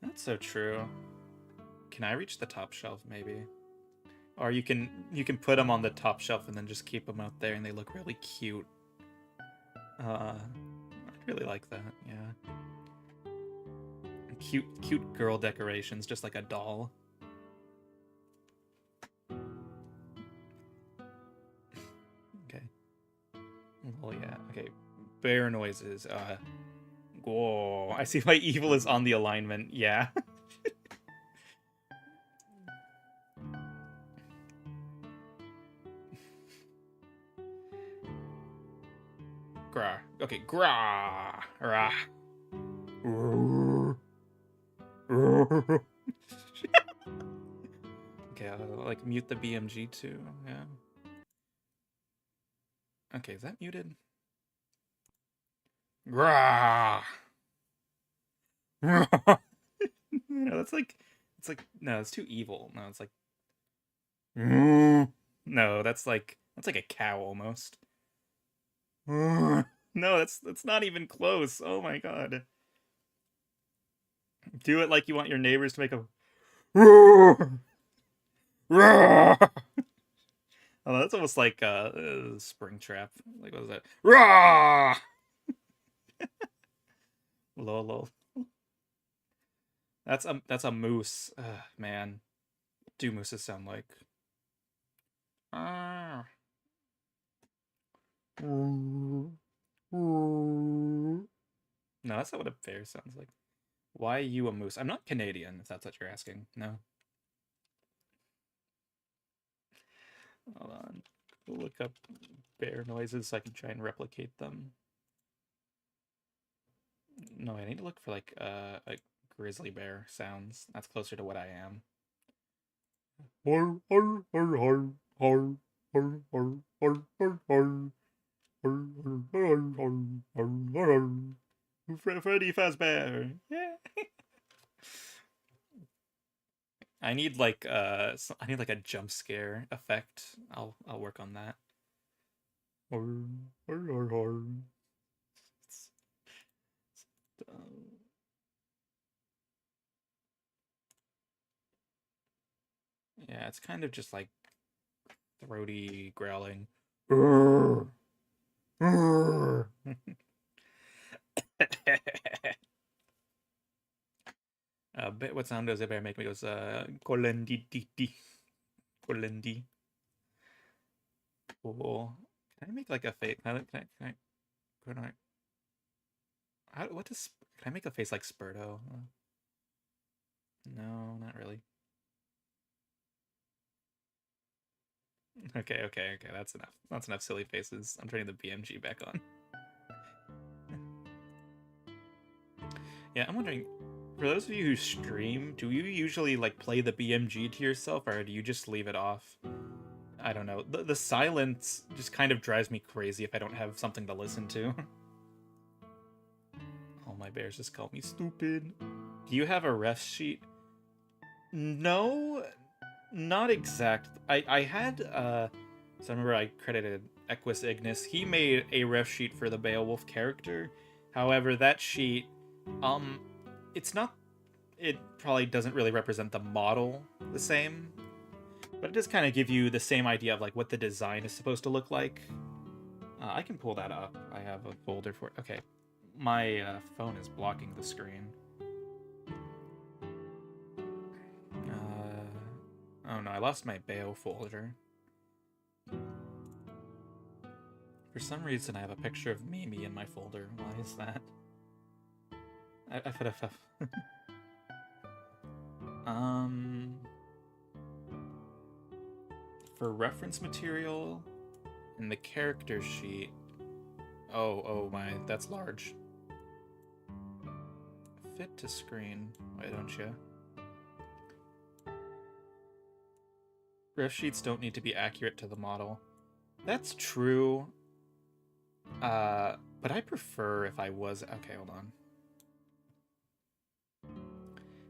That's so true. Can I reach the top shelf, maybe? Or you can put them on the top shelf and then just keep them out there, and they look really cute. I'd really like that. Yeah. Cute girl decorations, just like a doll. Okay. Well, yeah. Okay. Bear noises. Whoa. I see why evil is on the alignment. Yeah. Gra. Okay. Gra. Rah. Okay, I'll like mute the BMG too. Yeah. Okay, is that muted? Grah. No, that's like, it's like, no, it's too evil. No, it's like, no, that's like a cow almost. No, that's not even close. Oh my god. Do it like you want your neighbors to make a. Oh, that's almost like Springtrap. Like, what was that? Rah! Lol. That's a moose. Ugh, man. What do mooses sound like? Ah. No, that's not what a bear sounds like. Why are you a moose? I'm not Canadian, if that's what you're asking. No. Hold on. We'll look up bear noises so I can try and replicate them. No, I need to look for like a grizzly bear sounds. That's closer to what I am. Freddy Fazbear. Yeah. I need like a jump scare effect. I'll work on that. Yeah, it's kind of just like throaty growling. What sound does a bear make? It goes kolendi di di kolendi. Oh, can I make like a face? Can I? What does? Can I make a face like Spurto? No, not really. Okay. That's enough. That's enough silly faces. I'm turning the BMG back on. Yeah, I'm wondering, for those of you who stream, do you usually like play the BMG to yourself, or do you just leave it off? I don't know. The silence just kind of drives me crazy if I don't have something to listen to. All my bears just call me stupid. Do you have a ref sheet? No, not exact. I had so I remember I credited Equus Ignis. He made a ref sheet for the Beowulf character. However, that sheet, it's not. It probably doesn't really represent the model the same, but it does kind of give you the same idea of like what the design is supposed to look like. I can pull that up. I have a folder for it. Okay, my phone is blocking the screen. Oh no, I lost my Beo folder. For some reason, I have a picture of Mimi in my folder. Why is that? For reference material in the character sheet. Oh my, that's large. Fit to screen. Why don't you? Ref sheets don't need to be accurate to the model. That's true. But I prefer if I was... Okay, hold on.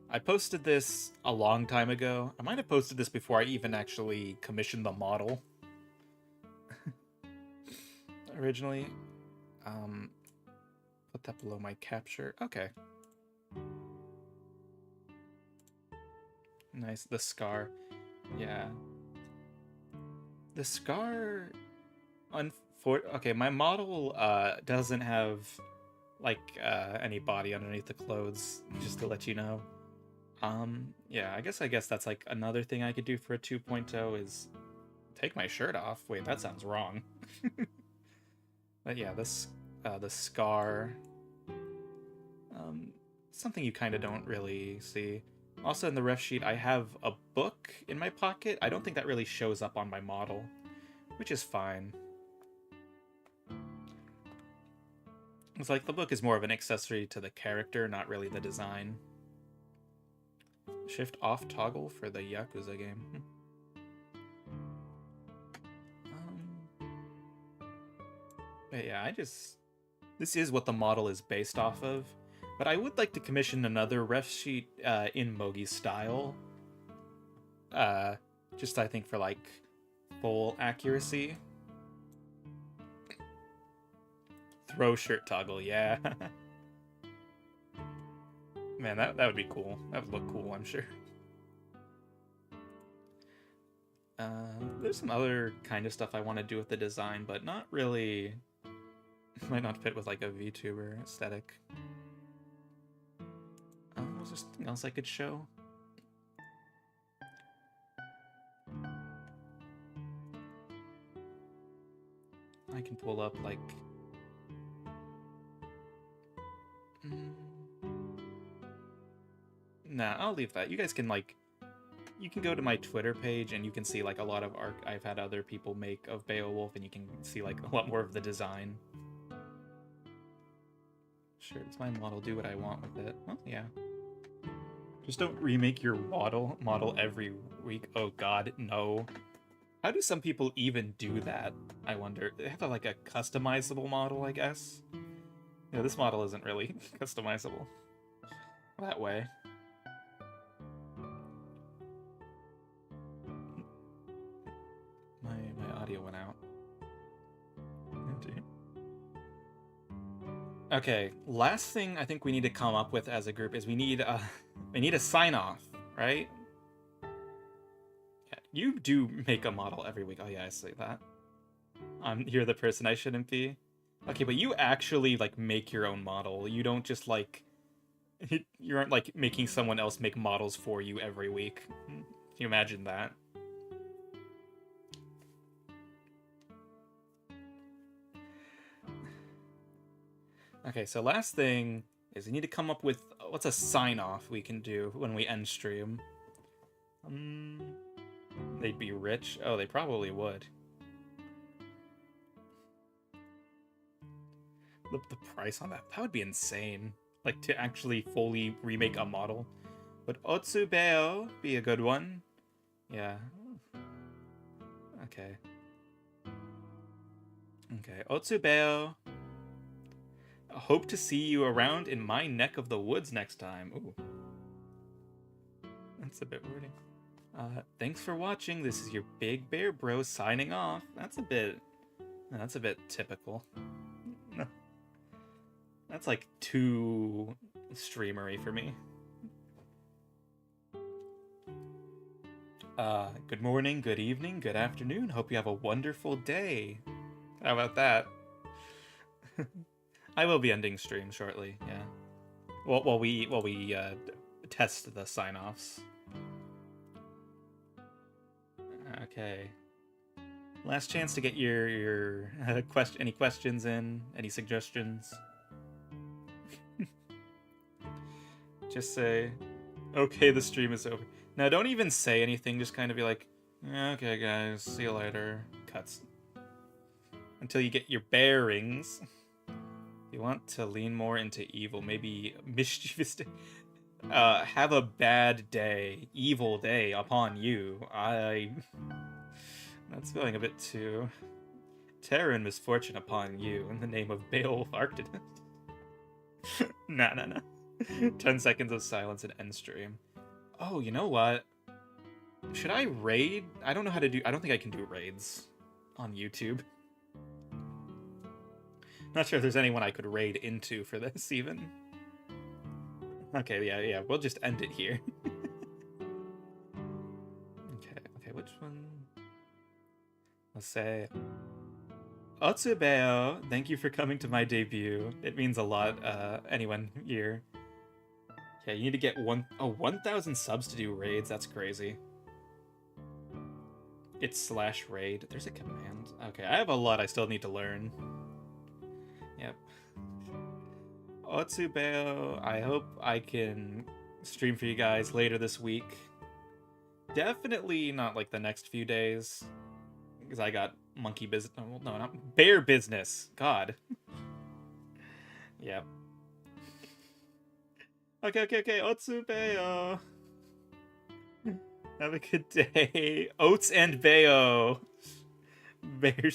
I posted this a long time ago. I might have posted this before I even actually commissioned the model. Originally. Put that below my capture. Okay. Nice. The scar. Yeah. The scar... Okay, my model doesn't have like any body underneath the clothes, just to let you know. Yeah, I guess that's like another thing I could do for a 2.0 is take my shirt off. Wait, that sounds wrong. But yeah, this the scar, something you kind of don't really see. Also in the ref sheet, I have a book in my pocket. I don't think that really shows up on my model, which is fine. It's like the book is more of an accessory to the character, not really the design. Shift off toggle for the Yakuza game. But yeah, this is what the model is based off of. But I would like to commission another ref sheet in Mogi style. Just I think for like full accuracy. Throw shirt toggle, yeah. Man, that would be cool. That would look cool, I'm sure. There's some other kind of stuff I want to do with the design, but not really... Might not fit with like a VTuber aesthetic. We'll Is there something else I could show? I can pull up, like... Nah, I'll leave that. You guys can, like... You can go to my Twitter page and you can see, like, a lot of art I've had other people make of Beowulf, and you can see, like, a lot more of the design. Sure, does my model do what I want with it? Well, yeah. Just don't remake your model every week. Oh god, no. How do some people even do that, I wonder? They have, like, a customizable model, I guess? Yeah, this model isn't really customizable that way. My audio went out. Okay, last thing I think we need to come up with as a group is we need a sign-off, right? Yeah, you do make a model every week. Oh yeah, I see that. You're the person I shouldn't be. Okay, but you actually, like, make your own model. You don't just, like... You aren't, like, making someone else make models for you every week. Can you imagine that? Okay, so last thing is we need to come up with what's a sign-off we can do when we end stream. They'd be rich. Oh, they probably would. The price on that would be insane. Like, to actually fully remake a model. Would Otsubeo be a good one? Yeah. Okay. Okay, Otsubeo. Hope to see you around in my neck of the woods next time. Ooh. That's a bit wordy. Thanks for watching. This is your Big Bear Bro signing off. That's a bit typical. That's, like, too streamery for me. Good morning, good evening, good afternoon. Hope you have a wonderful day. How about that? I will be ending stream shortly, yeah. While we test the sign-offs. Okay. Last chance to get your any questions in, any suggestions. Just say, okay, the stream is over. Now, don't even say anything, just kind of be like, okay, guys, see you later. Cuts. Until you get your bearings. You want to lean more into evil, maybe mischievous day. Have a bad day, evil day upon you. That's feeling a bit too... Terror and misfortune upon you, in the name of Beowulf Arctidus. Nah. 10 seconds of silence and end stream. Oh, you know what? Should I raid? I don't know how to do... I don't think I can do raids on YouTube. Not sure if there's anyone I could raid into for this, even. Okay, yeah, we'll just end it here. Okay, which one? Let's say... Otsubeo, thank you for coming to my debut. It means a lot, anyone here. Yeah, you need to get 1,000 subs to do raids. That's crazy. It's /raid. There's a command. Okay, I have a lot I still need to learn. Yep. Otsubeo, I hope I can stream for you guys later this week. Definitely not, like, the next few days. Because I got monkey business. Oh, no, not bear business. God. Yep. Okay. Otsubeo. Have a good day. Oats and Bayo. Bear.